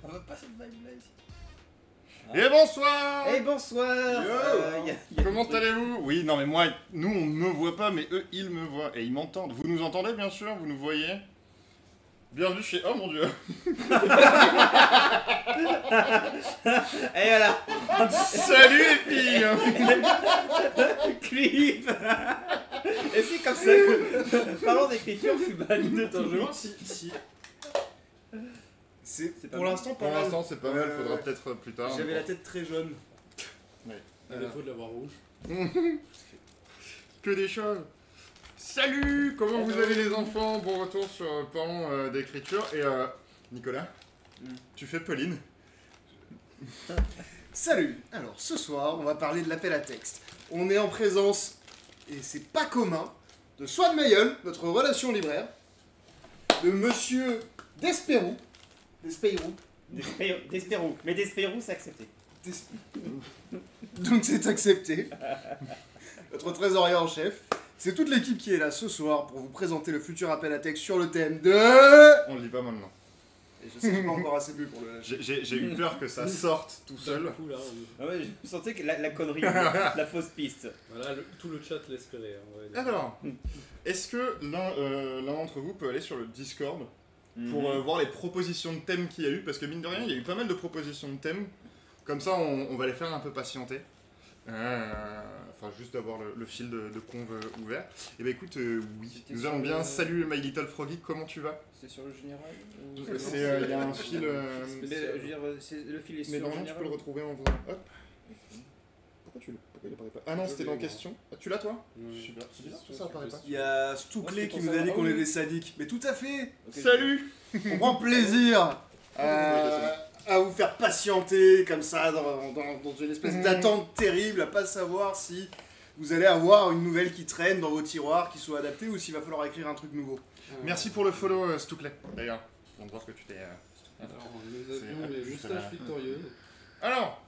On va pas cette vibe là ici. Et bonsoir. Et bonsoir. Comment allez-vous? Oui, non mais moi, nous on me voit pas, mais eux ils me voient et ils m'entendent. Vous nous entendez bien sûr, vous nous voyez. Bienvenue chez... Oh mon dieu. Et voilà. Salut les filles. Clip. Et c'est comme ça que, parlant d'écriture, fut banni de ton jeu. Si. C'est Pour l'instant, pas Pour mal. l'instant c'est pas mal, faudra peut-être plus tard. J'avais la tête très jaune. À défaut de l'avoir rouge. Que des choses. Salut. Comment vous allez les enfants? Bon retour sur parlons d'écriture. Et Nicolas, tu fais Pauline. Salut. Alors, ce soir, on va parler de l'appel à texte. On est en présence, et c'est pas commun, de Swan Mayol, notre relation libraire, de Monsieur Desperou. Despérou. Mais Despérou, c'est accepté. Donc c'est accepté. Notre trésorier en chef. C'est toute l'équipe qui est là ce soir pour vous présenter le futur appel à texte sur le thème de... On le lit pas maintenant. Et je sais que j'ai pas encore assez bu pour le lâcher. J'ai eu peur que ça sorte tout seul. Du coup, là, Ah ouais, je sentais que la connerie, la fausse piste. voilà, tout le chat l'espérait. On va dire. Alors, est-ce que l'un d'entre vous peut aller sur le Discord pour voir les propositions de thèmes qu'il y a eu? Parce que mine de rien, il y a eu pas mal de propositions de thèmes. Comme ça, on va les faire un peu patienter. Enfin, juste d'avoir le fil de conve ouvert. Et bah écoute, oui. C'était Nous sur allons bien. le- Salut My Little Froggy, comment tu vas? C'est sur le général Il y a un fil... Je veux dire, le fil est Mais sur le normalement, tu général. peux le retrouver en faisant... Hop. Pourquoi il apparaît pas? Ah non, c'était dans question. Ah, tu l'as toi? Super. C'est bizarre, ça apparaît pas. Il y a Moi, Stouclé c'est qui pour nous a dit savoir. qu'on Ah est oui. des sadiques. Mais tout à fait. Ok. Salut. On prend plaisir à vous faire patienter comme ça dans une espèce d'attente terrible, à pas savoir si vous allez avoir une nouvelle qui traîne dans vos tiroirs, qui soit adaptée, ou s'il va falloir écrire un truc nouveau. Merci pour le follow, Stouclé. D'ailleurs, on voit que tu t'es... Alors, nous avions C'est- les juste moustaches là. victorieuses. Alors,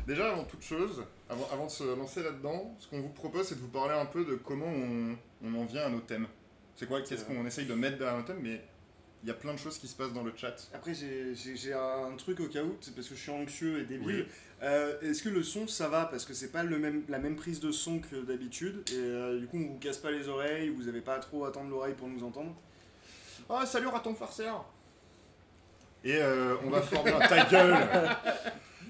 déjà avant toute chose, avant de se lancer là-dedans, ce qu'on vous propose, c'est de vous parler un peu de comment on en vient à nos thèmes. C'est quoi? Qu'est-ce qu'on essaye de mettre derrière nos thèmes? Mais il y a plein de choses qui se passent dans le chat. Après, j'ai un truc au cas où, c'est parce que je suis anxieux et débile. Oui. Est-ce que le son, ça va? Parce que c'est pas la même prise de son que d'habitude, et du coup, on vous casse pas les oreilles, vous avez pas trop à tendre l'oreille pour nous entendre. Ah, salut raton farceur. Et on va fort bien... Ta gueule.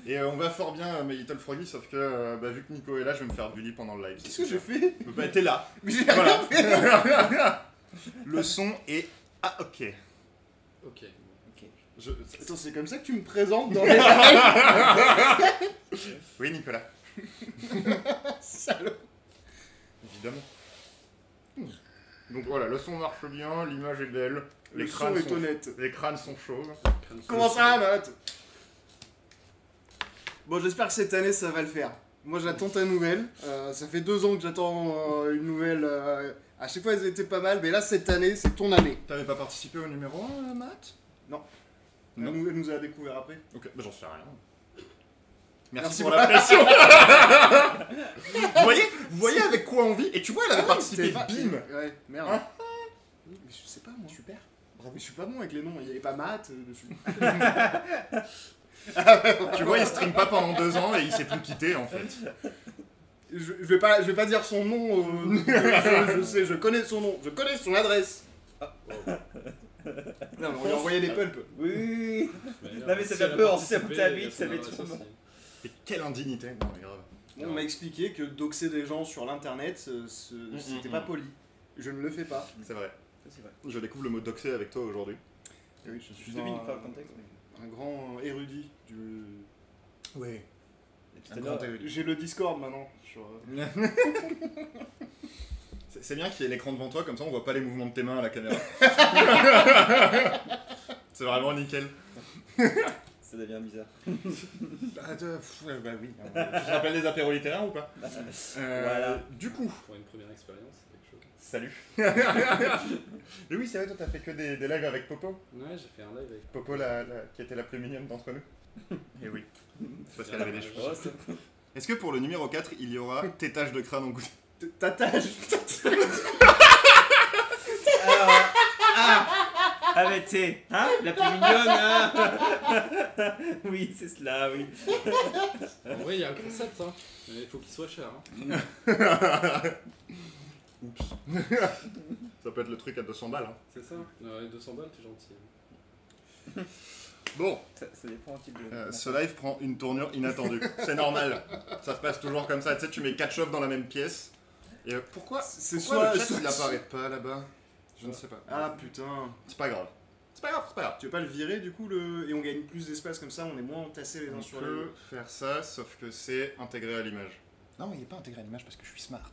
Et on va fort bien, My Little Froggy, sauf que vu que Nico est là, je vais me faire bully pendant le live. Qu'est-ce que j'ai fait? Bah t'es là. Mais j'ai Voilà. rien fait. Le son est... Ah ok. Ok. Je... Attends, c'est comme ça que tu me présentes dans les... Oui Nicolas. Salaud. Évidemment. Donc voilà, le son marche bien, l'image est belle, Le son est honnête. les crânes sont chauves. Comment ça, Matt? Bon, j'espère que cette année, ça va le faire. Moi, j'attends ta nouvelle. Ça fait 2 ans que j'attends une nouvelle. À chaque fois, elles étaient pas mal, mais là, cette année, c'est ton année. T'avais pas participé au numéro 1, Matt? Non. Non. Elle nous a découvert après. Ok, bah j'en sais rien. Merci pour pour la pression. vous voyez avec quoi on vit? Et tu vois, elle avait participé, C'était pas- bim. Ouais, merde. Hein Mais je sais pas, moi. Super. Bravo. Je suis pas bon avec les noms, il y avait pas Matt dessus. Tu vois, il stream pas pendant 2 ans et il s'est plus quitté en fait. Je vais pas dire son nom. Je sais, je connais son nom, je connais son adresse. Non, mais on lui a envoyé des pulps. Oui. Non, Non, mais ça fait peur, on sait où t'habites, ça va être trop bon. Et quelle indignité. Non mais grave. On m'a expliqué que doxer des gens sur l'internet, c'était pas poli. Je ne le fais pas. C'est vrai. Ça, c'est vrai. Je découvre le mot doxé avec toi aujourd'hui. Et oui, je suis Je devine pas le contexte. un grand érudit du... Oui. Et puis Un t'as grand l'air- érudit. J'ai le Discord maintenant. C'est bien qu'il y ait l'écran devant toi, comme ça on voit pas les mouvements de tes mains à la caméra. C'est vraiment nickel. Ça devient bizarre. Bah oui. Tu te rappelles des apéros littéraires ou pas? Voilà. Du coup, Pour une première expérience, c'est quelque chose. salut. Mais oui, c'est vrai, toi t'as fait que des lives avec Popo. Ouais, j'ai fait un live avec. Popo, qui était la plus mignonne d'entre nous. Et oui. C'est parce qu'elle avait des cheveux. Oh, c'est- Est-ce que pour le numéro 4, il y aura tétage de crâne en goutte? Tatage. Alors, Ah mais t'es, hein, la plus mignonne, hein. Oui, c'est cela, oui. En vrai, il y a un concept, hein. Mais il faut qu'il soit cher. Hein. Oups. Ça peut être le truc à 200 balles. Hein. C'est ça. Les 200 balles, t'es gentil. Hein. Bon, Ça dépend un petit peu. ce live prend une tournure inattendue. C'est normal. Ça se passe toujours comme ça. Tu sais, tu mets 4 chauves dans la même pièce. Et pourquoi C'est pourquoi le chat soit- il apparaît pas là-bas? Je ne sais pas. Ah putain. C'est pas grave. C'est pas grave, c'est pas grave. Tu veux pas le virer du coup et on gagne plus d'espace comme ça, on est moins entassés les uns On sur les peut autres. faire ça, sauf que c'est intégré à l'image. Non, il est pas intégré à l'image parce que je suis smart.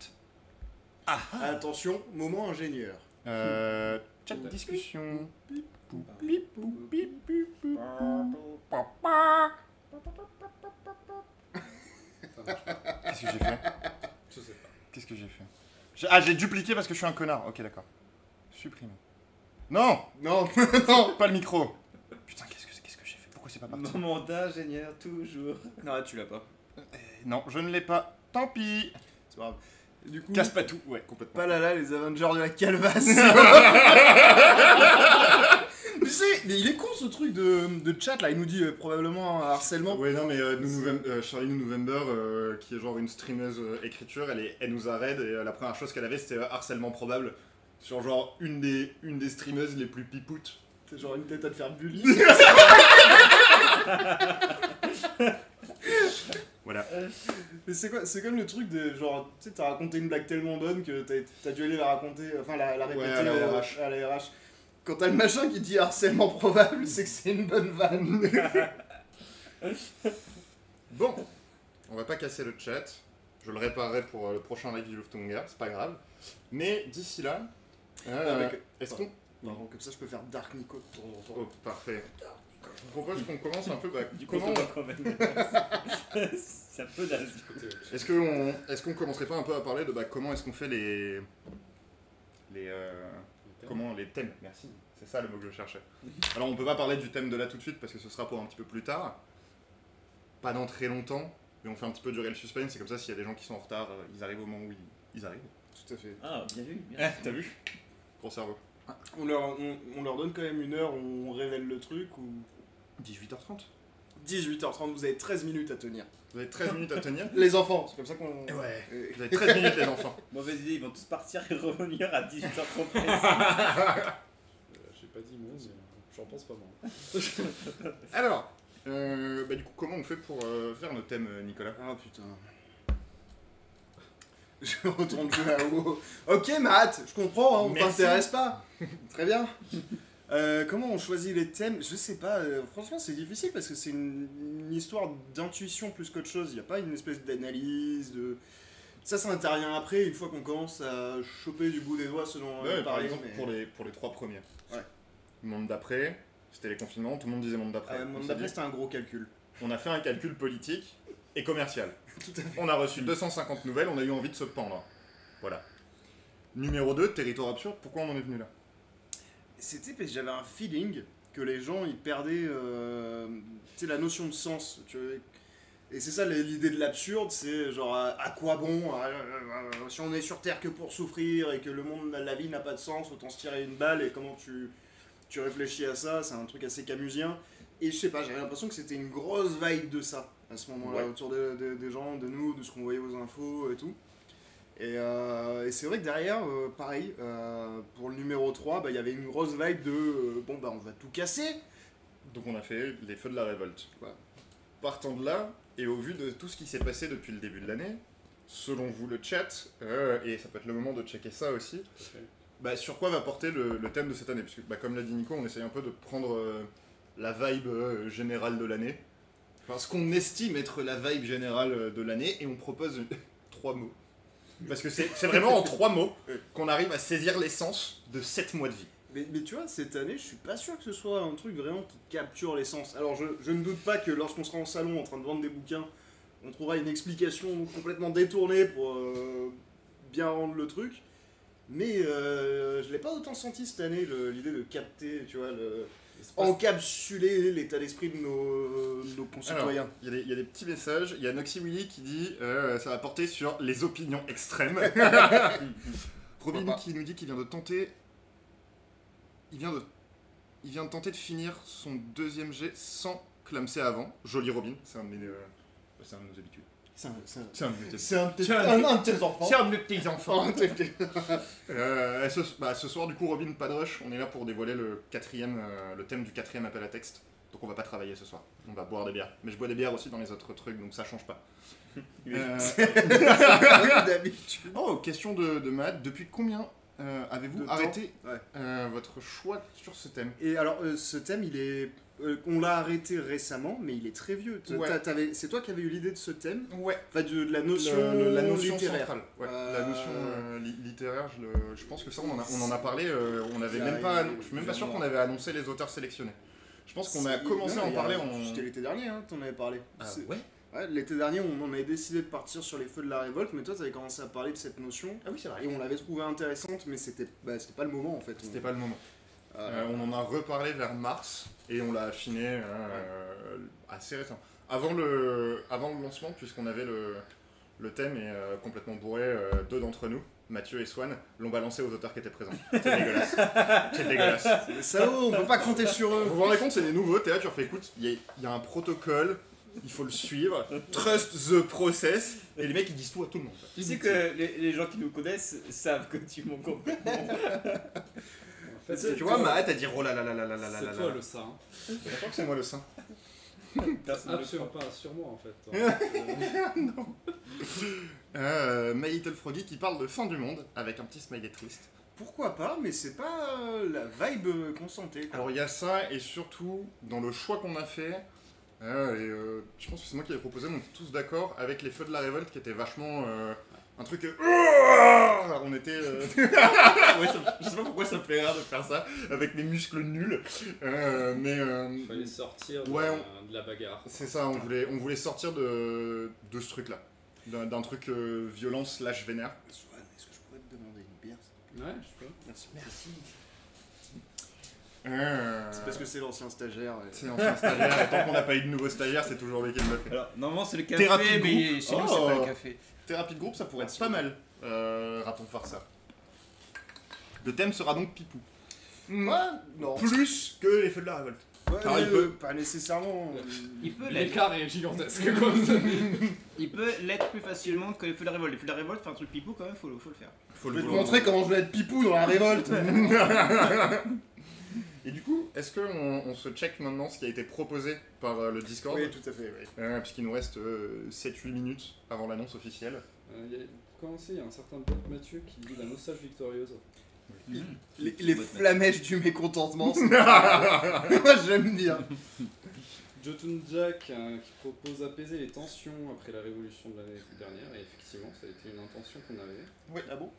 Attention, moment ingénieur. Chat de discussion. Qu'est-ce que j'ai fait? Je sais pas. Qu'est-ce que j'ai fait? Ah, j'ai dupliqué parce que je suis un connard. Ok, d'accord. Supprimer. Non, Non, non. pas le micro. Putain, qu'est-ce que j'ai fait? Pourquoi c'est pas parti? Moment d'ingénieur, toujours. Non, tu l'as pas. Non, je ne l'ai pas. Tant pis. C'est pas grave. Du coup, Casse pas tout. Ouais, complètement. pas là, les Avengers de la calvasse. Tu sais, mais il est con ce truc de chat là, il nous dit probablement un harcèlement. Ouais, non, mais Charlie New November, qui est genre une streameuse écriture, elle nous a raid et la première chose qu'elle avait c'était harcèlement probable sur genre une des streameuses les plus pipoutes. C'est genre une tête à te faire bully. Voilà. Mais c'est quoi? C'est comme le truc de genre, tu sais, t'as raconté une blague tellement bonne que t'as dû aller la raconter, enfin la répéter Ouais, à la RH. à la RH. Quand t'as le machin qui dit harcèlement probable, c'est que c'est une bonne vanne. Bon, on va pas casser le chat. Je le réparerai pour le prochain live du Luftunga, c'est pas grave. Mais d'ici là, est-ce qu'on... Pardon, comme ça je peux faire Dark Nico de temps en temps. Oh, parfait. Je vous propose qu'on commence un peu... Du coup, comment... quand même. C'est un peu nazi. Est-ce qu'on commencerait pas un peu à parler de comment est-ce qu'on fait les thèmes, merci, c'est ça le mot que je cherchais. Alors on peut pas parler du thème de là tout de suite parce que ce sera pour un petit peu plus tard, pas dans très longtemps, mais on fait un petit peu durer le suspense, c'est comme ça s'il y a des gens qui sont en retard, ils arrivent au moment où ils arrivent. Tout à fait. Ah, bien vu. Bien. T'as vu? Gros cerveau. On leur donne quand même une heure où on révèle le truc ou... 18h30. 18h30, vous avez 13 minutes à tenir. Vous avez 13 minutes à tenir. Les enfants, c'est comme ça qu'on... Ouais. Vous avez 13 minutes les enfants. Mauvaise idée, ils vont tous partir et revenir à 18h30. J'ai pas dit moi, mais j'en pense pas moi. Alors, du coup comment on fait pour faire nos thèmes, Nicolas? Ah putain. Je retourne jouer à WoW. Ok Matt, je comprends, hein, on Merci. t'intéresse pas. Très bien. Comment on choisit les thèmes? Je sais pas, franchement c'est difficile parce que c'est une histoire d'intuition plus qu'autre chose. Il n'y a pas une espèce d'analyse, de... Ça intervient après, une fois qu'on commence à choper du bout des doigts selon Ouais, par parler, exemple mais- pour les 3 premiers. Ouais. Le monde d'après, c'était les confinements, tout le monde disait monde d'après. Ah, On mon s'est d'après dit, c'était un gros calcul. on a fait un calcul politique et commercial. Tout à fait. On a reçu 250 nouvelles, on a eu envie de se pendre. Voilà. Numéro 2, territoire absurde, pourquoi on en est venu là? C'était parce que j'avais un feeling que les gens ils perdaient tu sais, la notion de sens. Tu vois. Et c'est ça l'idée de l'absurde, c'est genre à quoi bon si on est sur Terre que pour souffrir et que le monde, la vie n'a pas de sens, autant se tirer une balle et comment tu réfléchis à ça, c'est un truc assez camusien. Et je sais pas, j'avais l'impression que c'était une grosse vibe de ça à ce moment-là, Ouais. autour des gens, de nous, de ce qu'on voyait aux infos et tout. Et c'est vrai que derrière, pareil, pour le numéro 3, il y avait une grosse vibe de on va tout casser. Donc on a fait les feux de la révolte. Ouais. Partant de là, et au vu de tout ce qui s'est passé depuis le début de l'année, selon vous le chat, et ça peut être le moment de checker ça aussi, sur quoi va porter le thème de cette année? Parce que comme l'a dit Nico, on essaye un peu de prendre la vibe générale de l'année. Enfin, ce qu'on estime être la vibe générale de l'année, et on propose 3 mots. Parce que c'est vraiment en 3 mots qu'on arrive à saisir l'essence de 7 mois de vie. Mais tu vois, cette année, je suis pas sûr que ce soit un truc vraiment qui capture l'essence. Alors je ne doute pas que lorsqu'on sera en salon en train de vendre des bouquins, on trouvera une explication complètement détournée pour bien rendre le truc. Mais je l'ai pas autant senti cette année, l'idée de capter, tu vois, encapsuler l'état d'esprit de nos concitoyens. Il y a des petits messages. Il y a Noxy Willy qui dit ça va porter sur les opinions extrêmes. Robin pas. qui nous dit qu'il vient de tenter. Il vient de il vient de tenter de finir son deuxième jet sans clamser avant. Joli Robin, c'est un de nos habitudes. C'est un C'est de tes enfants. C'est un de mes petits enfants. Ce soir, du coup, Robin, pas de rush. On est là pour dévoiler le thème du 4e appel à texte. Donc on va pas travailler ce soir. On va boire des bières. Mais je bois des bières aussi dans les autres trucs, donc ça change pas. D'habitude. Oh, question de Matt. Depuis combien avez-vous De arrêté temps, ouais. votre choix sur ce thème? Et alors, ce thème, il est. On l'a arrêté récemment, mais il est très vieux. Ouais. C'est toi qui avais eu l'idée de ce thème? Ouais. Enfin, de la notion, La notion littéraire. centrale. Ouais. La notion littéraire, je pense que ça, on en a parlé. On avait Ça même pas. arrive, Je suis même pas sûr qu'on avait annoncé les auteurs sélectionnés. Je pense qu'on a commencé à en parler en. C'était l'été dernier, hein, t'en avais parlé. Ah, C'est- ouais. Ouais, l'été dernier, on avait décidé de partir sur les feux de la révolte, mais toi, t'avais commencé à parler de cette notion. Ah oui, c'est vrai. Et on l'avait trouvée intéressante, mais c'était pas le moment en fait. C'était pas le moment. Euh, On en a reparlé vers mars et on l'a affiné assez récemment. Avant le lancement, puisqu'on avait le thème et complètement bourré, deux d'entre nous, Mathieu et Swan, l'ont balancé aux auteurs qui étaient présents. C'est dégueulasse. C'est dégueulasse. Les salauds, on peut pas compter sur eux. Vous vous rendez compte, c'est des nouveaux, t'es là, tu leur fais écoute, il y a un protocole, il faut le suivre, trust the process, et les mecs ils disent tout à tout le monde. Tu sais que les gens qui nous connaissent savent que tu m'en complètement. En fait, Tu vois, Matt a dit oh là là là là là là là c'est là toi là. le saint. Je crois que c'est moi le saint. Absolument pas sur moi en fait. My Little Froggy qui parle de fin du monde avec un petit smiley triste. Pourquoi pas, mais c'est pas la vibe qu'on sentait. Alors il y a ça et surtout dans le choix qu'on a fait, je pense que c'est moi qui l'ai proposé, on était tous d'accord avec les feux de la révolte qui était vachement un truc. On était. Ouais, je sais pas pourquoi ça me fait rire de faire ça avec mes muscles nuls, mais. Il fallait sortir Ouais, de la bagarre. C'est ça, on voulait sortir de ce truc-là, d'un truc violent slash vénère. Swan, est-ce que je pourrais te demander une bière? Ouais, je peux. Merci. Merci. C'est C'est parce que c'est l'ancien stagiaire. C'est ancien stagiaire, et tant qu'on n'a pas eu de nouveau stagiaire, c'est toujours lui qui le fait. Alors, normalement, c'est le café, Thérapie de mais groupe. chez nous, Oh. c'est pas le café. Thérapie de groupe, ça pourrait être pas mal. Raton faire ça. Le thème sera donc Pipou. Moi, non. Plus que les feux de la révolte. Ouais, Alors, il peut- pas nécessairement. Il peut l'être. L'écart est gigantesque quoi. Il peut l'être plus facilement que les feux de la révolte. Les feux de la révolte, faire un truc pipou, quand même, faut le faire. Faut Je le vais te vouloir. montrer comment je vais être pipou dans la révolte. Et du coup, est-ce qu'on se check maintenant ce qui a été proposé par le Discord? Oui, tout à fait, oui. Puisqu'il nous reste 7-8 minutes avant l'annonce officielle. Pour commencer, il y a un certain Bob Mathieu qui dit la nostalgie victorieuse. Les flamèches du mécontentement. Moi, j'aime bien. Jotun Jack qui propose d'apaiser les tensions après la révolution de l'année dernière, et effectivement, ça a été une intention qu'on avait. Oui, ah bon?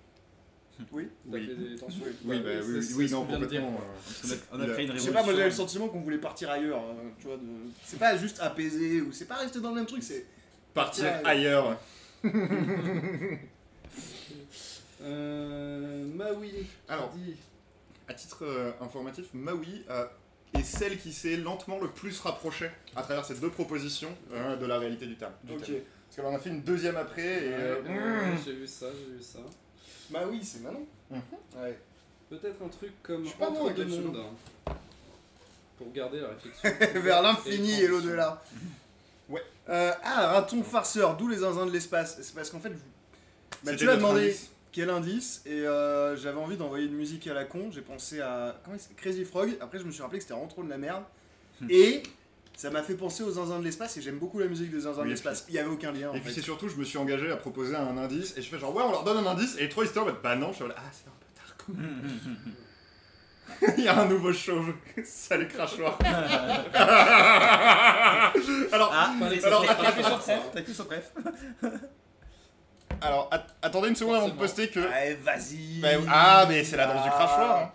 Oui. D'apaiser les tensions. Oui, Bah oui, c'est oui, ce non, qu'on vient de dire. complètement. On a créé une Je révolution. sais pas, moi j'avais le sentiment qu'on voulait partir ailleurs. Tu vois, c'est pas juste apaiser ou c'est pas rester dans le même truc, c'est. Partir Ouais. ailleurs. Maui. Alors, dit. à titre informatif, Maui est celle qui s'est lentement le plus rapprochée à travers ces deux propositions de la réalité du terme. Ok. Parce qu'elle en a fait une deuxième après et. J'ai vu ça. Bah oui, c'est Manon. Ouais. Peut-être un truc comme Je suis pas bon Entre avec deux le pseudo. mondes. Pour garder la réflexion. Vers l'infini et transition. l'au-delà. Ouais. Raton farceur, d'où les zinzins de l'espace. C'est parce qu'en fait, C'était tu m'as notre demandé indice. quel indice et j'avais envie d'envoyer une musique à la con. J'ai pensé à comment c'est Crazy Frog. Après, je me suis rappelé que c'était vraiment trop de la merde. Et ça m'a fait penser aux zinzins de l'espace et j'aime beaucoup la musique des zinzins Oui, de et l'espace. Il y avait aucun lien. En Et puis fait. c'est surtout, je me suis engagé à proposer un indice et je fais genre ouais, on leur donne un indice et les trois histoires, bah non, je suis là, ah c'est un peu tard quand même. Il y a un nouveau chauve. Salut crachoir. Alors, T'appuies sur bref. attendez une seconde avant de poster que. Ouais, vas-y. Ah, mais c'est la danse du crachoir. Hein.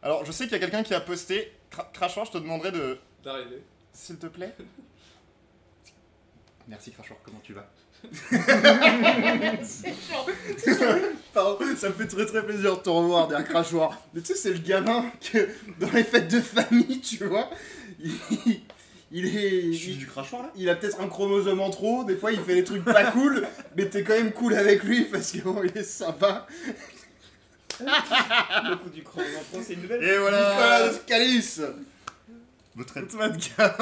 Alors, je sais qu'il y a quelqu'un qui a posté. Crachoir, je te demanderai de. D'arriver. S'il te plaît. Merci Crachoir, comment tu vas? Pardon, ça me fait très très plaisir de te revoir, derrière crachoir. Mais tu sais, c'est le gamin que dans les fêtes de famille, tu vois, il est. Je suis du crachoir là. Il a peut-être un chromosome en trop, des fois il fait des trucs pas cool, mais t'es quand même cool avec lui parce que bon, il est sympa. Le coup du chromosome, c'est une nouvelle. Et voilà. Nicolas de Scalis. Votre aide. Votre mannequin.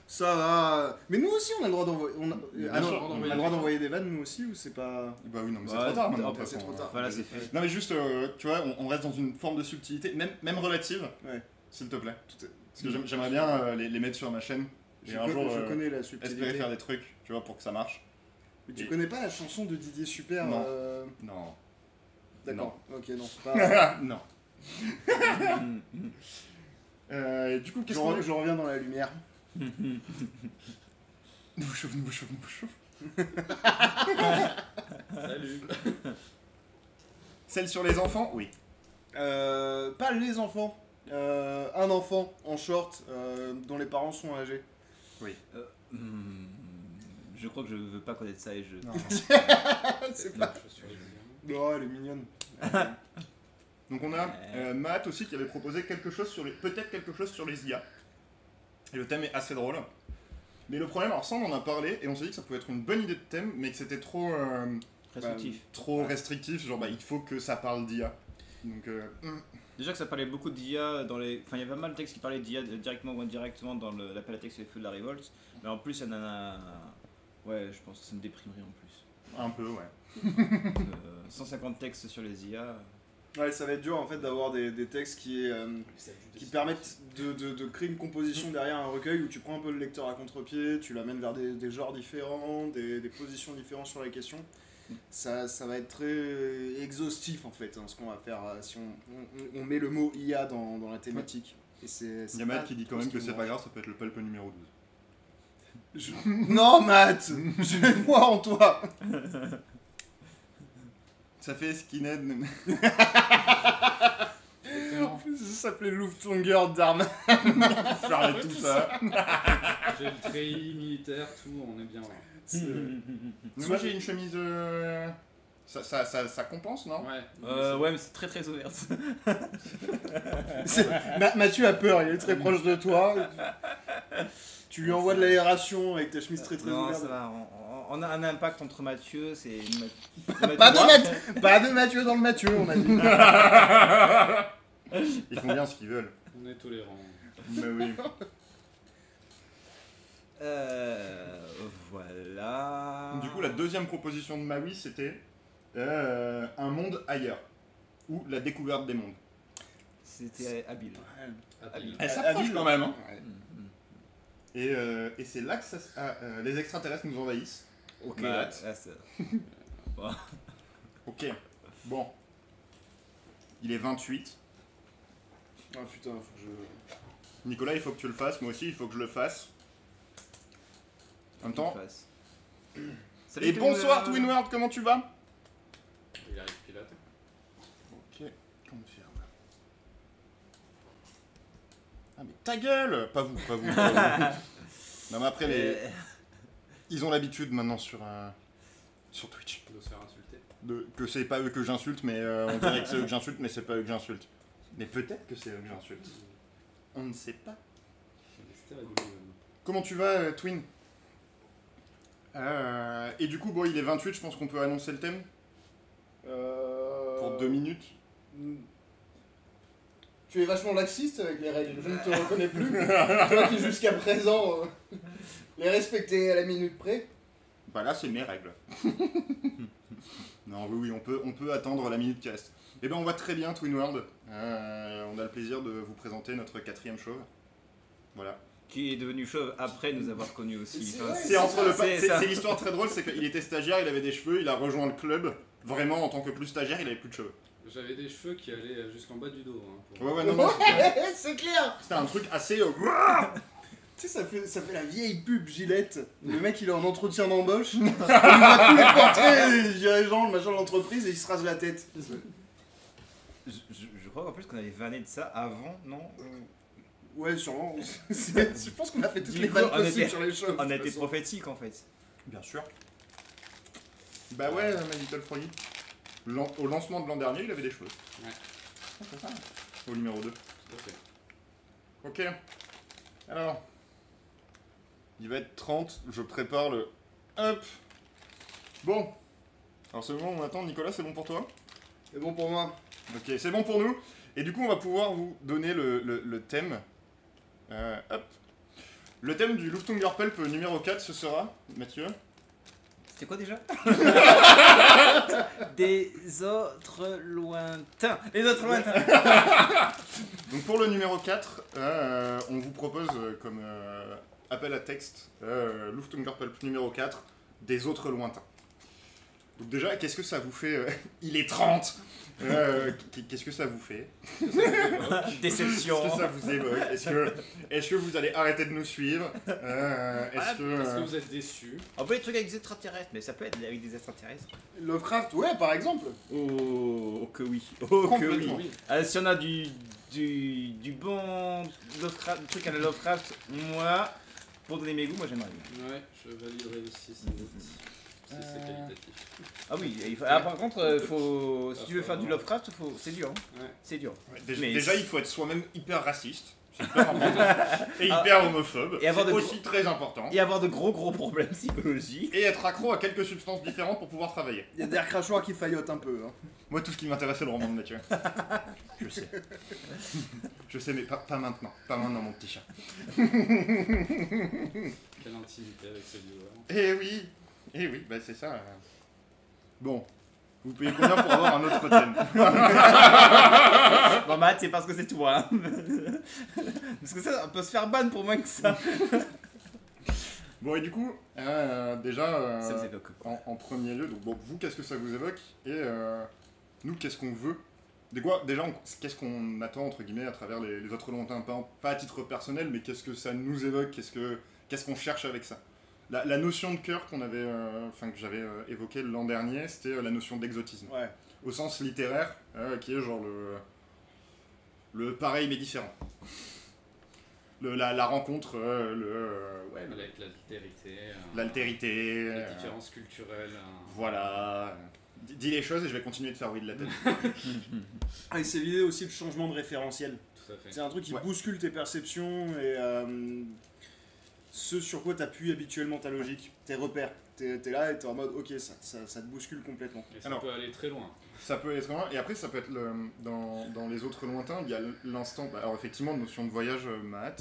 Ça va. Mais nous aussi, on a le droit d'envoyer. Bien sûr, on a le droit d'envoyer des vannes, nous aussi, ou c'est pas. Bah oui, non, mais c'est Ouais, trop tard maintenant. de après, toute c'est façon. trop tard. Voilà, c'est fait. Non, mais juste, tu vois, on reste dans une forme de subtilité, même relative, Ouais. s'il te plaît. Parce que j'aimerais bien les mettre sur ma chaîne. Et un jour, Je connais la espérer subtilité. faire des trucs, tu vois, pour que ça marche. Mais tu connais pas la chanson de Didier Super Non. Non. D'accord, ok, non. Pas... Non. Du coup, qu'est-ce je, qu'on je reviens dans la lumière. Nous chauffe. Salut. Celle sur les enfants, oui. Pas les enfants. Un enfant en short dont les parents sont âgés. Je crois que je veux pas connaître ça et je. Non. C'est pas. Oh, elle est mignonne. Donc on a Matt aussi qui avait proposé peut-être quelque chose sur les IA. Et le thème est assez drôle. Mais le problème, alors ça on en a parlé et on s'est dit que ça pouvait être une bonne idée de thème, mais que c'était trop Restrictif. trop restrictif. Genre il faut que ça parle d'IA. Donc Déjà que ça parlait beaucoup d'IA dans les. Enfin, il y avait pas mal de textes qui parlaient d'IA directement ou indirectement dans l'appel à texte et les feux de la révolte. Mais en plus, il y en a. Ouais, je pense que ça me déprimerait en plus. un peu, ouais. 150 textes sur les IA. Ouais, ça va être dur en fait d'avoir des textes qui permettent de créer une composition derrière un recueil où tu prends un peu le lecteur à contre-pied, tu l'amènes vers des genres différents, des positions différentes sur la question. Ça va être très exhaustif en fait, hein, ce qu'on va faire si on met le mot IA dans la thématique. Et Il y a Matt qui dit quand même que c'est pas grave, ça peut être le pulp numéro 12. Non Matt, je vois en toi. Ça fait skinhead. Ça s'appelait Luftwanger d'armes. Faire tout ça. J'ai le treillis militaire, tout, on est bien là. Moi j'ai une chemise. Ça compense, non? Ouais. Ouais, mais c'est très très ouverte. Mathieu a peur, il est très proche de toi. Tu lui envoies de l'aération avec ta chemise très Non, ouverte. ça va. On a un impact entre Mathieu, c'est. Pas de Mathieu dans le Mathieu, on a dit. Ils font bien ce qu'ils veulent. On est tolérants. Mais oui. Voilà. Du coup, la deuxième proposition de Maui, c'était un monde ailleurs. Ou la découverte des mondes. C'était habile. Habile. Elle s'approche quand même, hein. Ouais. Et c'est là que les extraterrestres nous envahissent. Ok, Matt. là, ça- Ok, bon. Il est 28. Ah putain, faut que je... Nicolas, il faut que tu le fasses. Moi aussi, il faut que je le fasse. En même temps. Salut, Et Twin bonsoir World. Twin World, comment tu vas? Il arrive pilote. Ok, confirme. Ah mais ta gueule! Pas vous, pas vous. Non mais après, ils ont l'habitude maintenant sur Twitch. De se faire insulter. Que c'est pas eux que j'insulte, mais on dirait que c'est eux que j'insulte, mais c'est pas eux que j'insulte. Mais peut-être que c'est eux que j'insulte. On ne sait pas. C'était rigolo. Comment tu vas, Twin? Et du coup, bon, il est 28, je pense qu'on peut annoncer le thème pour 2 minutes. Tu es vachement laxiste avec les règles, je ne te reconnais plus. Toi qui jusqu'à présent les respectais à la minute près. Bah là, c'est mes règles. Non, oui, on peut attendre la minute qui reste. Eh ben, on va très bien, Twin World. On a le plaisir de vous présenter notre 4e chauve. Voilà. Qui est devenu chauve après nous avoir connus aussi. C'est Enfin, vrai, C'est entre le c'est ça. c'est l'histoire très drôle, c'est qu'il était stagiaire, il avait des cheveux, il a rejoint le club. Vraiment, en tant que plus stagiaire, il avait plus de cheveux. J'avais des cheveux qui allaient jusqu'en bas du dos. Hein, pour- Ouais, non, non, C'est clair. c'était un truc assez. Tu sais, ça fait la vieille pub Gillette. Le mec, il est en entretien d'embauche. Il voit tous les portraits des dirigeants, le machin de l'entreprise et il se rase la tête. Je crois qu'en plus qu'on avait vanné de ça avant, non? Ouais, sûrement. Je pense qu'on a fait toutes Du les coup, vannes on possibles était- sur les choses. On a été prophétique en fait. Bien sûr. Bah ouais, My Little Pony. Au lancement de l'an dernier, il avait des cheveux. Ouais. C'est ça. Au numéro 2. Tout à fait. Ok. Alors. Il va être 30, je prépare le... Hop. Bon. Alors c'est le moment où on attend. Nicolas, c'est bon pour toi? C'est bon pour moi. Ok, c'est bon pour nous. Et du coup, on va pouvoir vous donner le thème. Hop. Le thème du Luftungerpelp numéro 4, ce sera, Mathieu. C'est quoi déjà? Des autres lointains. Les autres lointains. Donc pour le numéro 4, on vous propose comme appel à texte Luftungerpelp numéro 4, des autres lointains. Donc déjà, qu'est-ce que ça vous fait il est 30. Qu'est-ce que ça vous fait? Déception. Qu'est-ce que ça vous évoque? Est-ce que vous allez arrêter de nous suivre? Est-ce que vous êtes déçus? On peut des trucs avec des extraterrestres, mais ça peut être avec des extraterrestres. Lovecraft, ouais, par exemple. Oh que oui. Oh que Complètement. oui. Si on a du bon Lovecraft, truc à la Lovecraft, moi, pour donner mes goûts, moi j'aimerais bien. Ouais, je validerai aussi sans doute. Si c'est qualitatif. Ah oui, par contre, si tu veux faire du Lovecraft, c'est dur. Hein. Ouais. C'est dur. Ouais, Mais déjà, il faut être soi-même hyper raciste. C'est hyper important. Et hyper homophobe. Et avoir C'est de aussi très important. Et avoir de gros problèmes psychologiques. Et être accro à quelques substances différentes pour pouvoir travailler. Il y a des crachoirs qui faillotent un peu. Hein. Moi, tout ce qui m'intéresse, c'est le roman de Mathieu. Je sais. Je sais, mais pas maintenant. Pas maintenant, mon petit chat. Quelle intimité avec ce viewer. Eh oui, bah c'est ça. Bon, vous payez combien pour avoir un autre thème? Bon, Matt, c'est parce que c'est toi. Hein. Parce que ça, on peut se faire ban pour moins que ça. Bon, et du coup, déjà, Ça vous évoque. en premier lieu, donc, bon, vous, qu'est-ce que ça vous évoque? Et nous, qu'est-ce qu'on veut? Déjà, qu'est-ce qu'on attend, entre guillemets, à travers les autres lointains? Pas à titre personnel, mais qu'est-ce que ça nous évoque? Qu'est-ce qu'on cherche avec ça? La notion de cœur que j'avais évoquée l'an dernier, c'était la notion d'exotisme. Ouais. Au sens littéraire, qui est genre le pareil mais différent. La rencontre, Avec l'altérité. l'altérité. Les différences culturelles. Voilà. Dis les choses et je vais continuer de faire oui de la tête. Et c'est l'idée aussi de changement de référentiel. Tout à fait. C'est un truc qui Ouais. bouscule tes perceptions et ce sur quoi t'appuies habituellement ta logique, tes repères. T'es là et t'es en mode ok, ça te bouscule complètement. Et ça Alors, peut aller très loin. Ça peut être loin, et après ça peut être dans les autres lointains, il y a l'instant, alors effectivement, notion de voyage Mahat,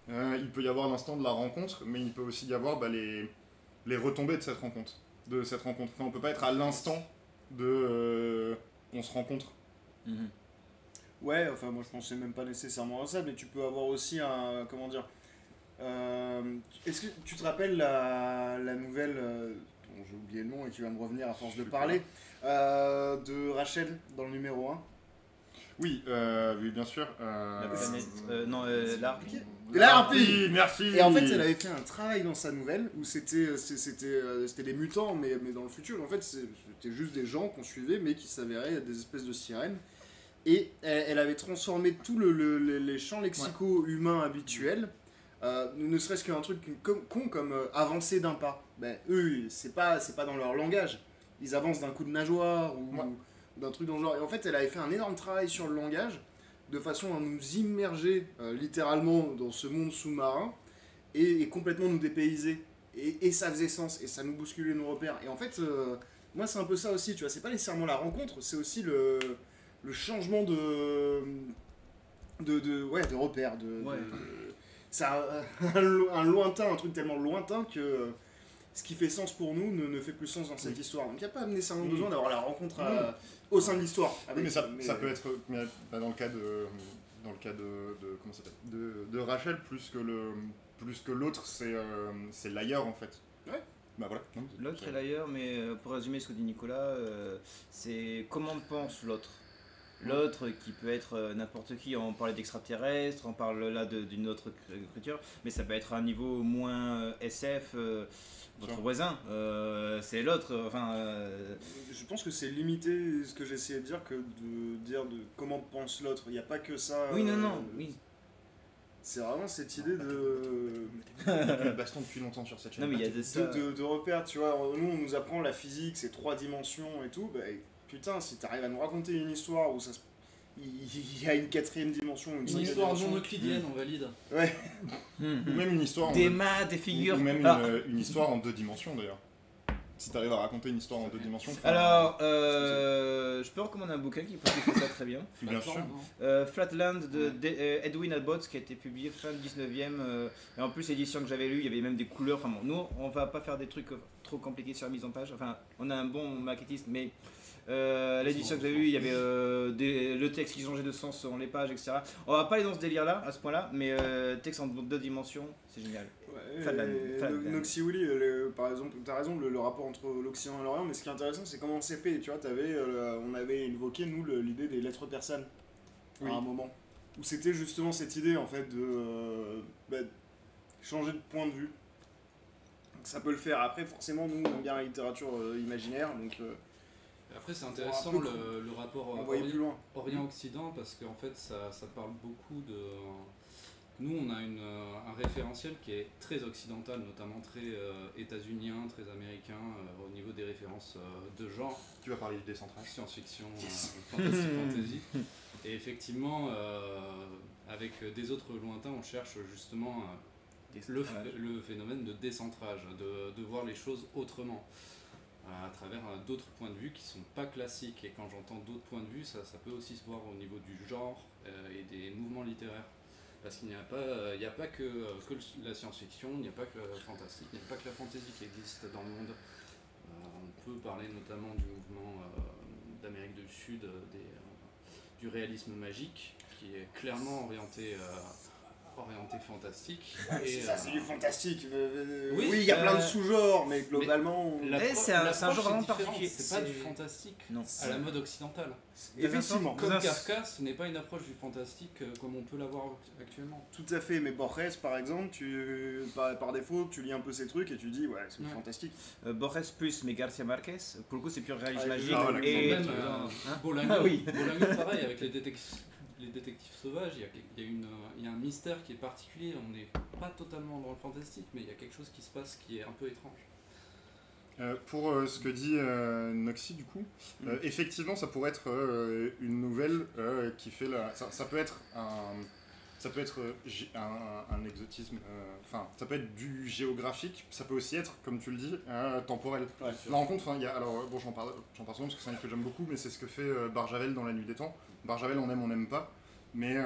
il peut y avoir l'instant de la rencontre, mais il peut aussi y avoir les retombées de cette rencontre. Enfin, on peut pas être à l'instant de on se rencontre. Mhm. Ouais, enfin moi je pensais même pas nécessairement à ça, mais tu peux avoir aussi un, comment dire, est-ce que tu te rappelles la nouvelle, dont j'ai oublié le nom et qui va me revenir à force de parler, de Rachel dans le numéro 1? Oui, oui, bien sûr. La planète. Non, l'arbre. La harpie. Merci. Et en fait, elle avait fait un travail dans sa nouvelle où c'était des mutants, mais dans le futur. En fait, c'était juste des gens qu'on suivait, mais qui s'avéraient être des espèces de sirènes. Et elle avait transformé tout les champs lexicaux humains habituels, ne serait-ce qu'un truc con comme avancer d'un pas. Ben, eux, c'est pas dans leur langage. Ils avancent d'un coup de nageoire ou d'un truc dans le genre. Et en fait, elle avait fait un énorme travail sur le langage, de façon à nous immerger littéralement dans ce monde sous-marin et complètement nous dépayser. Et ça faisait sens, et ça nous bousculait nos repères. Et en fait, moi c'est un peu ça aussi, tu vois, c'est pas nécessairement la rencontre, c'est aussi le changement de repères. Ouais. C'est un lointain, un truc tellement lointain que ce qui fait sens pour nous ne fait plus sens dans cette histoire. Donc il n'y a pas nécessairement besoin d'avoir la rencontre au sein de l'histoire. Oui, mais ça peut être dans le cas de comment ça s'appelle, de Rachel plus que l'autre, c'est l'ailleurs en fait. Ouais. Bah voilà. L'autre est l'ailleurs, mais pour résumer ce que dit Nicolas, c'est comment pense l'autre. L'autre qui peut être n'importe qui, on parlait d'extraterrestres, on parle là d'une autre créature, mais ça peut être à un niveau moins SF, votre voisin, c'est l'autre, Je pense que c'est limité ce que j'essayais de dire que de dire de comment pense l'autre. Il n'y a pas que ça. Oui, non, oui. C'est vraiment cette idée de Baston depuis longtemps sur cette chaîne. Non, mais il y a de ça. de repères, tu vois. Nous, on nous apprend la physique, c'est 3 dimensions et tout. Bah, putain, si t'arrives à nous raconter une histoire où il y a une 4ème dimension, une Une 5ème histoire dimension. non euclidienne, on valide. Ouais. Ou même une histoire Des mâts, des figures. ou même Ah. une histoire en 2 dimensions d'ailleurs. Si t'arrives à raconter une histoire en 2 dimensions. Alors, je peux recommander un bouquin qui fait ça très bien. Bien sûr. Flatland de Edwin Abbott, qui a été publié fin 19e. Et en plus, l'édition que j'avais lue, il y avait même des couleurs. Enfin bon, nous, on va pas faire des trucs trop compliqués sur la mise en page. Enfin, on a un bon maquettiste, mais l'édition que j'avais lue, il y avait le texte qui changeait de sens selon les pages, etc. On va pas aller dans ce délire-là, à ce point-là, mais texte en 2 dimensions, c'est génial. Noxy Willy, par exemple, t'as raison, le rapport entre l'Occident et l'Orient, mais ce qui est intéressant, c'est comment c'est fait. Tu vois, on avait évoqué, nous, l'idée des lettres persanes, à un moment, où c'était justement cette idée, en fait, de changer de point de vue. Donc, ça peut le faire. Après, forcément, nous, on aime bien la littérature imaginaire, donc... Après, c'est intéressant le rapport Orient-Occident, parce qu'en fait, ça parle beaucoup de... Nous, on a un référentiel qui est très occidental, notamment très états-unien, très américain, au niveau des références de genre. Tu vas parler du décentrage. Science-fiction, fantasy. Et effectivement, avec des autres lointains, on cherche justement le phénomène de décentrage, de voir les choses autrement, à travers d'autres points de vue qui ne sont pas classiques. Et quand j'entends d'autres points de vue, ça peut aussi se voir au niveau du genre et des mouvements littéraires. Parce qu'il n'y a pas que la science-fiction, il n'y a pas que le fantastique, il n'y a pas que la fantasy qui existe dans le monde. On peut parler notamment du mouvement d'Amérique du Sud, du réalisme magique, qui est clairement orienté fantastique. C'est ça, c'est du fantastique. Oui, il y a plein de sous-genres, mais globalement... C'est un genre vraiment particulier. C'est pas du fantastique à la mode occidentale. Effectivement. Comme Kafka, ce n'est pas une approche du fantastique comme on peut l'avoir actuellement. Tout à fait, mais Borges, par exemple, par défaut, tu lis un peu ces trucs et tu dis, ouais, c'est fantastique. Borges plus, mais Garcia Marquez, pour le coup, c'est pur réalisme magique. Et même Bolaño, pareil, avec les détectives sauvages, il y a un mystère qui est particulier. On n'est pas totalement dans le fantastique, mais il y a quelque chose qui se passe qui est un peu étrange. Pour ce que dit Noxy, du coup, effectivement, ça pourrait être une nouvelle qui fait ça peut être un exotisme, ça peut être du géographique, ça peut aussi être, comme tu le dis, temporel. Ouais, la rencontre, j'en parle souvent parce que c'est un livre que j'aime beaucoup, mais c'est ce que fait Barjavel dans La Nuit des Temps. Barjavel, on aime, on n'aime pas, mais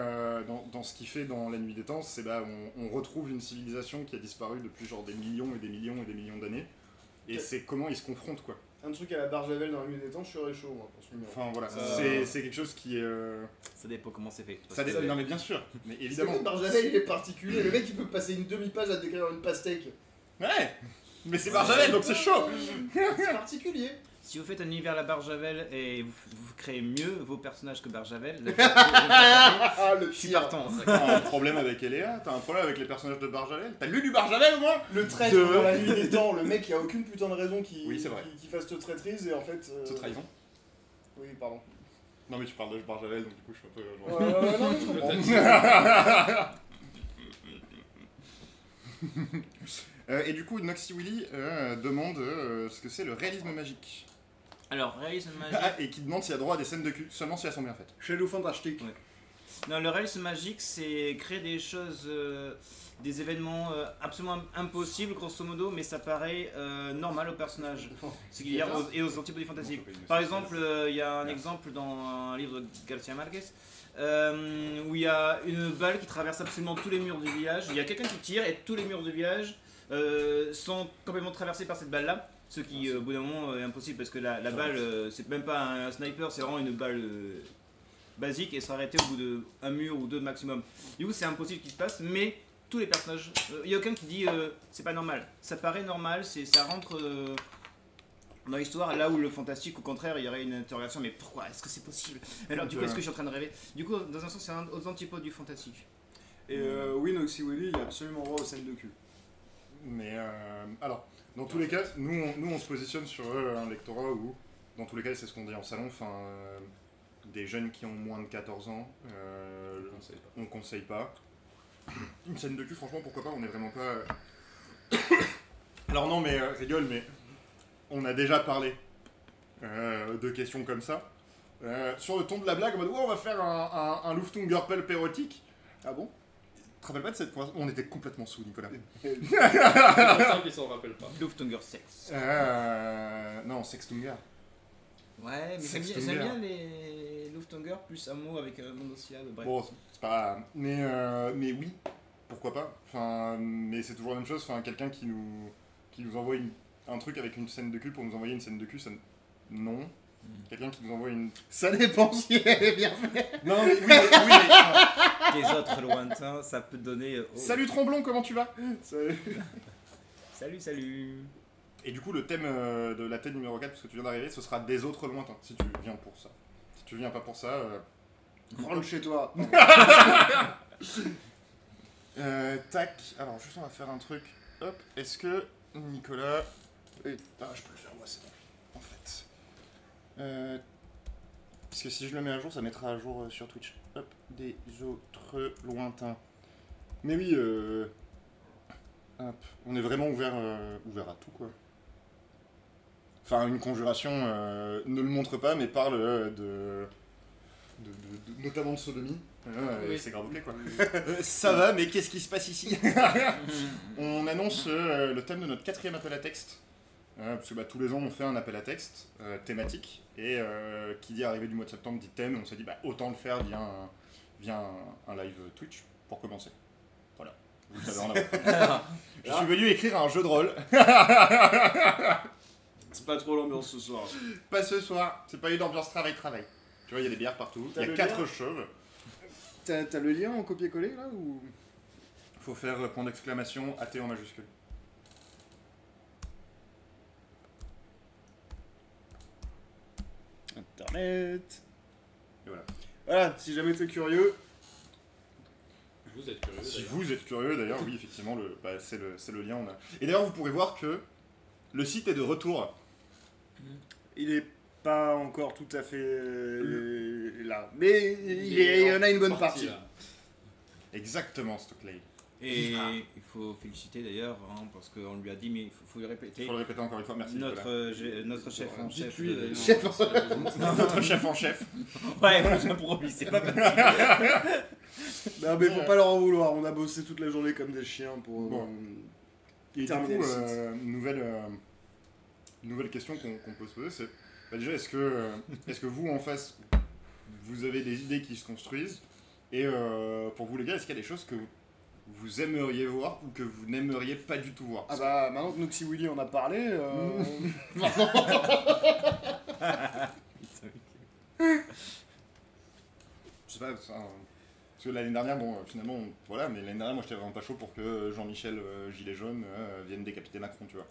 dans ce qu'il fait dans La Nuit des Temps, c'est on retrouve une civilisation qui a disparu depuis genre des millions et des millions et des millions d'années, et c'est comment ils se confrontent, quoi. Un truc à la Barjavel dans La Nuit des Temps, je serais chaud, moi, pour ce numéro. Enfin voilà, c'est quelque chose qui est... Ça dépend comment c'est fait. Non mais bien sûr, mais évidemment. C'est Barjavel, il est particulier. Le mec, il peut passer une demi-page à décrire une pastèque. Ouais, mais c'est Barjavel, donc c'est chaud. C'est particulier. Si vous faites un univers à la Barjavel et vous créez mieux vos personnages que Barjavel, Je suis partant. T'as un problème avec Eléa, t'as un problème avec les personnages de Barjavel. T'as lu du Barjavel au moins? Le traître dans La Nuit des Temps, le mec, il a aucune putain de raison qu'il fasse te traîtrise et en fait... Cette trahison. Oui, pardon. Non mais tu parles de Barjavel, donc du coup je suis un peu... Non, je comprends. Et du coup, Noxy Willy demande ce que c'est le réalisme magique. Alors, réalisme magique... Et qui demande s'il y a droit à des scènes de cul, seulement si elles sont bien faites. Shadow Fantastique. Ouais. Non, le réalisme magique, c'est créer des choses, des événements absolument impossibles, grosso modo, mais ça paraît normal aux personnages et aux antipodis fantastiques. Par exemple, il y a un exemple dans un livre de Garcia Marquez, où il y a une balle qui traverse absolument tous les murs du village. Il y a quelqu'un qui tire et tous les murs du village sont complètement traversés par cette balle-là. Ce qui, au bout d'un moment, est impossible parce que la balle, c'est même pas un sniper, c'est vraiment une balle basique et s'arrêter au bout d'un mur ou deux maximum. Du coup, c'est impossible qu'il se passe, mais tous les personnages, il y a aucun qui dit c'est pas normal. Ça paraît normal, ça rentre dans l'histoire, là où le fantastique, au contraire, il y aurait une interrogation, mais pourquoi est-ce que c'est possible? Alors, du coup, est-ce que je suis en train de rêver? Du coup, dans un sens, c'est un aux antipodes du fantastique. Et oui, Noxy Willy, il est absolument droit aux scènes de cul. Mais alors, dans tous les cas, nous on se positionne sur un lectorat où, dans tous les cas, c'est ce qu'on dit en salon, des jeunes qui ont moins de 14 ans, on conseille pas. Une scène de cul, franchement, pourquoi pas, on est vraiment pas... Alors non, mais rigole, mais on a déjà parlé de questions comme ça. Sur le ton de la blague, en mode, on va faire un Luftung Pulp érotique. Ah bon? te rappelles pas de cette conversation? On était complètement sous, Nicolas. C'est pour ça qu'ils s'en rappellent pas. Lufthunger Sex. Non, Sextunger. Ouais, mais Sextunger. j'aime bien les Lufthunger plus un mot avec monosyllabe, bref. Bon, c'est pas... Mais oui, pourquoi pas. Enfin, mais c'est toujours la même chose. Enfin, quelqu'un qui nous envoie un truc avec une scène de cul pour nous envoyer une scène de cul, ça... Non. Quelqu'un qui nous envoie une... Ça dépend si elle est bien faite. Non, mais oui, mais... Des autres lointains, ça peut donner... Salut Tremblon, comment tu vas? Salut. Et du coup, le thème de la tête numéro 4, parce que tu viens d'arriver, ce sera des autres lointains, si tu viens pour ça. Si tu viens pas pour ça... Rentre chez toi. Tac, alors juste on va faire un truc. Hop, est-ce que Nicolas... je peux le faire moi, c'est bon. En fait. Parce que si je le mets à jour, ça mettra à jour sur Twitch. Hop, des autres lointains. Mais oui, hop, on est vraiment ouvert à tout, quoi. Enfin, une conjuration ne le montre pas, mais parle notamment de sodomie. Oui. C'est grave ok, quoi. Ça va, mais qu'est-ce qui se passe ici? On annonce le thème de notre 4e appel à texte. Parce que tous les ans on fait un appel à texte thématique, et qui dit arrivée du mois de septembre dit thème, et on s'est dit autant le faire via un live Twitch pour commencer. Voilà, vous le savez en avant. Je suis venu écrire un jeu de rôle. C'est pas trop l'ambiance ce soir. Pas ce soir, c'est pas une ambiance travail. Tu vois, il y a des bières partout, il T'as y a le 4 lien chauves. T'as le lien en copier-coller là ou... Faut faire point d'exclamation AT en majuscule. Internet. Et voilà. Voilà, si jamais t'es curieux. Vous êtes curieux. Si d'ailleurs. vous êtes curieux, d'ailleurs, oui, effectivement, c'est le lien. Et d'ailleurs, vous pourrez voir que le site est de retour. Il est pas encore tout à fait là. Mais il y en a une bonne partie. Là. Exactement, Stockley. Et il faut féliciter d'ailleurs, parce qu'on lui a dit, mais il faut le répéter. Il faut le répéter encore une fois, merci Nicolas. Notre chef en chef. Dites-lui, d'ailleurs, Chef en- c'est- Notre chef en chef. Ouais, moi, pour lui, c'est pas facile. Non mais faut pas leur en vouloir, on a bossé toute la journée comme des chiens pour Bon. Et du terminer coup, le site. nouvelle question qu'on peut se poser, c'est déjà, est-ce que vous, en face, vous avez des idées qui se construisent? Et pour vous les gars, est-ce qu'il y a des choses que vous aimeriez voir ou que vous n'aimeriez pas du tout voir? Ah bah maintenant que Noxy Willy en a parlé, Je sais pas, parce que l'année dernière, bon, finalement, voilà, mais l'année dernière, moi, j'étais vraiment pas chaud pour que Jean-Michel Gilet Jaune vienne décapiter Macron, tu vois.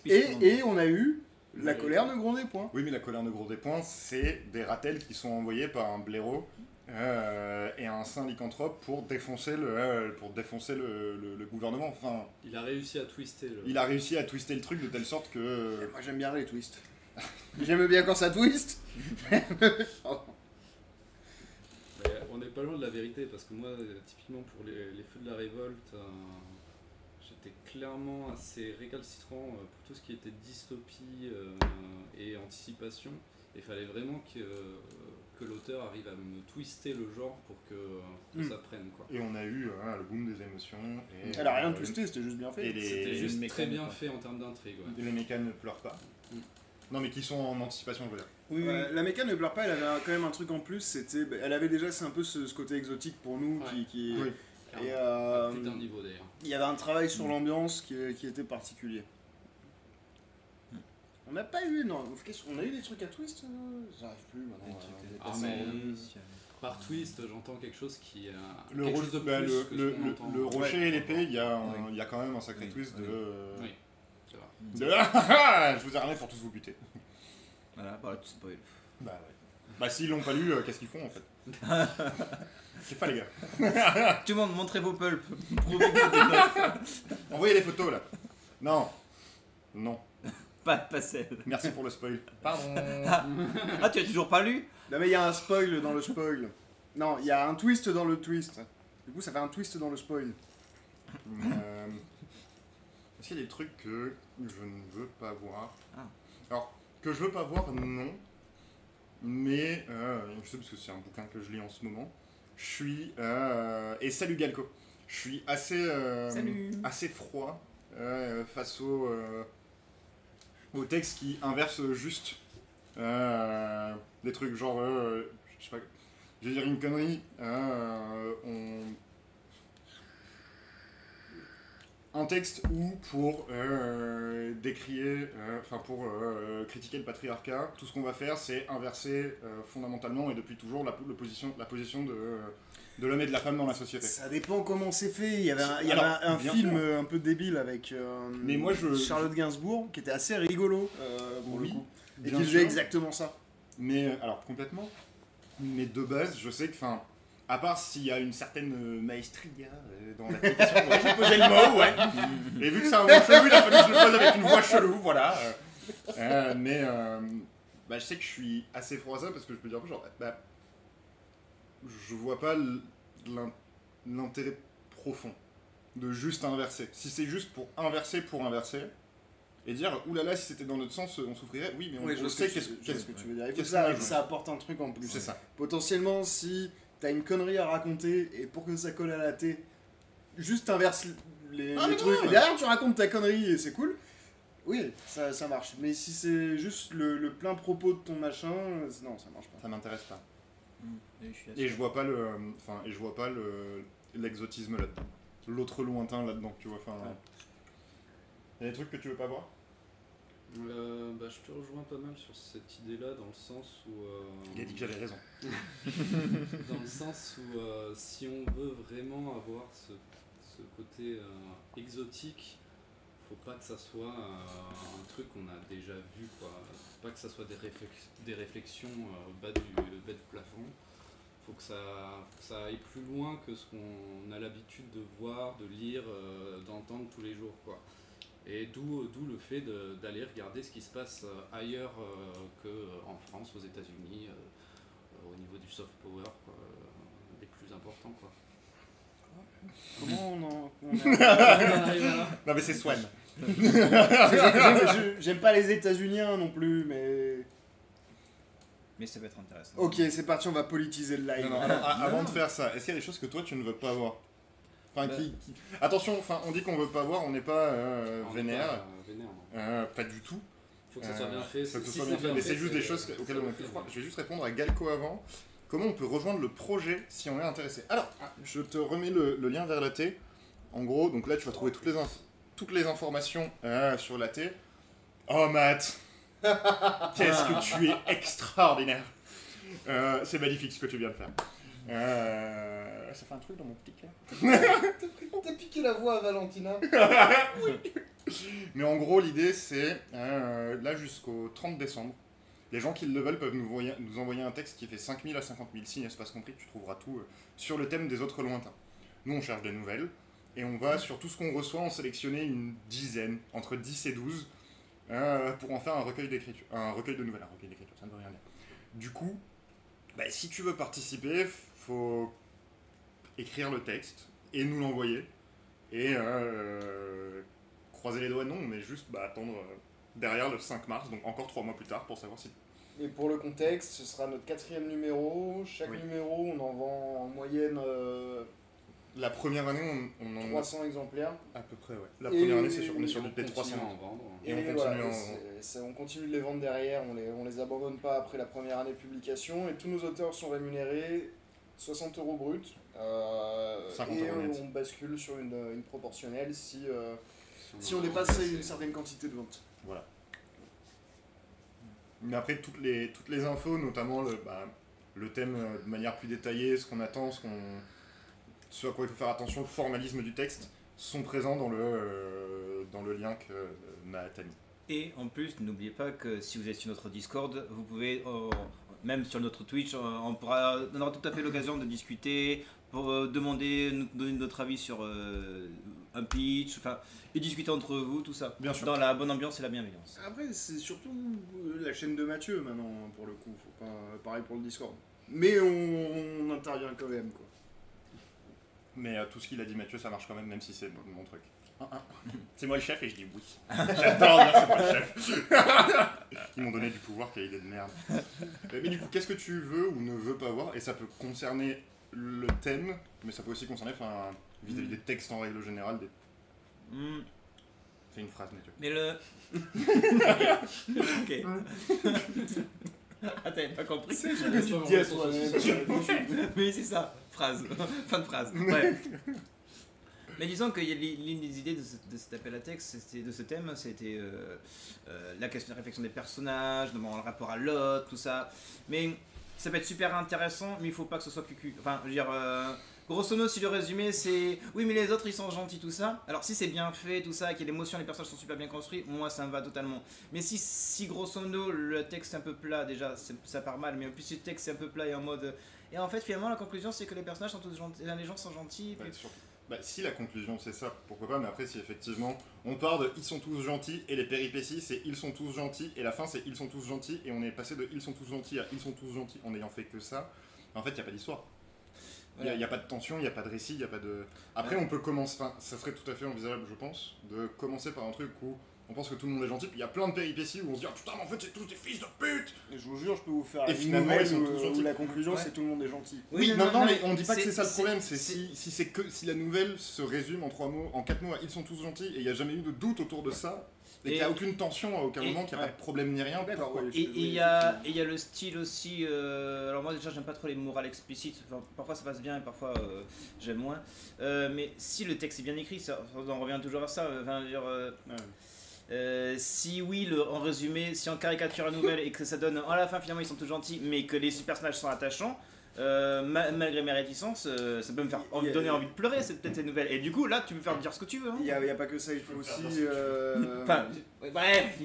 et on a eu la colère ne grondait point. Oui, mais la colère de gros des points, c'est des ratels qui sont envoyés par un blaireau et un saint lycanthrope pour défoncer le gouvernement. Enfin, Il a réussi à twister le. il a réussi à twister le truc de telle sorte que... Moi j'aime bien les twists. J'aime bien quand ça twist. Mais on n'est pas loin de la vérité parce que moi, typiquement pour les feux de la révolte, j'étais clairement assez récalcitrant pour tout ce qui était dystopie et anticipation. Et il fallait vraiment que l'auteur arrive à me twister le genre pour que ça prenne, quoi. Et on a eu le boom des émotions. Et, Elle a rien twisté, c'était juste bien fait. et C'était les, juste les très bien mécanes, fait en termes d'intrigue. Ouais. les mécanes ne pleurent pas. Non, mais qui sont en anticipation, je veux dire. Oui, La méca ne pleure pas, elle avait quand même un truc en plus, elle avait déjà un peu ce côté exotique pour nous Ouais. qui Oui. et À plus d'un niveau d'ailleurs. il y avait un travail sur l'ambiance qui était particulier. On n'a pas eu, non, on a eu des trucs à twist, j'arrive plus maintenant. Ah, mais par twist, j'entends quelque chose qui a Le, quelque ro- chose de bah, plus le, que le- ce qu'on le- entend. le rocher Ouais. et l'épée, il y a quand même un sacré Oui. twist Oui. de... Oui, c'est vrai. Je vous ai ramené pour tous vous buter. Voilà, voilà, tu spoil. Bah ouais. Bah s'ils l'ont pas lu, qu'est-ce qu'ils font en fait? C'est pas les gars. Tout le monde, montrez vos pulps. Prouvez que des notes. Envoyez les photos là. Non. Non. Pas celle. Merci pour le spoil. Pardon. Ah, tu as toujours pas lu? Non mais il y a un spoil dans le spoil. Non, il y a un twist dans le twist. Du coup ça fait un twist dans le spoil. Est-ce qu'il y a des trucs que je ne veux pas voir? Ah. Alors, que je veux pas voir, non. Mais, je sais parce que c'est un bouquin que je lis en ce moment. Et salut Galco. Je suis assez froid face aux textes qui inversent juste des trucs genre, je sais pas, je vais dire une connerie, un texte où pour décrier, critiquer le patriarcat, tout ce qu'on va faire c'est inverser fondamentalement et depuis toujours la position de l'homme et de la femme dans la société. Ça dépend comment c'est fait. Il y avait un bien film sûr. un peu débile avec Mais moi, Charlotte Gainsbourg qui était assez rigolo pour Oui, le coup. Et bien qui faisait sûr. exactement ça. Mais alors complètement. Mais de base, je sais que, enfin, à part s'il y a une certaine maestria dans l'application, ouais, j'ai posé le mot, ouais. Et vu que c'est un mot chelou, il a fallu que je le pose avec une voix chelou, voilà. Je sais que je suis assez froid à ça parce que je peux dire genre, je vois pas l'intérêt profond de juste inverser. Si c'est juste pour inverser et dire oulala, si c'était dans notre sens, on souffrirait. Oui, mais on sait qu'est-ce que tu veux dire. Il faut qu'est-ce que qu'on a ça apporte un truc en plus. C'est ça. Potentiellement, si t'as une connerie à raconter et pour que ça colle à la thé, juste inverse les trucs. Et derrière, tu racontes ta connerie et c'est cool. Oui, ça marche. Mais si c'est juste le plein propos de ton machin, non, ça marche pas. Ça m'intéresse pas. Et Et je vois pas l'exotisme là-dedans. L'autre lointain là-dedans, tu vois. Enfin, y a des trucs que tu veux pas voir. Je te rejoins pas mal sur cette idée-là, dans le sens où... Il a dit que j'avais raison. dans le sens où si on veut vraiment avoir ce côté exotique, faut pas que ça soit un truc qu'on a déjà vu, quoi. Faut pas que ça soit des réflexions bas du plafond. Faut que ça aille plus loin que ce qu'on a l'habitude de voir, de lire, d'entendre tous les jours, quoi. Et d'où le fait d'aller regarder ce qui se passe ailleurs qu'en France, aux États-Unis, au niveau du soft power, quoi, des plus importants, quoi. Comment on Non mais c'est Swan. J'aime pas les États-Uniens non plus, mais. Mais ça peut être intéressant. Ok, c'est parti, on va politiser le live. Non, alors, avant de faire ça, est-ce qu'il y a des choses que toi tu ne veux pas voir? Enfin, Attention, enfin, on dit qu'on veut pas voir, on n'est pas vénère. Non. Pas du tout. Faut que ça soit bien fait. Faut que ça soit bien fait, mais c'est juste des choses auxquelles on a pu croire. Je vais juste répondre à Galco avant. Comment on peut rejoindre le projet si on est intéressé? Alors, je te remets le lien vers la T. En gros, donc là tu vas trouver toutes les informations sur la T. Oh Matt, qu'est-ce que tu es extraordinaire. C'est magnifique ce que tu viens de faire. Ça fait un truc dans mon petit cœur. T'as piqué la voix à Valentina. Mais en gros, l'idée c'est, là jusqu'au 30 décembre, les gens qui le veulent peuvent nous envoyer un texte qui fait 5000 à 50 000 signes, espace compris, tu trouveras tout sur le thème des autres lointains. Nous on cherche des nouvelles, et on va sur tout ce qu'on reçoit en sélectionner une dizaine, entre 10 et 12, pour en faire un recueil d'écriture, ça ne veut rien dire. Du coup, si tu veux participer, faut écrire le texte et nous l'envoyer, et croiser les doigts non, mais juste attendre derrière le 5 mars, donc encore 3 mois plus tard, pour savoir si... Et pour le contexte, ce sera notre 4e numéro. Chaque numéro, on en vend en moyenne la première année, on en 300 exemplaires. À peu près, ouais. La première année, on est sur des 300 en vendre. Et on continue on continue de les vendre derrière, on les abandonne pas après la première année de publication. Et tous nos auteurs sont rémunérés 60 € brut. 50 et € net. on bascule sur une proportionnelle si on dépasse une certaine quantité de ventes. Voilà. Mais après, toutes les infos, notamment le thème de manière plus détaillée, ce qu'on attend, ce à quoi il faut faire attention, le formalisme du texte, sont présents dans le lien que Matt a mis. Et en plus, n'oubliez pas que si vous êtes sur notre Discord, vous pouvez, même sur notre Twitch, on aura tout à fait l'occasion de discuter, pour donner notre avis sur un pitch, et discuter entre vous, tout ça. Bien sûr. Dans la bonne ambiance et la bienveillance. Après, c'est surtout la chaîne de Mathieu maintenant, pour le coup. Faut pas pareil pour le Discord. Mais on intervient quand même, quoi. Mais tout ce qu'il a dit Mathieu, ça marche quand même si c'est mon truc. C'est moi le chef et je dis oui. J'adore dire c'est moi le chef. Ils m'ont donné du pouvoir, quelle idée de merde. Mais du coup, qu'est-ce que tu veux ou ne veux pas voir? Et ça peut concerner le thème, mais ça peut aussi concerner vis-à-vis des textes en règle générale. Fais une phrase, Mathieu. Mais le. Ok. Ah, t'avais pas compris? C'est ce que tu te dis à toi-même. Oui, c'est ça. Phrase. Fin de phrase. Ouais. Mais disons que l'une des idées de cet appel à texte, de ce thème, c'était la question de réflexion des personnages, le rapport à l'autre, tout ça. Mais ça peut être super intéressant, mais il faut pas que ce soit cucu. Enfin, je veux dire, grosso modo, si le résumé c'est oui, mais les autres ils sont gentils, tout ça. Alors, si c'est bien fait, tout ça, et que l'émotion, les personnages sont super bien construits, moi ça me va totalement. Mais si grosso modo le texte est un peu plat, déjà ça part mal, mais en plus si le texte est un peu plat et en mode. Et en fait, finalement, la conclusion c'est que les personnages sont tous gentils, les gens sont gentils. Ouais, surtout. Bah, si la conclusion c'est ça, pourquoi pas, mais après si effectivement on part de ils sont tous gentils et les péripéties c'est ils sont tous gentils et la fin c'est ils sont tous gentils et on est passé de ils sont tous gentils à ils sont tous gentils en ayant fait que ça, en fait il n'y a pas d'histoire. Il n'y a pas de tension, il n'y a pas de récit, il n'y a pas de... Après on peut commencer, ça serait tout à fait envisageable je pense, de commencer par un truc où on pense que tout le monde est gentil, puis il y a plein de péripéties où on se dit oh, putain mais en fait c'est tous des fils de pute. Et je vous jure, je peux vous faire Et une finalement, nouvelle ils sont tous gentils. où la conclusion c'est tout le monde est gentil. Oui, non, mais on dit pas que c'est- c'est ça le c'est- problème, c'est si la nouvelle se résume en 3 mots, en 4 mots à ils sont tous gentils et il n'y a jamais eu de doute autour de ça, et qu'il n'y a aucune tension à aucun moment, qu'il n'y a pas de problème ni rien, D'accord, pourquoi ouais. Et il y a le style aussi. Alors, moi, déjà, j'aime pas trop les morales explicites. Enfin, parfois, ça passe bien et parfois, j'aime moins. Mais si le texte est bien écrit, on en revient toujours à ça. Enfin, je veux dire, si oui, en résumé, si on caricature la nouvelle et que ça donne à la fin, finalement, ils sont tous gentils, mais que les personnages sont attachants. Malgré mes réticences, ça peut me faire donner envie de pleurer, c'est peut-être une nouvelle. Et du coup, là, tu peux faire dire ce que tu veux. Hein. Il n'y a pas que ça, il faut aussi. Enfin, bref.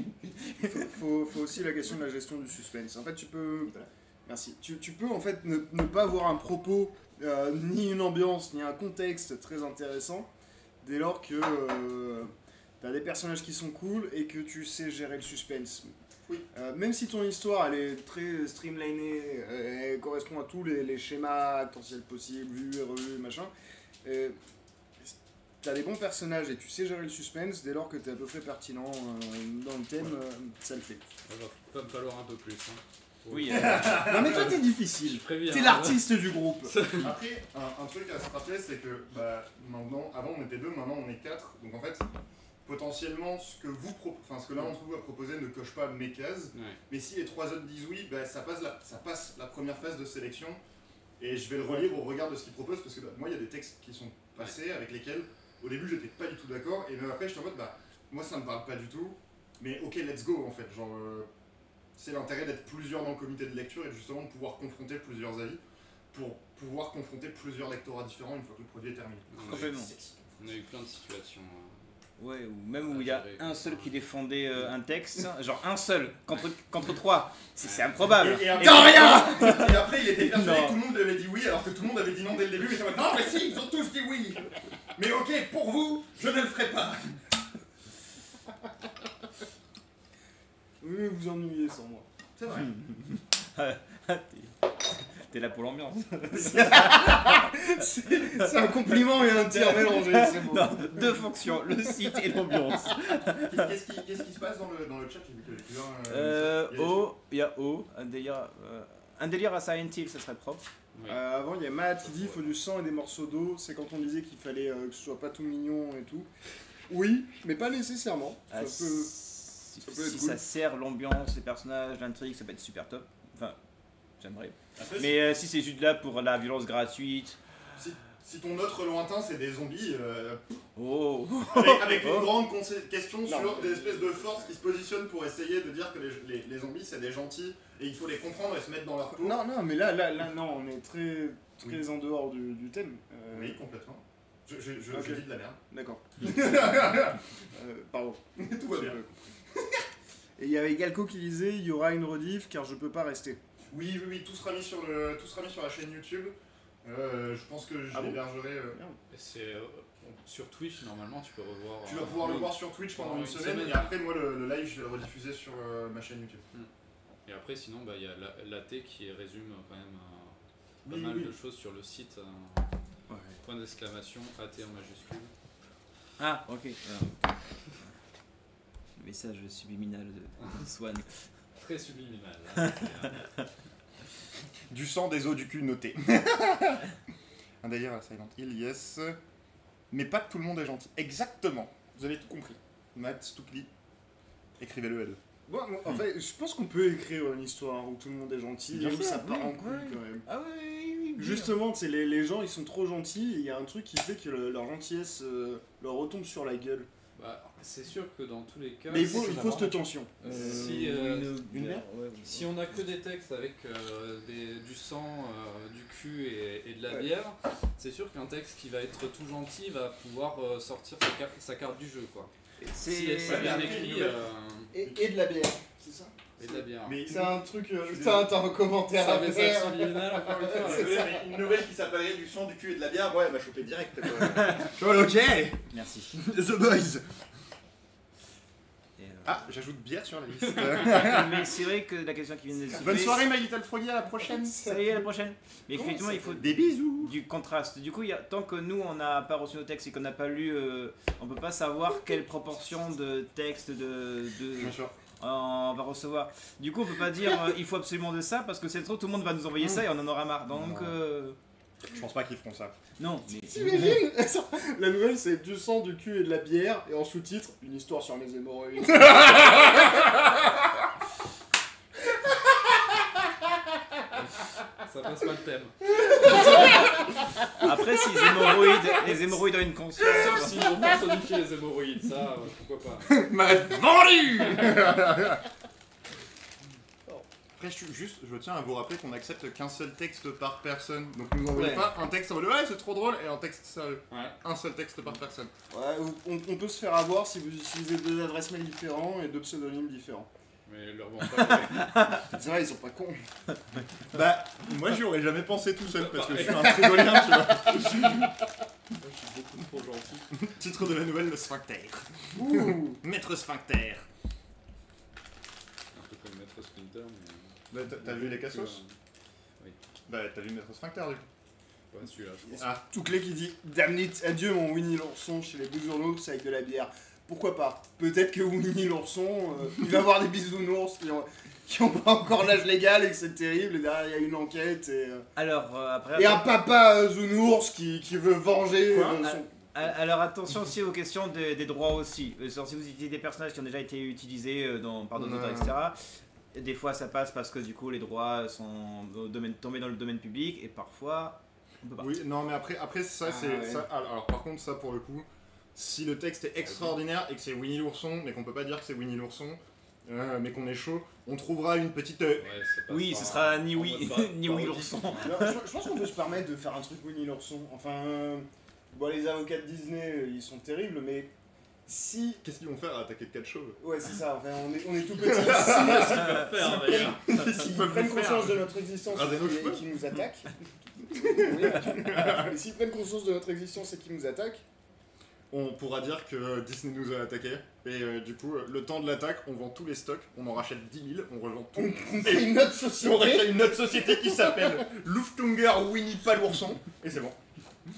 faut aussi la question de la gestion du suspense. En fait, tu peux. Merci. Tu peux en fait ne pas avoir un propos, ni une ambiance, ni un contexte très intéressant, dès lors que t'as des personnages qui sont cool et que tu sais gérer le suspense. Oui. Même si ton histoire elle est très streamlinée, elle correspond à tous les schémas actentiels possibles, vus et revus, machin. T'as des bons personnages et tu sais gérer le suspense, dès lors que t'es à peu près pertinent dans le thème, ça le fait. Il va pas me falloir un peu plus. Hein. Oui, Non mais toi t'es difficile, Je préviens. t'es l'artiste du groupe. Après, un truc à se rappeler, c'est que maintenant, avant on était 2, maintenant on est 4, donc en fait, potentiellement, ce que l'un d'entre vous a proposé ne coche pas mes cases, Ouais. mais si les 3 autres disent oui, ça passe la première phase de sélection, et je vais le relire au regard de ce qu'ils proposent, parce que moi il y a des textes qui sont passés avec lesquels au début j'étais pas du tout d'accord, et même après j'étais en mode moi ça me parle pas du tout, mais ok let's go en fait, genre c'est l'intérêt d'être plusieurs dans le comité de lecture et justement de pouvoir confronter plusieurs avis pour pouvoir confronter plusieurs lectorats différents une fois que le produit est terminé. Complètement. On a eu plein de situations. Ouais, ou même où il y a un seul qui défendait un texte, genre un seul contre 3, c'est improbable. Et après, rien. Et après il était persuadé Non. que tout le monde avait dit oui alors que tout le monde avait dit non dès le début, mais ça va non mais si, ils ont tous dit oui. Mais ok, pour vous, je ne le ferai pas. Oui, vous ennuyez sans moi. C'est vrai. T'es là pour l'ambiance. C'est un compliment et un tir mélangé, c'est beau. Non, deux fonctions, le site et l'ambiance. Qu'est-ce qui se passe dans le chat? J'ai vu qu'il y avait plusieurs, Il y a un délire à Silent Hill, ça serait propre. Oui. Avant, il y a Matt qui dit il faut du sang et des morceaux d'eau. C'est quand on disait qu'il fallait que ce soit pas tout mignon et tout. Oui, mais pas nécessairement. Ah, Ça peut... si peut être si cool. ça sert l'ambiance, les personnages, l'intrigue, ça peut être super top. Enfin, j'aimerais. Après, Mais si c'est juste là pour la violence gratuite. si ton autre lointain c'est des zombies, Oh avec une grande question sur des espèces de forces qui se positionnent pour essayer de dire que les zombies c'est des gentils et il faut les comprendre et se mettre dans leur peau. Non, mais là, non, on est très en dehors du thème. Oui, complètement. Je Ok. dis de la merde. D'accord. Pardon. Tout va bien. Et il y avait Galco qui disait il y aura une rediff car je peux pas rester. Oui, tout sera mis sur la chaîne YouTube. Je pense que je Ah bon l'hébergerai. Et c'est sur Twitch normalement tu peux revoir. Tu vas pouvoir le oui. voir sur Twitch pendant Pendant une une semaine semaine. et après moi le live je vais le rediffuser sur ma chaîne YouTube. Et après sinon il y a l'AT qui résume quand même pas Oui, mal oui. de choses sur le site. Point d'exclamation AT en majuscule. Ah, ok. Le message subliminal de Swan. Très subliminal. Hein. Du sang, des os, du cul, noté. D'ailleurs, à Silent Hill, yes. Mais pas que tout le monde est gentil. Exactement. Vous avez tout compris. Matt Stuckley, écrivez-le à deux. Bon, en fait, je pense qu'on peut écrire une histoire où tout le monde est gentil Bien et où sûr, ça part oui, en couille ouais. quand même. Ah oui. Justement, c'est les gens, ils sont trop gentils et il y a un truc qui fait que leur gentillesse leur retombe sur la gueule. Bah, c'est sûr que dans tous les cas. Mais il faut cette tension. Si, une bière Si on a que des textes avec du sang, du cul et de la bière, c'est sûr qu'un texte qui va être tout gentil va pouvoir sortir sa carte du jeu, quoi. Si c'est bien écrit Et de la bière, c'est ça? et de la bière. Mais C'est un truc. T'as un commentaire C'est un à message faire. subliminal encore une fois. C'est ça, mais une nouvelle qui s'appellerait du sang, du cul et de la bière, ouais, elle m'a chopé direct. Ok. Merci. The Boys. Et, Ah, j'ajoute bière sur la liste. mais c'est vrai que la question qui vient de se Bonne poser, soirée, My Little Froggy, à la prochaine. Ça y est, à la prochaine. Mais Comment effectivement, ça il faut Des bisous. du contraste. Du coup, tant que nous, on n'a pas reçu nos textes et qu'on n'a pas lu, on peut pas savoir quelle proportion de textes Bien sûr. on va recevoir. Du coup, on peut pas dire il faut absolument de ça parce que c'est trop, tout le monde va nous envoyer ça et on en aura marre. Donc, Je pense pas qu'ils feront ça. non. Mais... T'imagines? La nouvelle, c'est du sang, du cul et de la bière, et en sous-titre, une histoire sur les hémorroïdes. Ça passe pas le thème. Après, si les hémoroïdes ont une conscience. Sauf si on personnifiait les hémorroïdes, ça, pourquoi pas. M'arrête vendu. Après, je tiens à vous rappeler qu'on accepte qu'un seul texte par personne. Donc, nous envoyez Ouais. pas un texte en mode ouais, c'est trop drôle et un texte sérieux. Ouais. Un seul texte par personne. Ouais, on peut se faire avoir si vous utilisez deux adresses mail différents et deux pseudonymes différents. Mais leur vend pas. C'est vrai, ils sont pas cons. Bah, moi, j'y aurais jamais pensé tout seul parce que je suis un frigolien, tu vois. Moi, je suis beaucoup trop gentil. Titre de la nouvelle, le sphincter. Ouh. Maître sphincter. Un peu comme Maître Splinter, mais. Bah, t'as vu les cassos Bah, t'as vu Maître sphincter du coup. Pas celui-là, je pense. Ah, Touclé qui dit Damn it, adieu mon Winnie l'ourson chez les bisounours avec de la bière. Pourquoi pas? Peut-être que Winnie l'ourson, il va avoir des bisounours qui ont pas encore l'âge légal et que c'est terrible, et derrière il y a une enquête Alors, après. et un papa Zounours qui veut venger Quoi son. Alors attention aussi aux questions des droits aussi. Si vous utilisez des personnages qui ont déjà été utilisés par d'autres auteurs, etc. Des fois ça passe parce que du coup les droits sont tombés dans le domaine public et parfois on peut pas. oui, non, mais après ça, Ah, c'est. ouais. Ça, alors, par contre, ça pour le coup, si le texte est extraordinaire et que c'est Winnie l'ourson, mais qu'on peut pas dire que c'est Winnie l'ourson, mais qu'on est chaud, on trouvera une petite. Ouais, ça passe Oui, par- ce sera ni en oui mode ni oui parodie. l'ourson. Alors, je pense qu'on peut se permettre de faire un truc Winnie l'ourson. Enfin, bon, les avocats de Disney, ils sont terribles, mais si. Qu'est-ce qu'ils vont faire à attaquer de 4 chauves Ouais, c'est ça, enfin, on est tout petits. S'ils peuvent prennent le faire. conscience de notre existence Raser nos et cheveux. qui nous attaquent. Et s'ils prennent conscience de notre existence et qui nous attaquent. On pourra dire que Disney nous a attaqué, et du coup, le temps de l'attaque, on vend tous les stocks, on en rachète 10 000, on revend tout. On fait une autre On société. rachète une autre société qui s'appelle Luftunger Winnie pas l'ourson, et c'est bon.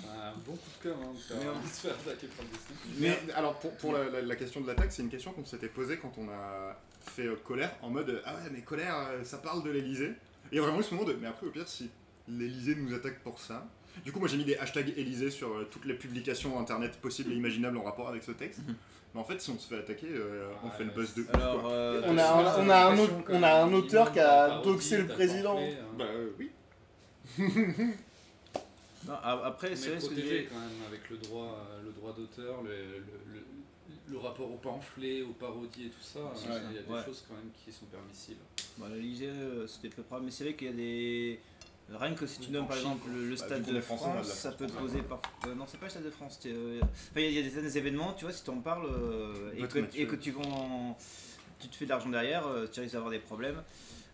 Un bon coup de cœur, hein, de faire- Mais on- de se faire attaquer par Disney. Mais alors, pour la question de l'attaque, c'est une question qu'on s'était posée quand on a fait Colère, en mode ah ouais, mais Colère, ça parle de l'Elysée. Et vraiment, ils se demandent, mais après, au pire, si l'Elysée nous attaque pour ça. Du coup, moi j'ai mis des hashtags Élysée sur toutes les publications internet possibles et imaginables en rapport avec ce texte. Mais en fait, si on se fait attaquer, on fait le buzz de ouf, Alors quoi. On a un auteur qui a doxé le président. Bah oui. Non, après c'est Mais vrai ce que protégé j'ai. quand même avec le droit d'auteur, le rapport au pamphlet, aux parodies et tout ça. Il y a des Ouais. choses quand même qui sont permissibles. Bon, l'Elysée c'était peu probable, mais c'est vrai qu'il y a des. Rien que si tu nommes par Chine, exemple le bah, Stade vu qu'on de est français, on a de France, la ça peut te France, poser par. Non, c'est pas le Stade de France. Enfin, il y a des événements, tu vois, si tu en parles et que tu vends. Tu te fais de l'argent derrière, tu risques d'avoir des problèmes.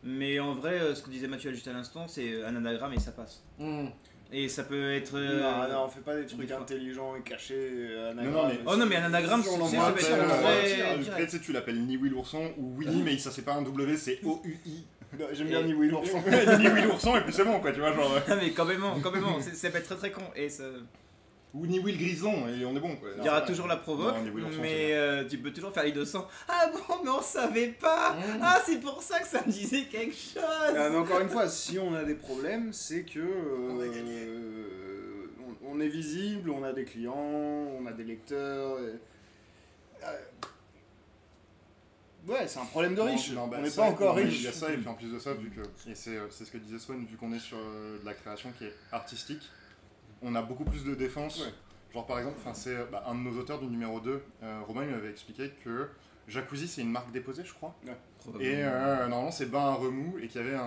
Mais en vrai, ce que disait Mathieu juste à l'instant, c'est un anagramme et ça passe. Et ça peut être. Non, on fait pas des trucs des fois. intelligents et cachés. Non, mais- Oh non, mais un anagramme, On c'est l'envoie ça peut après, être on l'envoie très direct. Après, tu sais, tu l'appelles Niwi l'ourson ou Winnie, mais ça c'est pas un W, c'est O-U-I. Non, j'aime bien Niwi l'ourson. Niwi l'ourson, et puis c'est bon, quoi, tu vois, genre. Ah mais quand même, ça peut être très très con et ça... Ou ni Will Grison, et on est bon quoi. Il y aura toujours la provoque, Non, Will Orson, mais tu peux toujours faire l'innocent. Ah bon, mais on savait pas. Ah, c'est pour ça que ça me disait quelque chose. Mais encore une fois, si on a des problèmes, c'est que On a gagné. on est visible, on a des clients, on a des lecteurs. Ouais, c'est un problème de riche. Non, bah, on n'est c'est pas vrai encore qu'il riche. y a ça, et puis en plus de ça, vu que, et c'est ce que disait Swan, vu qu'on est sur de la création qui est artistique, on a beaucoup plus de défense. Ouais. Genre par exemple, c'est un de nos auteurs du numéro 2, Romain lui avait expliqué que Jacuzzi c'est une marque déposée, je crois. Et normalement c'est Ben Remous, et qu'il y avait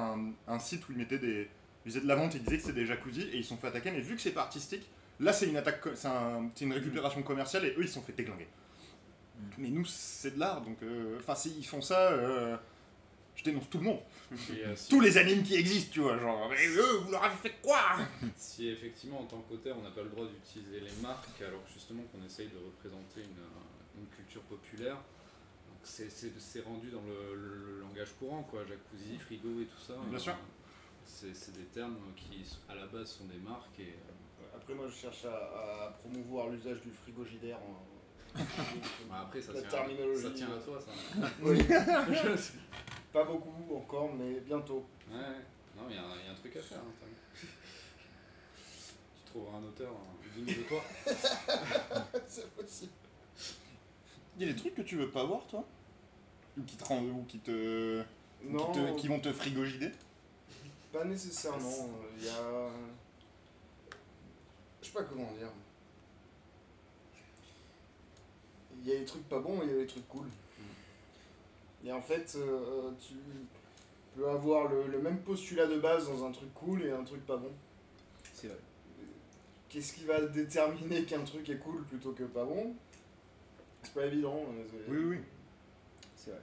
un site où ils mettaient des. Ils faisaient de la vente, ils disaient que c'était des jacuzzi, et ils se sont fait attaquer, mais vu que c'est pas artistique, là c'est une attaque, c'est une récupération commerciale, et eux ils se sont fait déglinguer. Mais nous c'est de l'art, donc enfin s'ils font ça, je dénonce tout le monde. Et, si, Tous les animes qui existent, tu vois, genre, mais eux, vous leur avez fait quoi? si effectivement en tant qu'auteur on n'a pas le droit d'utiliser les marques alors que justement qu'on essaye de représenter une culture populaire, donc c'est rendu dans le langage courant quoi, jacuzzi, frigo et tout ça. Bien sûr. C'est des termes qui à la base sont des marques et Après, moi, je cherche à promouvoir l'usage du frigogidaire. après ça La tient, terminologie. ça tient à toi ça. Oui. Pas beaucoup encore, mais bientôt. Ouais, non, il y, a un truc à faire. Hein, tu trouveras un auteur digne de toi. C'est possible. Il y a des trucs que tu veux pas voir, toi? Ou qui te rendent, ou qui Non, qui vont te frigogider? pas nécessairement. Il y a. Je sais pas comment dire. Il y a des trucs pas bons et il y a des trucs cool. Et en fait, tu peux avoir le même postulat de base dans un truc cool et un truc pas bon. C'est vrai. Qu'est-ce qui va déterminer qu'un truc est cool plutôt que pas bon? C'est pas évident. Oui. C'est vrai.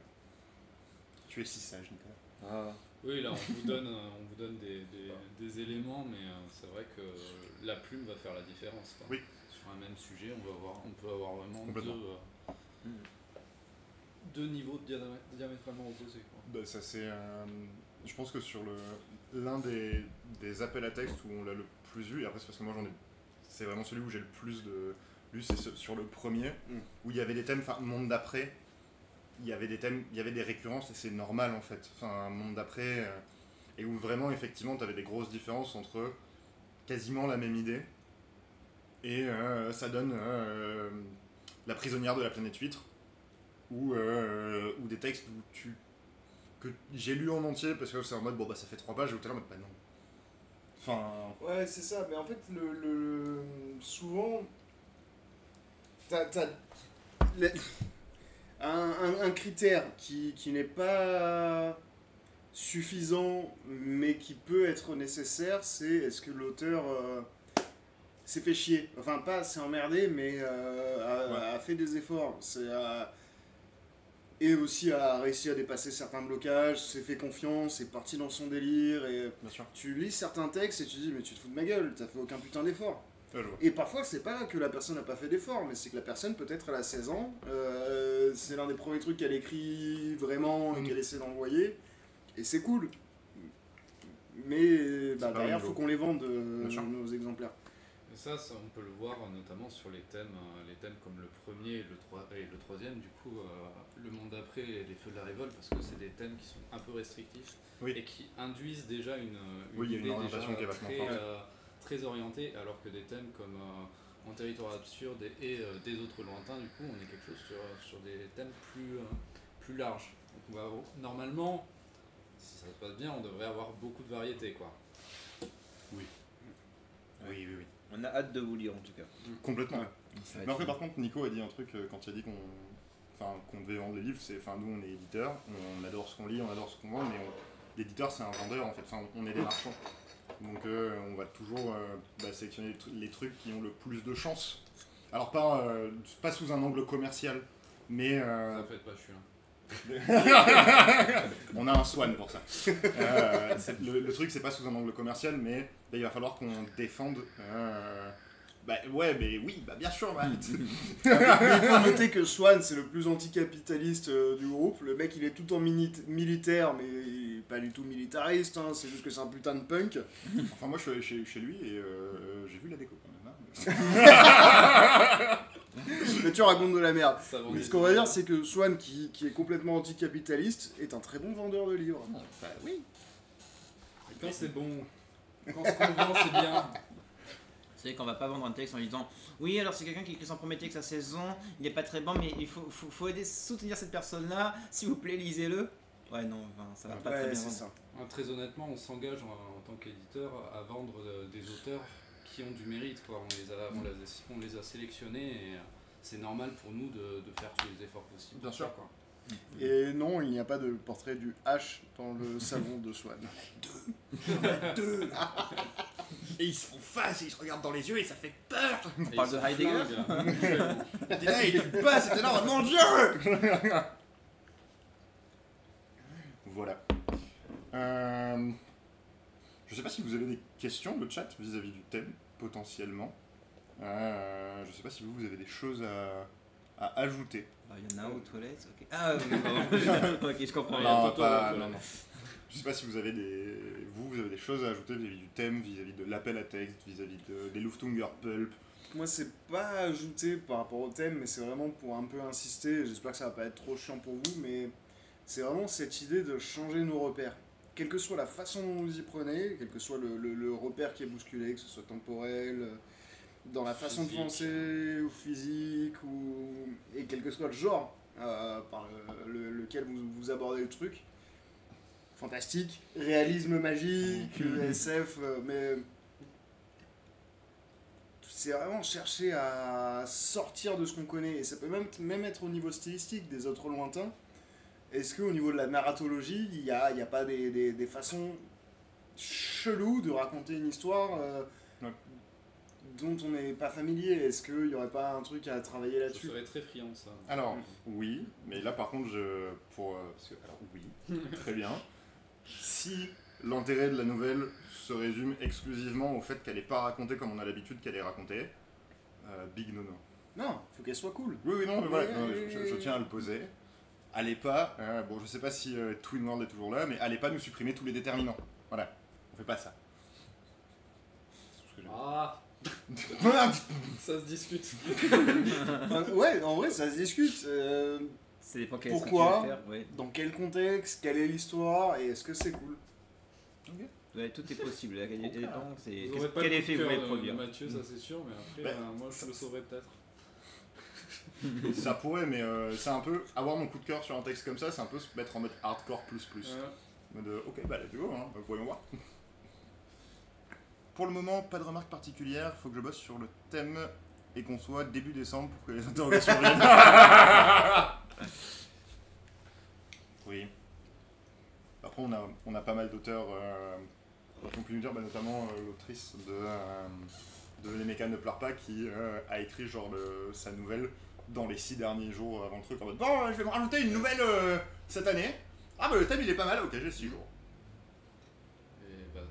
Tu es si sage, Nicolas. Ah. Oui, là, on vous donne des éléments, mais c'est vrai que la plume va faire la différence. Quoi. Oui. Sur un même sujet, on peut avoir vraiment Complètement. deux niveaux diamétralement opposés. Quoi. Bah, ça c'est, je pense que sur l'un des appels à texte où on l'a le plus vu, et après c'est parce que moi c'est vraiment celui où j'ai le plus de lu, c'est sur le premier, où il y avait des thèmes, enfin monde d'après, il y avait des thèmes, il y avait des récurrences et c'est normal en fait, enfin un monde d'après, et où vraiment effectivement tu avais des grosses différences entre quasiment la même idée, et ça donne La prisonnière de la planète huître, ou des textes que j'ai lu en entier parce que c'est en mode bon bah ça fait 3 pages et tout à l'heure en mode bah non. Enfin. Ouais, c'est ça, mais en fait, souvent, t'as un critère qui n'est pas suffisant, mais qui peut être nécessaire, c'est est-ce que l'auteur s'est fait chier. Enfin, pas s'est emmerdé, mais a fait des efforts. Et aussi a réussi à dépasser certains blocages, s'est fait confiance, est parti dans son délire, et Bien sûr. tu lis certains textes et tu te dis mais tu te fous de ma gueule, t'as fait aucun putain d'effort. Ouais, je vois. Et parfois c'est pas que la personne n'a pas fait d'effort, mais c'est que la personne peut-être elle a 16 ans, c'est l'un des premiers trucs qu'elle écrit vraiment et qu'elle essaie d'envoyer, et c'est cool. Mais pas derrière au niveau. faut qu'on les vende Bien sûr. nos exemplaires. Et ça, on peut le voir notamment sur les thèmes comme le premier et le troisième, du coup, le monde d'après et les feux de la révolte, parce que c'est des thèmes qui sont un peu restrictifs Oui. et qui induisent déjà une Oui, il y a une idée orientation déjà qui est vachement très, forte. très orientée, alors que des thèmes comme En territoire absurde et Des autres lointains, du coup, on est quelque chose sur des thèmes plus larges. Donc normalement, si ça se passe bien, on devrait avoir beaucoup de variété, quoi. Oui. Oui. On a hâte de vous lire en tout cas. Complètement. Ouais. Ça va Mais être après par contre Nico a dit un truc quand il a dit qu'on devait vendre les livres, c'est enfin nous on est éditeur, on adore ce qu'on lit, on adore ce qu'on vend, mais l'éditeur c'est un vendeur en fait, enfin on est des marchands. Donc on va toujours sélectionner les trucs qui ont le plus de chance. Alors pas sous un angle commercial, mais En fait, pas, je suis là. on a un Swan pour ça. Le truc c'est pas sous un angle commercial, mais il va falloir qu'on défende. Bien sûr. Mais il faut noter que Swan c'est le plus anticapitaliste du groupe. Le mec il est tout en militaire, mais pas du tout militariste, hein. C'est juste que c'est un putain de punk. Enfin moi je suis chez lui et j'ai vu la déco quand même. Hein, Mais tu racontes de la merde. Ça vend Mais des ce qu'on va livres. dire, c'est que Swan, qui est complètement anticapitaliste, est un très bon vendeur de livres. Bah oui. Et quand c'est bon, quand ce qu'on vend c'est bien. C'est qu'on va pas vendre un texte en disant oui, alors c'est quelqu'un qui écrit son premier texte à 16 ans, il est pas très bon, mais il faut aider, soutenir cette personne-là, s'il vous plaît, lisez-le. Ouais, non, enfin, ça va pas très Ouais, bien c'est vendre. ça. Très honnêtement, on s'engage en tant qu'éditeur à vendre des auteurs qui ont du mérite. Quoi. On les a sélectionnés et c'est normal pour nous de faire tous les efforts possibles. Bien sûr. Quoi. Et non, il n'y a pas de portrait du H dans le salon de Swan. Deux. Et ils se font face, et ils se regardent dans les yeux et ça fait peur. On parle de Heidegger. T'es là, il tue pas, c'était là, mon Dieu. Voilà. Je sais pas si vous avez des questions, le chat, vis-à-vis du thème, potentiellement. Je sais pas si vous avez des choses à ajouter. Il y en a un aux toilettes, ok. Ah oui, pardon. Ok, je comprends. Non, pas- non. Je sais pas si vous avez des choses à ajouter vis-à-vis du thème, vis-à-vis de l'appel à texte, vis-à-vis des Luftunger Pulp. Moi, c'est pas ajouté par rapport au thème, mais c'est vraiment pour un peu insister. J'espère que ça va pas être trop chiant pour vous, mais c'est vraiment cette idée de changer nos repères. Quelle que soit la façon dont vous y prenez, quel que soit le repère qui est bousculé, que ce soit temporel, dans la façon de Physique. penser, ou physique, et quel que soit le genre par lequel vous abordez le truc. Fantastique, réalisme magique, SF, mais c'est vraiment chercher à sortir de ce qu'on connaît, et ça peut même être au niveau stylistique des autres lointains. Est-ce qu'au niveau de la narratologie, il n'y a pas des façons cheloues de raconter une histoire Ouais. dont on n'est pas familier? Est-ce qu'il n'y aurait pas un truc à travailler Je là-dessus? serais très friand de ça. Alors, oui, mais là par contre, alors oui, très bien. Si l'intérêt de la nouvelle se résume exclusivement au fait qu'elle n'est pas racontée comme on a l'habitude qu'elle est racontée, big no-no. Non, faut qu'elle soit cool. Oui, non, mais voilà, Ouais, non, ouais, je tiens à le poser. Allez pas, bon, je sais pas si Twin World est toujours là, mais allez pas nous supprimer tous les déterminants. Voilà, on fait pas ça. C'est tout ce que j'ai. Ah, ça se discute. Ouais, en vrai, ça se discute. Ça dépend quel Pourquoi truc tu veux faire. Ouais. Dans quel contexte? Quelle est l'histoire? Et est-ce que c'est cool? Ouais, tout est possible. La qualité dépend. C'est Vous aurez pas quel le effet coup vous de voulez cœur, produire. Mathieu, ça c'est sûr, mais après, Bah, moi je le saurais peut-être. Ça pourrait, mais c'est un peu. Avoir mon coup de cœur sur un texte comme ça, c'est un peu se mettre en mode hardcore plus. En mode, ok, bah let's go, hein, voyons voir. Pour le moment, pas de remarque particulière, faut que je bosse sur le thème et qu'on soit début décembre pour que les interrogations viennent. Oui. Après, on a pas mal d'auteurs qui ont pu nous dire, bah, notamment l'autrice de Les Mécanes ne pleurent pas qui a écrit genre sa nouvelle dans les 6 derniers jours avant le truc en mode bon, je vais me rajouter une nouvelle cette année. Ah bah le thème il est pas mal, ok j'ai 6 jours. Et bah,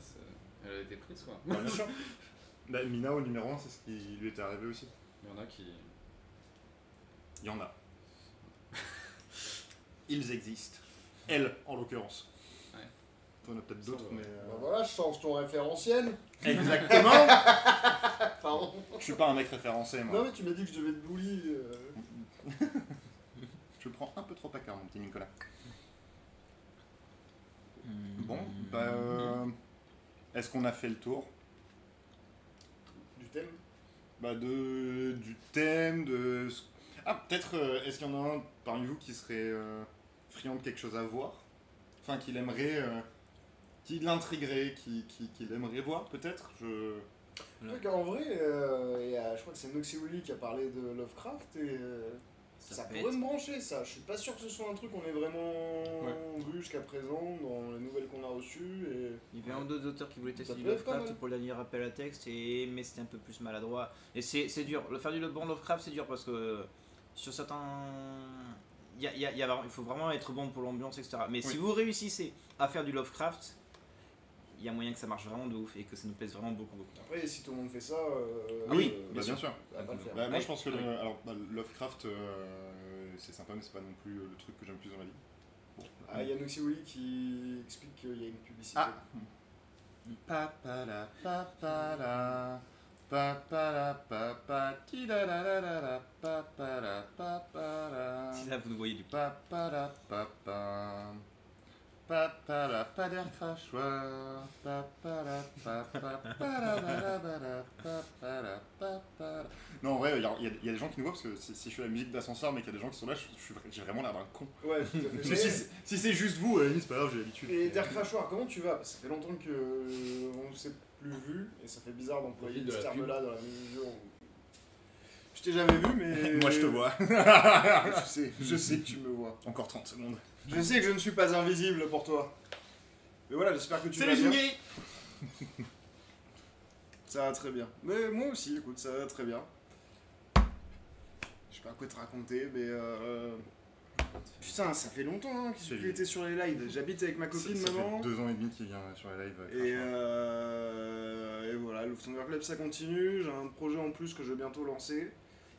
elle a été prise quoi. Bah, bien sûr. Bah, Mina au numéro 1 c'est ce qui lui était arrivé aussi. Il y en a qui. Il y en a. Ils existent. Elle en l'occurrence. Ouais. T'en as peut-être d'autres Ça, mais... Bah voilà, je change ton référentiel. Exactement. Pardon. Je suis pas un mec référencé moi. Non mais tu m'as dit que je devais te bully. Je le prends un peu trop à cœur mon petit Nicolas. Hmm. Bon, bah... est-ce qu'on a fait le tour? Du thème. Bah du thème, de... Ah, peut-être, est-ce qu'il y en a un parmi vous qui serait friand de quelque chose à voir? Enfin, qui l'aimerait... qui l'intriguerait, qui l'aimerait voir, peut-être? Donc en vrai, je crois que c'est Noxywilly qui a parlé de Lovecraft et ça peut pourrait être. me brancher ça. Je suis pas sûr que ce soit un truc qu'on ait vraiment vu jusqu'à présent dans les nouvelles qu'on a reçues. Et... Il y avait un ou deux auteurs qui voulaient tester Ça du peut être pas Lovecraft mal. pour le lire appel à texte, mais c'était un peu plus maladroit. Et c'est dur. Faire du bon Lovecraft, c'est dur parce que sur certains. Il faut vraiment être bon pour l'ambiance, etc. Mais si vous réussissez à faire du Lovecraft, il y a moyen que ça marche vraiment de ouf et que ça nous plaise vraiment beaucoup. Après, si tout le monde fait ça, Ah oui, bah, bien sûr. ça va pas le faire. Bah, moi Oui. je pense que Oui. alors, bah, Lovecraft c'est sympa mais c'est pas non plus le truc que j'aime le plus dans la vie. Bon. Ah, il y a Noxywilly qui explique qu'il y a une publicité. Ah. Papala, papala. Pa pa la pa pa ti da la la la la pa pa la pa pa la Si là vous nous voyez du coup. pa pa la pa pa pa pa la pas d'air crachoir pa pa la pa pa pa la ba la ba la pa pa la pa pa la. Non, en vrai, il y a des gens qui nous voient parce que si je fais la musique d'ascenseur mais qu'il y a des gens qui sont là, j'ai vraiment l'air d'un con. Ouais, tout à fait. Parce que si c'est juste vous, c'est pas grave, j'ai l'habitude. Et Derek Crachoir, comment tu vas? Ça fait longtemps qu'on ne s'est plus vu et ça fait bizarre d'employer Profite de ce la terme-là dans la mesure où... Je t'ai jamais vu, mais... Moi je te vois. Je sais que tu me vois. Encore 30 secondes. Je sais que je ne suis pas invisible pour toi. Mais voilà, j'espère que tu vas bien. Ça va très bien. Mais moi aussi, écoute, ça va très bien. Je sais pas quoi te raconter, mais putain, ça fait longtemps hein, qu'il était sur les lives. J'habite avec ma copine Ça maintenant. fait 2 ans et demi qu'il vient sur les lives. Et voilà, le Thunder Club ça continue. J'ai un projet en plus que je vais bientôt lancer.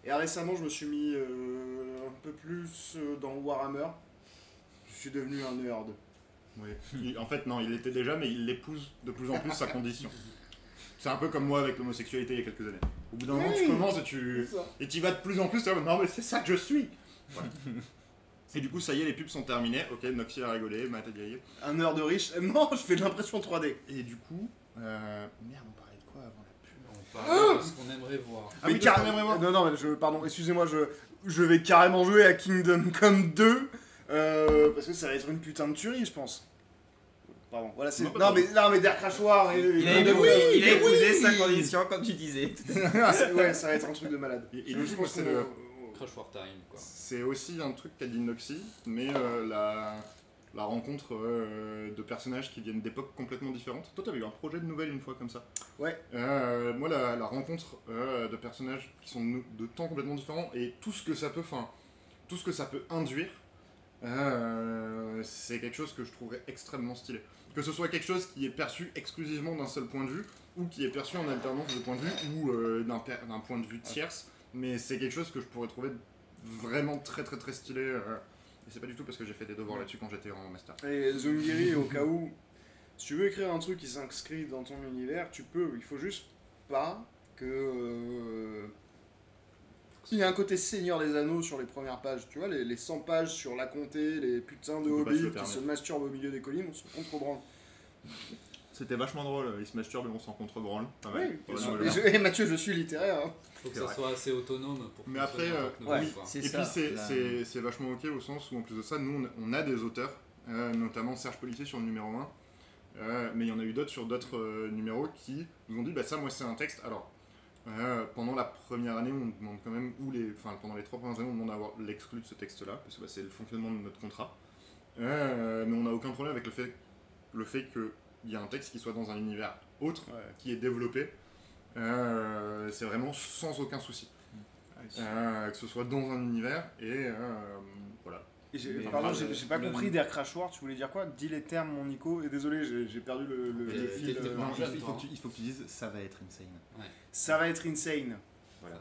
Et récemment, je me suis mis un peu plus dans Warhammer. Je suis devenu un nerd. Oui. En fait, non, il l'était déjà, mais il épouse de plus en plus sa condition. C'est un peu comme moi avec l'homosexualité il y a quelques années. Au bout d'un moment, tu commences et tu vas de plus en plus, tu vas non mais c'est ça que je suis. Voilà. Et du coup, ça y est, les pubs sont terminées. Ok, Noxy a rigolé, Matt a dit. Un nerd riche. Non, je fais de l'impression 3D. Et du coup, merde, on parlait de quoi avant la pub? On parle de ce qu'on aimerait voir. Ah oui, Mais qu'est-ce qu'on aimerait voir? Non, mais pardon, excusez-moi, je vais carrément jouer à Kingdom Come 2 parce que ça va être une putain de tuerie, je pense. Pardon, voilà, c'est. Non, mais Derek Crachoir. Il a épousé sa condition comme tu disais. Ouais, ça va être un truc de malade. Et du coup, c'est Crash War Time, quoi. c'est aussi un truc qu'a dit Noxy, mais la rencontre de personnages qui viennent d'époques complètement différentes. Toi, t'avais eu un projet de nouvelle une fois comme ça. Ouais. Moi, la rencontre de personnages qui sont de temps complètement différents et tout ce que ça peut induire, c'est quelque chose que je trouverais extrêmement stylé. Que ce soit quelque chose qui est perçu exclusivement d'un seul point de vue, ou qui est perçu en alternance de point de vue, ou d'un point de vue tierce, mais c'est quelque chose que je pourrais trouver vraiment très très très stylé. Et c'est pas du tout parce que j'ai fait des devoirs là-dessus quand j'étais en master. Et Zungiri, au cas où, si tu veux écrire un truc qui s'inscrit dans ton univers, tu peux. Il faut juste pas que. Il y a un côté Seigneur des Anneaux sur les premières pages, tu vois, les 100 pages sur la comté, les putains de hobbits qui se masturbent au milieu des collines, on se contre-branle. C'était vachement drôle, ils se masturbent et on s'en contre-branle. Pas mal. Oui, et Mathieu, je suis littéraire. Hein. Faut que ça soit assez autonome pour Mais après, ouais, oui. c'est Et ça, puis c'est vachement ok au sens où en plus de ça, nous on a des auteurs, notamment Serge Policier sur le numéro 1, mais il y en a eu d'autres sur d'autres numéros qui nous ont dit bah ça moi c'est un texte. Alors pendant la première année on demande quand même, pendant les 3 premières années on demande à avoir l'exclu de ce texte là, parce que c'est le fonctionnement de notre contrat. Mais on n'a aucun problème avec le fait qu'il y a un texte qui soit dans un univers autre, qui est développé. C'est vraiment sans aucun souci. Que ce soit dans un univers et voilà. Pardon, j'ai pas compris Derek Crachoir, tu voulais dire quoi? Dis les termes, mon Nico, et désolé, j'ai perdu le fil. Non, jeune, il faut que tu dises ça va être insane. Ouais. Ça va être insane. Voilà.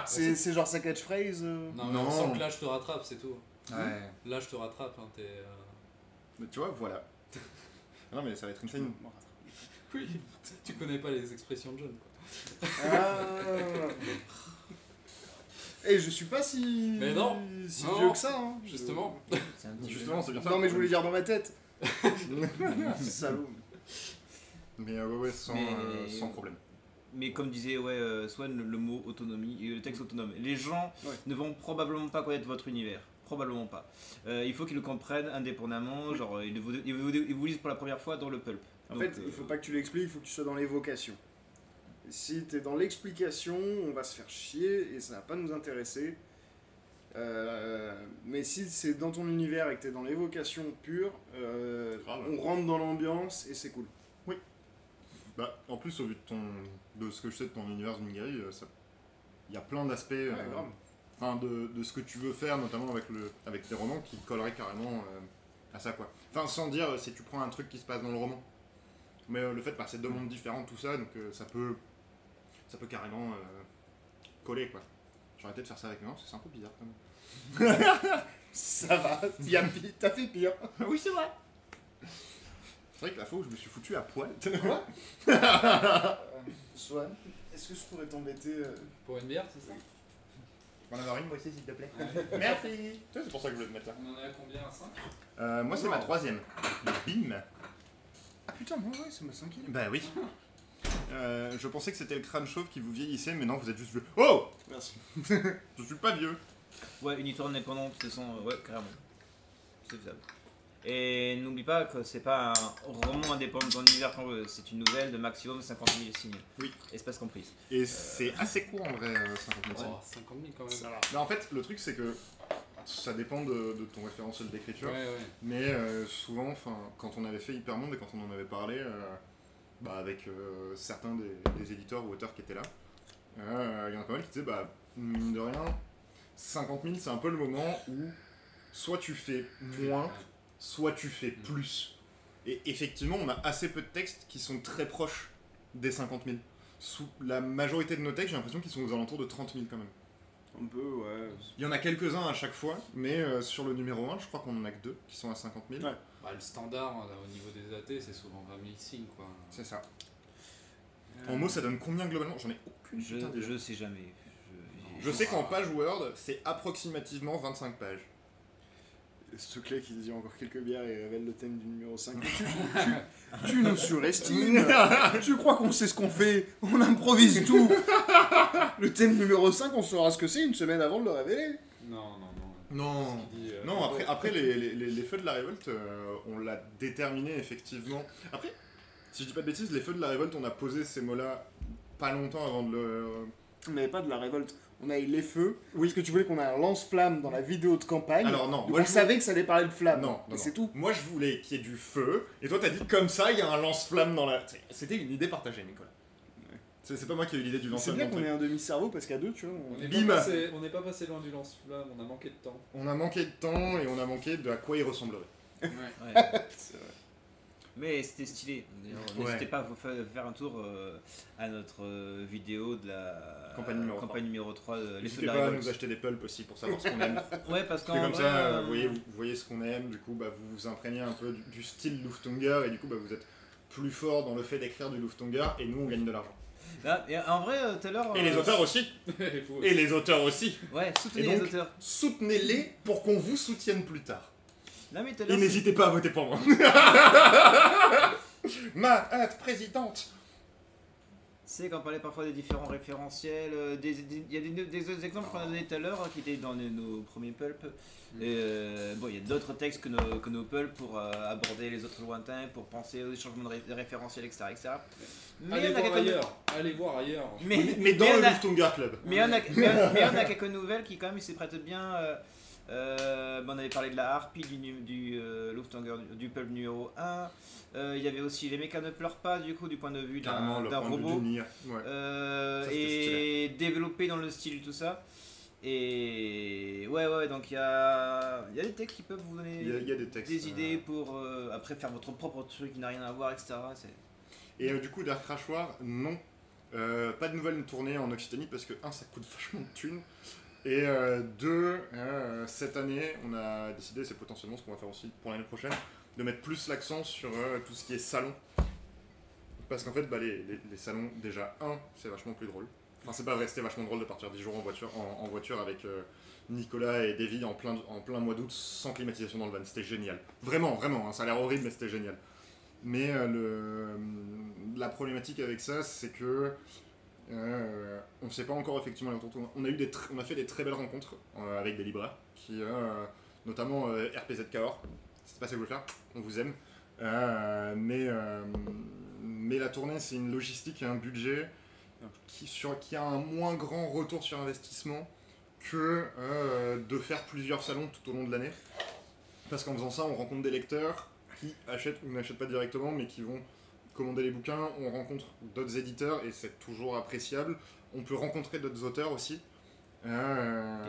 C'est genre sa catchphrase Non, sans que là je te rattrape, c'est tout. Ouais. Là je te rattrape, hein, t'es. Mais tu vois, voilà. Non mais ça va être insane. Oui, tu connais pas les expressions de jeunes, quoi. Et je suis pas si. Mais non. Si Non, vieux que ça, hein. Justement. Justement, c'est bien ça. Non, mais je voulais dire dans ma tête. Salaud. Mais ouais, sans problème. Mais comme disait Swan, le mot autonomie, le texte autonome. Les gens ne vont probablement pas connaître votre univers. Probablement pas. Il faut qu'ils le comprennent indépendamment. Genre, ils vous lisent pour la première fois dans le pulp. En fait, il faut pas que tu l'expliques, il faut que tu sois dans l'évocation. Si t'es dans l'explication, on va se faire chier et ça va pas nous intéresser. Mais si c'est dans ton univers et que t'es dans l'évocation pure, on rentre dans l'ambiance et c'est cool. Oui. Bah, en plus, au vu de ce que je sais de ton univers Zungiri, il y a plein d'aspects de ce que tu veux faire, notamment avec tes romans, qui colleraient carrément à ça, quoi. Enfin, sans dire si tu prends un truc qui se passe dans le roman. Mais le fait, c'est 2 mondes différents, tout ça, donc ça peut carrément coller, quoi. J'aurais peut-être faire ça avec moi, parce que c'est un peu bizarre quand même. Ça va, t'as fait pire. Oui, c'est vrai. vrai que la fois où je me suis foutu à poil. Swan, est-ce que je pourrais t'embêter Pour une bière, c'est ça? On en avoir une moi aussi, s'il te plaît. Ouais. Merci. Tu vois, c'est pour ça que je voulais te mettre là. On en est à combien? À 5? Moi, c'est ma 3ème. Bim. Ah putain, moi ouais, c'est ma 5ème. Bah oui. Je pensais que c'était le crâne chauve qui vous vieillissait, mais non, vous êtes juste vieux. Oh. Merci. Je suis pas vieux. Ouais, une histoire indépendante, de toute façon, ouais, carrément. C'est faisable. Et n'oublie pas que c'est pas un roman indépendant dans l'univers qu'on veut, c'est une nouvelle de maximum 50 000 signes. Oui. Espace comprise. Et c'est assez court en vrai, 50 000 signes. Oh, 50 000 quand même. Ça va. Mais en fait, le truc c'est que ça dépend de ton référentiel d'écriture. Ouais, ouais. Mais souvent, quand on avait fait Hypermonde et quand on en avait parlé avec certains des éditeurs ou auteurs qui étaient là, il y en a pas mal qui disaient, mine de rien, 50 000 c'est un peu le moment où soit tu fais moins, soit tu fais plus. Et effectivement, on a assez peu de textes qui sont très proches des 50 000. La majorité de nos textes, j'ai l'impression qu'ils sont aux alentours de 30 000 quand même. Un peu, ouais. Il y en a quelques-uns à chaque fois, mais sur le numéro 1, je crois qu'on en a que 2 qui sont à 50 000. Ouais. Bah, le standard au niveau des AT, c'est souvent 20 000 signes quoi. C'est ça. En mots, ça donne combien globalement? J'en ai aucune putain d'idée. Je sais jamais. Je sais qu'en page Word, c'est approximativement 25 pages. Stoclet qui dit encore quelques bières et révèle le thème du numéro 5. Tu nous surestimes. Tu crois qu'on sait ce qu'on fait. On improvise tout. Le thème numéro 5, on saura ce que c'est une semaine avant de le révéler. Non. Non. Ce qu'il dit, Non, après les feux de la révolte, on l'a déterminé effectivement. Après, si je dis pas de bêtises, les feux de la révolte, on a posé ces mots-là pas longtemps avant de le... On n'avait pas de la révolte. On a eu les feux. Oui. Parce que tu voulais qu'on ait un lance-flamme dans la vidéo de campagne. Alors non, donc moi on savait que ça allait parler de flamme. Non, Et c'est tout. Moi je voulais qu'il y ait du feu, et toi t'as dit comme ça, il y a un lance-flamme dans la... C'était une idée partagée, Nicolas. Ouais. C'est pas moi qui ai eu l'idée du C'est lance-flamme. bien qu'on ait un demi-cerveau parce qu'à deux, tu vois. On n'est pas passé loin du lance-flamme, on a manqué de temps. On a manqué de temps et on a manqué de à quoi il ressemblerait. Ouais. C'est vrai. Mais c'était stylé. D'ailleurs, n'hésitez pas à vous faire un tour à notre vidéo de la campagne numéro 3 de Les Feux N'hésitez de la pas à Révolte. nous acheter des pulps aussi pour savoir ce qu'on aime. Ouais, parce qu'en comme vrai, ça, vous voyez ce qu'on aime, du coup vous vous imprégnez un peu du style Luftunger et du coup vous êtes plus fort dans le fait d'écrire du Luftunger et nous on gagne de l'argent. Là, et en vrai, tout à l'heure. Et les auteurs aussi. Et les auteurs aussi. Ouais, soutenez Et donc, les auteurs. Soutenez-les pour qu'on vous soutienne plus tard. Là, mais tout à Et l'heure, n'hésitez pas à voter pour moi. Ma hâte présidente. c'est qu'on parlait parfois des différents référentiels. Il y a des autres exemples qu'on a donnés tout à l'heure qui étaient dans nos premiers pulps. Bon, il y a d'autres textes que nos pulps pour aborder les autres lointains, pour penser aux changements de référentiels, etc. Mais Allez voir ailleurs. Mais dans le Luftunger Club. Mais on a quelques nouvelles qui quand même se prêtent bien. On avait parlé de la harpie du Luftunger, du pulp numéro 1. Il y avait aussi Les mécas ne pleurent pas du coup du point de vue d'un robot. Et développé dans le style tout ça. Et ouais, donc il y a des textes qui peuvent vous donner Il y a des textes, des idées pour après faire votre propre truc qui n'a rien à voir, etc. Et du coup, Dark Crachoir, non. Pas de nouvelles tournées en Occitanie parce que, 1, ça coûte vachement de thunes. Et 2, cette année, on a décidé, c'est potentiellement ce qu'on va faire aussi pour l'année prochaine, de mettre plus l'accent sur tout ce qui est salon. Parce qu'en fait, les salons, déjà, 1, c'est vachement plus drôle. Enfin, c'est pas vrai, c'était vachement drôle de partir 10 jours en voiture avec Nicolas et Davy en plein mois d'août sans climatisation dans le van. C'était génial. Vraiment, hein, ça a l'air horrible, mais c'était génial. Mais la problématique avec ça, c'est que on ne sait pas encore effectivement les retours. On a fait des très belles rencontres avec des libraires, qui, notamment RPZ Cahors. C'est pas ça que vous voulez faire, on vous aime. Mais la tournée, c'est une logistique et un budget qui a un moins grand retour sur investissement que de faire plusieurs salons tout au long de l'année. Parce qu'en faisant ça, on rencontre des lecteurs qui achètent ou n'achètent pas directement, mais qui vont commander les bouquins. On rencontre d'autres éditeurs et c'est toujours appréciable. On peut rencontrer d'autres auteurs aussi. Des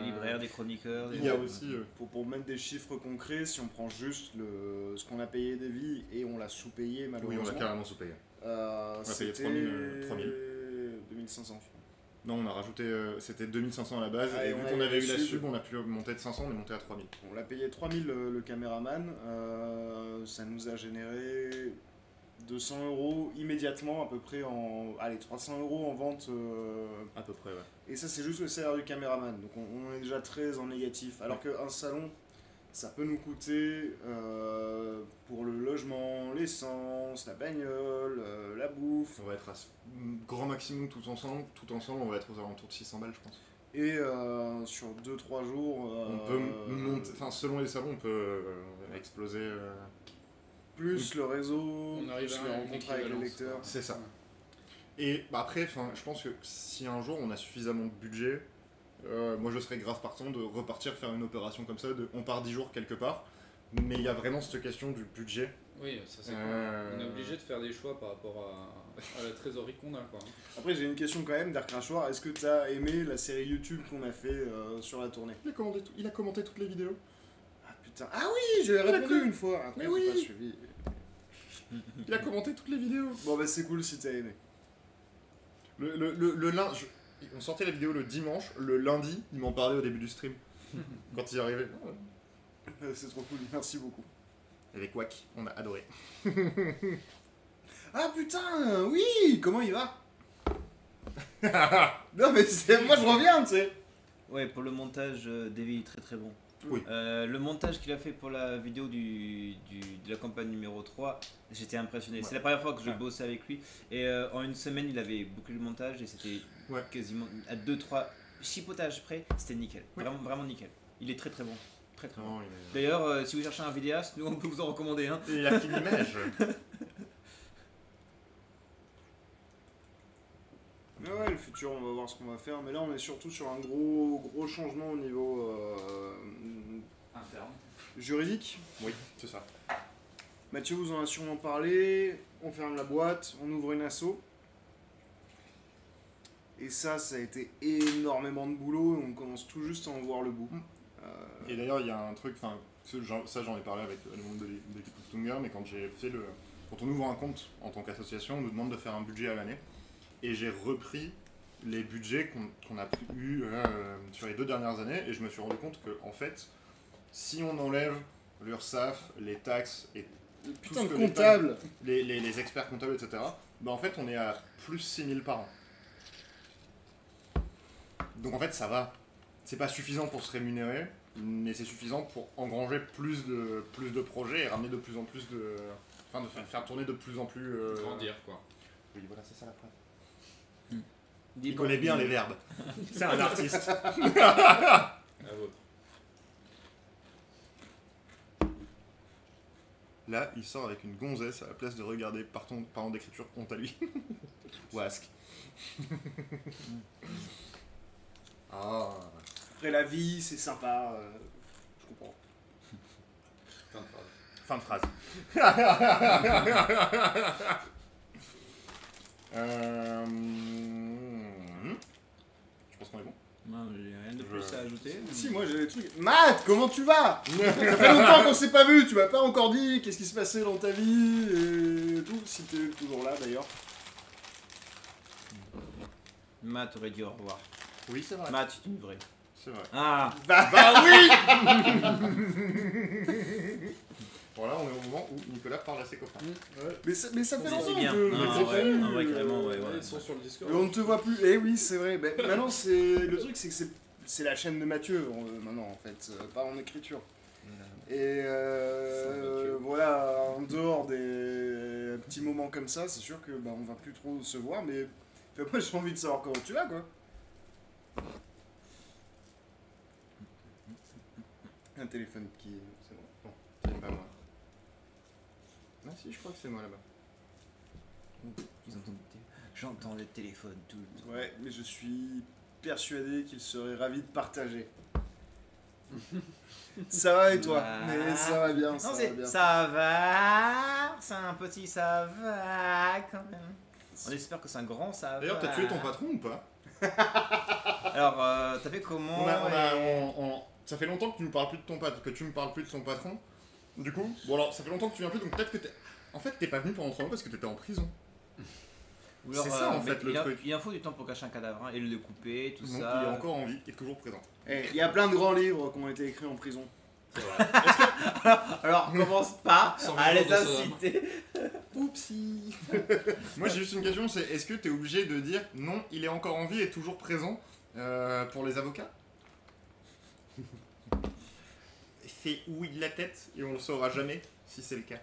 libraires, des chroniqueurs. Il y a aussi... Pour mettre des chiffres concrets, si on prend juste ce qu'on a payé Davy et on l'a sous-payé malheureusement. Oui, on l'a carrément sous-payé. On a payé 3000. 2500. Non, on a rajouté, c'était 2500 à la base, et vu qu'on avait eu la sub, on a pu monter de 500, on est monté à 3000. On l'a payé 3000 le caméraman, ça nous a généré 200 € immédiatement, à peu près allez, 300 € en vente. À peu près, ouais. Et ça, c'est juste le salaire du caméraman. Donc on est déjà très en négatif. Alors qu'un salon, ça peut nous coûter pour le logement, l'essence, la bagnole, la bouffe. On va être à grand maximum tout ensemble, on va être aux alentours de 600 balles, je pense. Et sur 2-3 jours. On peut monter, enfin selon les salons, on peut exploser. Plus le réseau, On arrive plus à les une rencontres avec les équivalence, lecteurs. C'est ça. Et bah, après, je pense que si un jour on a suffisamment de budget, moi je serais grave partant de repartir faire une opération comme ça, on part 10 jours quelque part, mais il y a vraiment cette question du budget. Oui, ça c'est clair. On est obligé de faire des choix par rapport à la trésorerie qu'on a, quoi. Après, j'ai une question quand même, Dark Crachoir. Est-ce que tu as aimé la série YouTube qu'on a fait sur la tournée? Il a commenté toutes les vidéos. Ah putain, ah oui, j'ai répondu une fois. Après, Mais j'ai oui. pas suivi. Il a commenté toutes les vidéos. Bon, bah c'est cool si t'as aimé. Le lundi, on sortait la vidéo le dimanche, le lundi, il m'en parlait au début du stream. Quand il arrivait. C'est trop cool, merci beaucoup. Avec Wack, on a adoré. Ah putain, oui, comment il va? Non mais moi je reviens, tu sais. Ouais, pour le montage, Davy est très très bon. Oui. Le montage qu'il a fait pour la vidéo de la campagne numéro 3, j'étais impressionné. Ouais. C'est la première fois que je Ouais. bossais avec lui. Et en une semaine, il avait bouclé le montage et c'était Ouais. quasiment à 2-3 chipotages près. C'était nickel. Ouais. Vraiment, vraiment nickel. Il est très très bon. Très très bon. Non, D'ailleurs, si vous cherchez un vidéaste, nous on peut vous en recommander un. il a fini mèche. Mais ouais, le futur, on va voir ce qu'on va faire. Mais là, on est surtout sur un gros changement au niveau Interne. juridique. Oui, c'est ça. Mathieu vous en a sûrement parlé. On ferme la boîte, on ouvre une asso. Et ça a été énormément de boulot. On commence tout juste à en voir le bout. Et d'ailleurs, il y a un truc, enfin, ça j'en ai parlé avec le monde de l'équipe Tunger, mais quand on ouvre un compte en tant qu'association, on nous demande de faire un budget à l'année. Et j'ai repris les budgets qu'on a eu sur les 2 dernières années, et je me suis rendu compte que, en fait, si on enlève l'URSSAF, les taxes et tout Putain ce de que comptable. les experts comptables, etc., bah en fait, on est à plus 6000 par an. Donc en fait, ça va. C'est pas suffisant pour se rémunérer, mais c'est suffisant pour engranger plus de projets et ramener de plus en plus de... Enfin, de faire tourner de plus en plus... Grandir, quoi. Oui, voilà, c'est ça la phrase. Dis Il bon. connaît bien les verbes. C'est un artiste. À votre. Là, il sort avec une gonzesse à la place de regarder parent d'écriture, honte à lui. Wask. Ah. Après la vie, c'est sympa. Je comprends. Fin de phrase. Fin de phrase. Je pense qu'on est bon. Non, j'ai rien de plus à ajouter. Si, moi j'ai des trucs. Matt, comment tu vas? Ça fait longtemps qu'on s'est pas vu, tu m'as pas encore dit qu'est-ce qui se passait dans ta vie et tout, si t'es toujours là d'ailleurs. Matt aurait dit au revoir. Oui, c'est vrai. Matt, c'est une vraie. C'est vrai. Ah, Bah oui. Bon, là, on est au moment où Nicolas parle à ses copains. mais ça fait c'est longtemps bien. que Non, je t'ai ouais, pas vu. non, ouais, carrément, ouais. Ils sont sur le Discord. Mais on ne te voit plus. Eh oui, c'est vrai. Ben, maintenant, le truc, c'est que c'est la chaîne de Mathieu, maintenant, en fait, pas en écriture. Et voilà, en dehors des petits moments comme ça, c'est sûr que on va plus trop se voir, mais moi j'ai envie de savoir comment tu vas, quoi. Un téléphone qui... C'est bon. Bon, c'est pas moi. Ah si, je crois que c'est moi là-bas. J'entends le téléphone tout le temps. Ouais, mais je suis persuadé qu'il serait ravi de partager. Ça va et toi? Ah. Mais ça va bien, ça Non, va bien. ça va, c'est un petit ça va quand même. On espère que c'est un grand ça va. D'ailleurs, t'as tué ton patron ou pas? Alors, t'as fait comment Ça fait longtemps que tu nous parles plus de ton patron, que tu me parles plus de ton patron. Du coup, bon alors, ça fait longtemps que tu viens plus, donc peut-être que en fait, t'es pas venu pendant 3 mois parce que t'étais en prison. Ou alors, c'est ça, en mais fait, le truc. Il en faut du temps pour cacher un cadavre, hein, et le découper, tout Donc, ça. il est encore en vie et toujours présent. Il y a plein de grands livres qui ont été écrits en prison. C'est vrai. Alors commence pas Sans à les mesure de Sodome. inciter. Oupsie. Moi j'ai juste une question, c'est est-ce que t'es obligé de dire non, il est encore en vie et toujours présent pour les avocats? C'est oui de la tête et on le saura jamais si c'est le cas.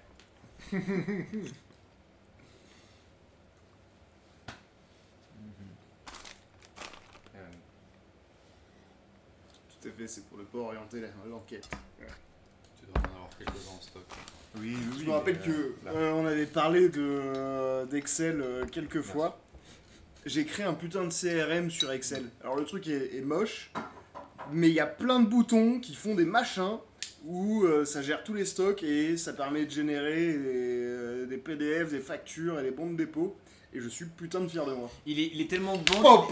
Tout à fait, c'est pour ne pas orienter l'enquête. Tu dois en avoir quelques-uns en stock. Oui, oui. Je me rappelle que on avait parlé d'Excel quelques fois. J'ai créé un putain de CRM sur Excel. Alors le truc est moche, mais il y a plein de boutons qui font des machins où ça gère tous les stocks et ça permet de générer des PDF, des factures et des bons de dépôt. Et je suis putain de fier de moi. Il est tellement bon.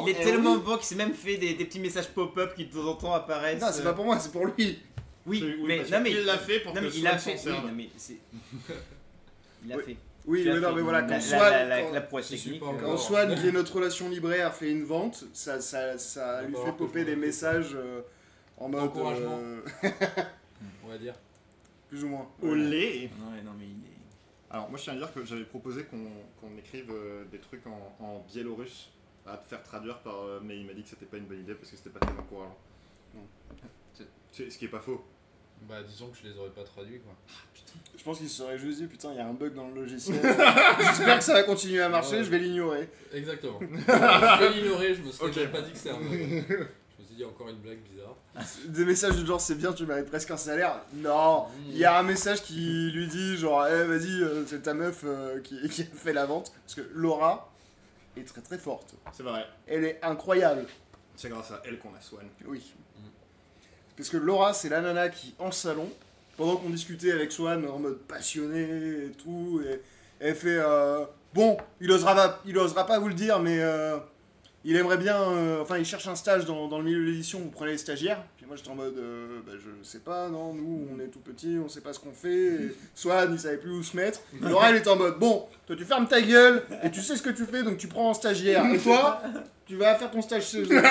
Il est Eh tellement oui. bon qu'il s'est même fait des petits messages pop-up qui de temps en temps apparaissent. Non, c'est pas pour moi, c'est pour lui. Oui, mais parce non mais qu'il l'a fait pour non, que mais il Swan a s'en fait. Oui, serve. non mais c'est. Il a Oui. fait. Oui, Tu as mais non, fait mais voilà, la- quand la- Swan, la prouesse Je suis technique. pas encore- quand Swan, qui est notre relation libraire, fait une vente, ça lui Encore fait que popper je des m'en messages en mode. D'encouragement. On va dire. Plus ou moins. Olé. Ouais, non mais il est. Alors moi je tiens à dire que j'avais proposé qu'on écrive des trucs en biélorusse à te faire traduire par mais il m'a dit que c'était pas une bonne idée parce que c'était pas très encourageant. Ce qui est pas faux. Bah disons que je les aurais pas traduits quoi. Je pense qu'il se serait juste dit, putain, il y a un bug dans le logiciel. J'espère que ça va continuer à marcher, Ouais. je vais l'ignorer. Exactement. Je vais l'ignorer, je me serais Ok. même pas dit que c'était un bug. Je me suis dit encore une blague bizarre. Des messages du genre, c'est bien, tu mérites presque un salaire. Non, il y a un message qui lui dit, genre, eh, vas-y, c'est ta meuf qui a fait la vente. Parce que Laura est très très forte. C'est vrai. Elle est incroyable. C'est grâce à elle qu'on a Swan. Oui. Parce que Laura, c'est la nana qui, en salon, pendant qu'on discutait avec Swan en mode passionné et tout, et elle fait bon, il osera pas vous le dire, mais il aimerait bien. Enfin, il cherche un stage dans le milieu de l'édition, vous prenez les stagiaires. Puis moi, j'étais en mode bah, je sais pas, non, nous, on est tout petits, on sait pas ce qu'on fait. Et Swan, il savait plus où se mettre. Laura, elle était en mode bon, toi, tu fermes ta gueule, et tu sais ce que tu fais, donc tu prends en stagiaire. Et toi, tu vas faire ton stage chez eux.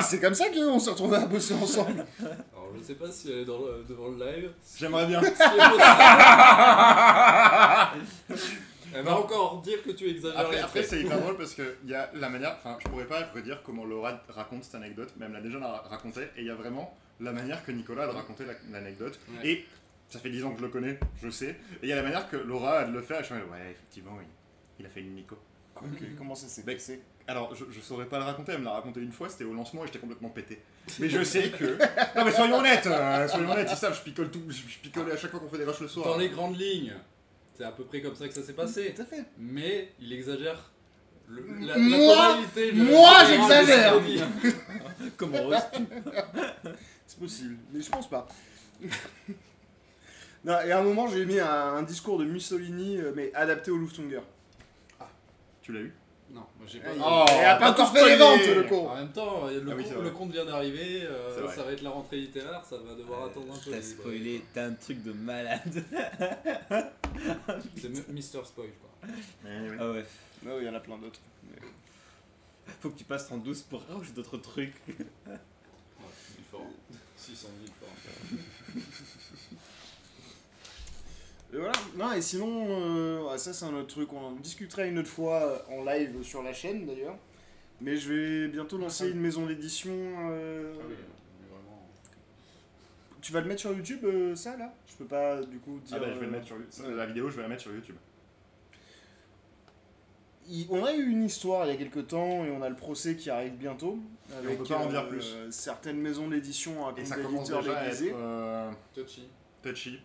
C'est comme ça qu'on s'est retrouvés à bosser ensemble. Alors je sais pas si elle est devant le live. J'aimerais bien. Si elle est possible. Elle va encore dire que tu exagères. Après, les après traits. c'est hyper drôle parce qu'il y a la manière, enfin je pourrais pas redire comment Laura raconte cette anecdote, mais elle me l'a déjà raconté, et il y a vraiment la manière que Nicolas a de raconter l'anecdote, Ouais. et ça fait 10 ans que je le connais, je sais, et il y a la manière que Laura a de le faire, et je me dis ouais effectivement il a fait une Nico. Ok, comment ça s'est Mec, passé? Alors je saurais pas le raconter, elle me l'a raconté une fois, c'était au lancement et j'étais complètement pété. Mais je sais que... Non mais soyons honnêtes, ils savent, je picole tout, je picole à chaque fois qu'on fait des rushs le soir. Dans les grandes lignes, c'est à peu près comme ça que ça s'est passé. Tout à fait. Mais il exagère la Moi- tonalité de- moi, de- j'exagère. de- Comment oses-tu? C'est possible, mais je pense pas. Non, et à un moment, j'ai mis un discours de Mussolini, mais adapté au Lufthunger. Tu l'as eu? Non, moi j'ai pas. Oh, Et a pas pas encore fait les spoilé. ventes, le con. En même temps, Ah oui, c'est vrai. le compte vient d'arriver, C'est vrai. ça va être la rentrée littéraire, ça va devoir attendre un peu. T'as spoilé, t'as un truc de malade. C'est Mister Spoil quoi. Ah ouais. Non, il y en a plein d'autres. Faut que tu passes en douce pour rajouter d'autres trucs. Ouais, différent. 600 000 par Et voilà. Non, et sinon, ouais, ça c'est un autre truc. On en discutera une autre fois en live sur la chaîne d'ailleurs. Mais je vais bientôt lancer une maison d'édition. Ah oui, mais vraiment. Tu vas le mettre sur YouTube, ça là? Je peux pas du coup dire. Ah bah je vais le mettre sur la vidéo, je vais la mettre sur YouTube. On a eu une histoire il y a quelques temps et on a le procès qui arrive bientôt. Et on peut pas en dire plus. Certaines maisons d'édition à Et compte ça commence d'éditeurs déjà à déguisés. être Touchy. touchy.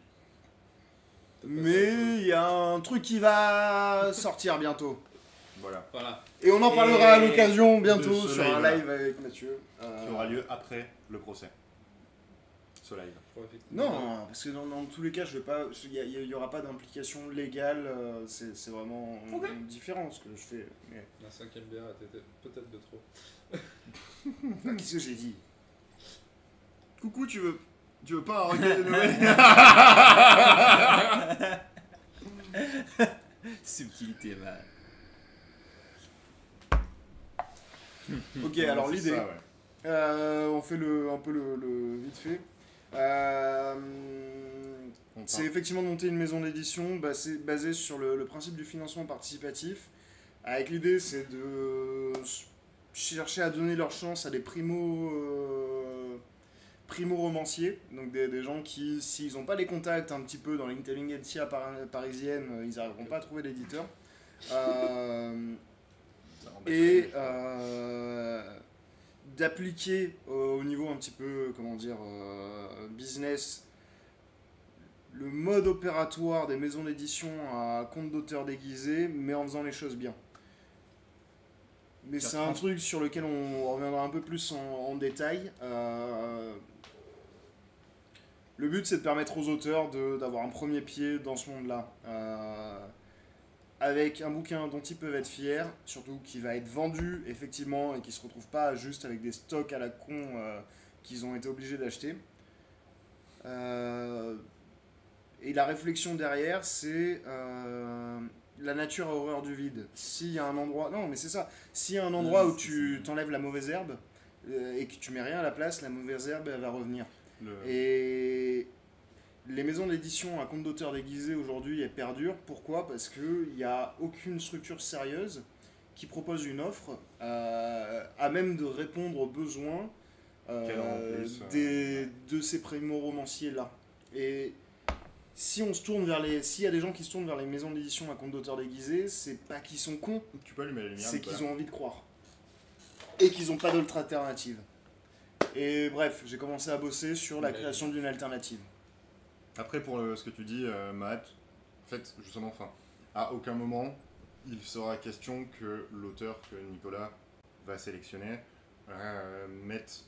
Mais il y a un truc qui va sortir bientôt. Voilà. Voilà. Et on en parlera à Et l'occasion bientôt de ce sur un live-là. live avec Mathieu. Qui aura lieu après le procès. Ce live. Je crois effectivement. Non, parce que dans tous les cas, je vais pas. Il y aura pas d'implication légale. C'est vraiment différent ce que je fais. Mais La 5ème bière était peut-être de trop. qu'est-ce que j'ai dit? Coucou, tu veux pas un recueil de Noël? Subtilité, bah. Ok, alors C'est l'idée. ça, ouais. On fait un peu le vite fait. C'est effectivement de monter une maison d'édition, c'est basé sur le principe du financement participatif. Avec l'idée, c'est de chercher à donner leur chance à des primo-romanciers, donc des gens qui, s'ils n'ont pas les contacts un petit peu dans l'intelligentsia parisienne, ils n'arriveront pas à trouver d'éditeur. Et d'appliquer au niveau un petit peu, comment dire, business, le mode opératoire des maisons d'édition à compte d'auteur déguisé, mais en faisant les choses bien. Mais c'est un truc sur lequel on reviendra un peu plus en détail. Le but, c'est de permettre aux auteurs d'avoir un premier pied dans ce monde-là. Avec un bouquin dont ils peuvent être fiers, surtout qui va être vendu, effectivement, et qui ne se retrouve pas juste avec des stocks à la con qu'ils ont été obligés d'acheter. Et la réflexion derrière, c'est la nature a horreur du vide. S'il y a un endroit... Non, mais c'est ça. S'il y a un endroit où tu t'enlèves la mauvaise herbe et que tu mets rien à la place, la mauvaise herbe, elle va revenir. Et les maisons d'édition à compte d'auteur déguisé aujourd'hui, elles perdurent. Pourquoi ? Parce qu'il n'y a aucune structure sérieuse qui propose une offre à même de répondre aux besoins de ces primo-romanciers-là. Et si on se tourne s'il y a des gens qui se tournent vers les maisons d'édition à compte d'auteur déguisé, c'est pas qu'ils sont cons, tu peux allumer la lumière, c'est qu'ils ont envie de croire. Et qu'ils n'ont pas d'autre alternative. Et bref, j'ai commencé à bosser sur la création d'une alternative. Après, pour ce que tu dis, Matt, en fait, justement, à aucun moment, il sera question que l'auteur que Nicolas va sélectionner mette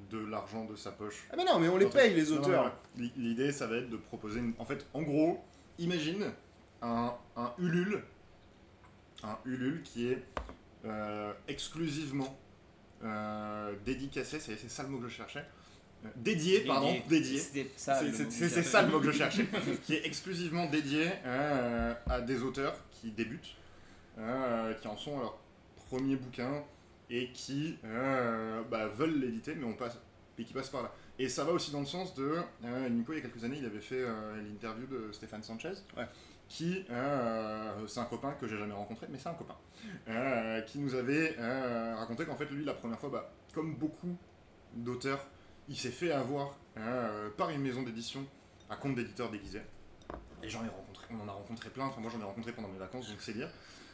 de l'argent de sa poche. Ah mais non, mais on les paye, les auteurs. Non. L'idée, ça va être de proposer... En fait, en gros, imagine un Ulule qui est exclusivement dédicacé, c'est ça le mot que je cherchais. Dédié. C'est ça le mot que je cherchais. Qui est exclusivement dédié à des auteurs qui débutent, qui en sont à leur premier bouquin et qui veulent l'éditer, mais qui passent par là. Et ça va aussi dans le sens de... Nico, il y a quelques années, il avait fait l'interview de Stéphane Sanchez, qui, c'est un copain que j'ai jamais rencontré, mais c'est un copain, qui nous avait raconté qu'en fait, lui, la première fois, comme beaucoup d'auteurs, il s'est fait avoir par une maison d'édition à compte d'éditeur déguisé. Et on en a rencontré plein, moi j'en ai rencontré pendant mes vacances, donc c'est dire.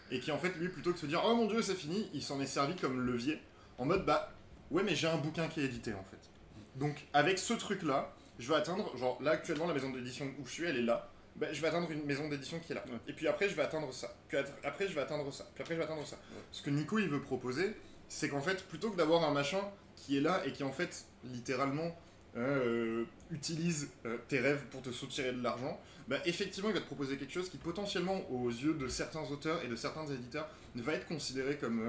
Et qui en fait, lui, plutôt que de se dire « Oh mon dieu, c'est fini », il s'en est servi comme levier, en mode « Ouais, mais j'ai un bouquin qui est édité, en fait. » Donc, avec ce truc-là, je vais atteindre, genre là, actuellement, la maison d'édition où je suis, elle est là, je vais atteindre une maison d'édition qui est là. Ouais. Et puis après, je vais atteindre ça. Puis après, je vais atteindre ça. Puis après, je vais atteindre ça. Ouais. Ce que Nico, il veut proposer, c'est qu'en fait, plutôt que d'avoir un machin qui est là et qui, en fait, littéralement, utilise tes rêves pour te soutirer de l'argent, effectivement, il va te proposer quelque chose qui, potentiellement, aux yeux de certains auteurs et de certains éditeurs, va être considéré comme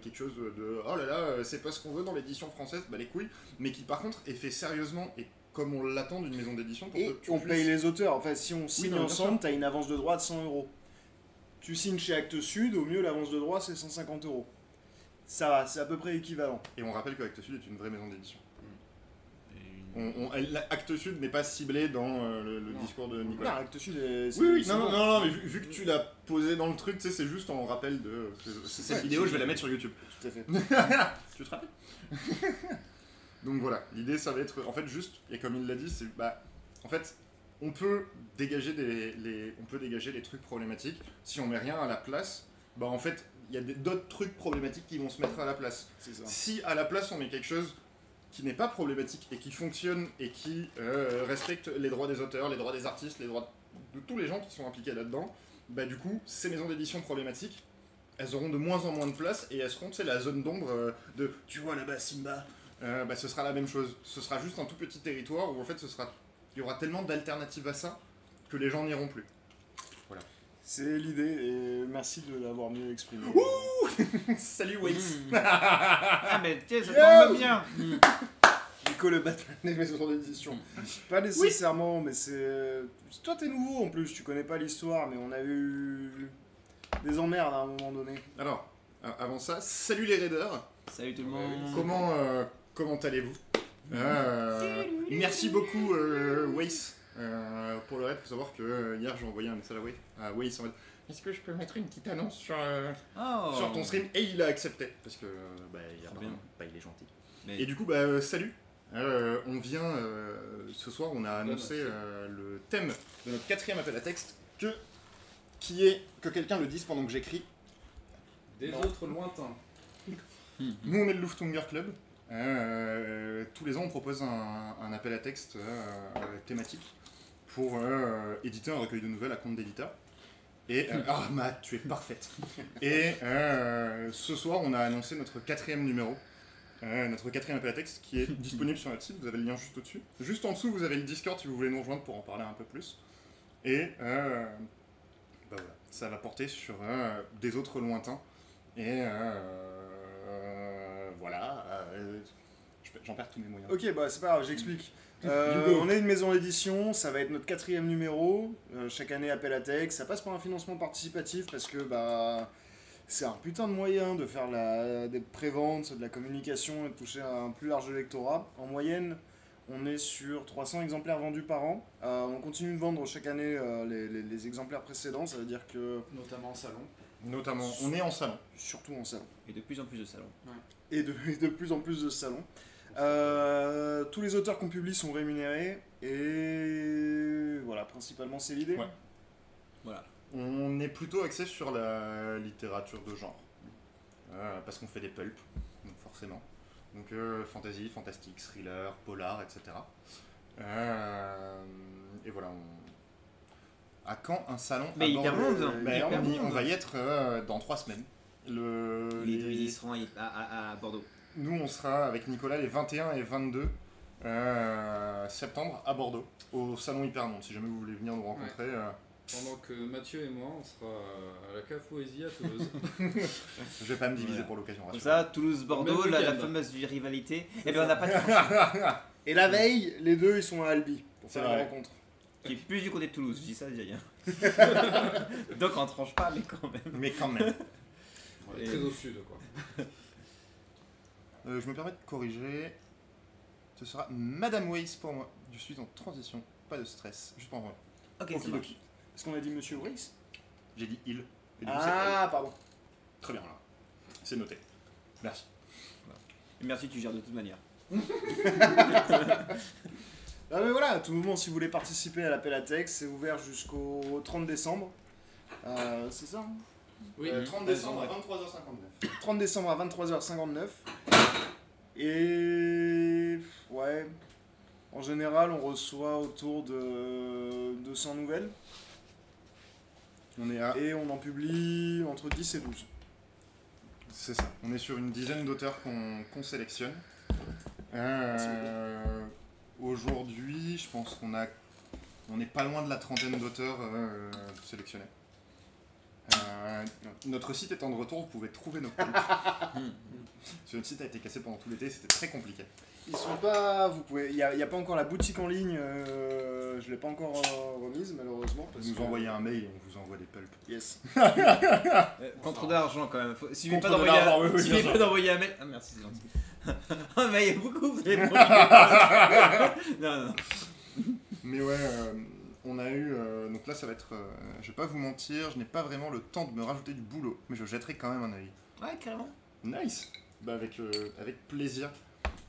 quelque chose de « Oh là là, c'est pas ce qu'on veut dans l'édition française, les couilles », mais qui, par contre, est fait sérieusement et comme on l'attend d'une maison d'édition. Et on paye les auteurs. Enfin, si on signe ensemble, t'as une avance de droit de 100 €. Tu signes chez Actes Sud, au mieux, l'avance de droit, c'est 150 €. Ça va, c'est à peu près équivalent. Et on rappelle que Actes Sud est une vraie maison d'édition. Actes Sud n'est pas ciblé dans le discours de Nicolas. Non, Actes Sud est... Oui, non, mais vu que tu l'as posé dans le truc, tu sais, c'est juste en rappel de... Cette vidéo, je vais la mettre sur YouTube. Tout à fait. Tu te rappelles? Donc voilà, l'idée ça va être, en fait, juste, et comme il l'a dit, c'est, en fait, on peut dégager les trucs problématiques. Si on met rien à la place, en fait, il y a d'autres trucs problématiques qui vont se mettre à la place. C'est ça. Si à la place on met quelque chose qui n'est pas problématique et qui fonctionne et qui respecte les droits des auteurs, les droits des artistes, les droits de tous les gens qui sont impliqués là-dedans, du coup, ces maisons d'édition problématiques, elles auront de moins en moins de place et elles seront, tu sais, la zone d'ombre de « tu vois là-bas Simba ». Ce sera la même chose. Ce sera juste un tout petit territoire où en fait il y aura tellement d'alternatives à ça que les gens n'iront plus. Voilà. C'est l'idée et merci de l'avoir mieux exprimé. Ouh Salut Waze. Ah mais tiens, ça tombe bien. Nico le Batman des maisons d'édition. Pas nécessairement, mais c'est... Toi t'es nouveau en plus, tu connais pas l'histoire, mais on a eu des emmerdes à un moment donné. Alors, avant ça, salut les raiders. Salut tout le monde. Comment allez-vous? Merci beaucoup, Waze. Pour le reste, il faut savoir que hier j'ai envoyé un message à Waze en mode est-ce que je peux mettre une petite annonce sur ton stream? Et il a accepté parce que il est gentil. Mais- Et du coup, salut. On vient ce soir, on a annoncé le thème de notre 4e appel à texte qui est que quelqu'un le dise pendant que j'écris. Des autres lointains. Nous, on est le Luftunger Club. Tous les ans, on propose un appel à texte thématique pour éditer un recueil de nouvelles à compte d'éditeur. Et Matt, tu es parfaite. Et ce soir, on a annoncé notre 4e numéro, notre 4e appel à texte qui est disponible sur notre site. Vous avez le lien juste au-dessus. Juste en dessous, vous avez le Discord si vous voulez nous rejoindre pour en parler un peu plus. Et voilà, ça va porter sur des autres lointains. Et voilà, j'en perds tous mes moyens. Ok, bah c'est pas grave, j'explique. On est une maison d'édition, ça va être notre 4e numéro. Chaque année, appel à texte. Ça passe par un financement participatif parce que c'est un putain de moyen de faire des préventes, de la communication et de toucher un plus large lectorat. En moyenne, on est sur 300 exemplaires vendus par an. On continue de vendre chaque année les exemplaires précédents, ça veut dire que. Notamment en salon. Notamment, on est en salon. Surtout en salon. Et de plus en plus de salons. Et de plus en plus de salons. Tous les auteurs qu'on publie sont rémunérés et voilà, principalement c'est l'idée. Ouais. Voilà. On est plutôt axé sur la littérature de genre. Parce qu'on fait des pulps, donc forcément. Donc fantasy, fantastique, thriller, polar, etc. Et voilà, à quand un salon Mais hyper monde. On va y être dans 3 semaines. Ils seront à Bordeaux. Nous, on sera avec Nicolas les 21 et 22 septembre à Bordeaux, au salon Hypermonde. Si jamais vous voulez venir nous rencontrer. Pendant que Mathieu et moi, on sera à la Cave Poésie à Toulouse. Je vais pas me diviser pour l'occasion. Comme ça, Toulouse-Bordeaux, Même la week-end. fameuse rivalité. Eh bien, on n'a pas de Et la veille, les deux ils sont à Albi pour C'est faire la vrai. rencontre. qui est plus du côté de Toulouse, je dis ça, je dis rien. Donc on tranche pas, mais quand même. Mais quand même. On est très au sud, quoi. Je me permets de corriger. Ce sera Madame Weiss pour moi. Je suis en transition, pas de stress. Juste pour moi. Ok, ça marche. Okidoki. Est-ce qu'on a dit Monsieur Weiss? J'ai dit il. Et du coup, c'est Ah, pardon. elle. Très bien là. C'est noté. Merci. Et merci, tu gères de toute manière. Ah mais voilà, à tout moment, si vous voulez participer à l'appel à texte, c'est ouvert jusqu'au 30 décembre. C'est ça hein? Oui, 30 décembre à 23h59. 30 décembre à 23h59. Et ouais, en général, on reçoit autour de 200 nouvelles On est à. et on en publie entre 10 et 12. C'est ça. On est sur une dizaine d'auteurs qu'on sélectionne. Aujourd'hui, je pense on n'est pas loin de la trentaine d'auteurs sélectionnés. Notre site étant de retour, vous pouvez trouver nos pulps. Parce que notre site a été cassé pendant tout l'été, c'était très compliqué. Ils sont pas, vous pouvez, il y a pas encore la boutique en ligne, je l'ai pas encore remise malheureusement. Vous nous envoyez un mail et on vous envoie des pulps. Yes. Contre d'argent quand même. Il suffit Contre pas de l'argent, oui, d'envoyer bien sûr. d'envoyer un mail. Ah merci, c'est gentil. Ah mais il y a beaucoup, vous avez promis. Non. Mais ouais, on a eu. Donc là, ça va être. Je vais pas vous mentir, je n'ai pas vraiment le temps de me rajouter du boulot, mais je jetterai quand même un œil. Ouais, carrément. Nice. Avec plaisir.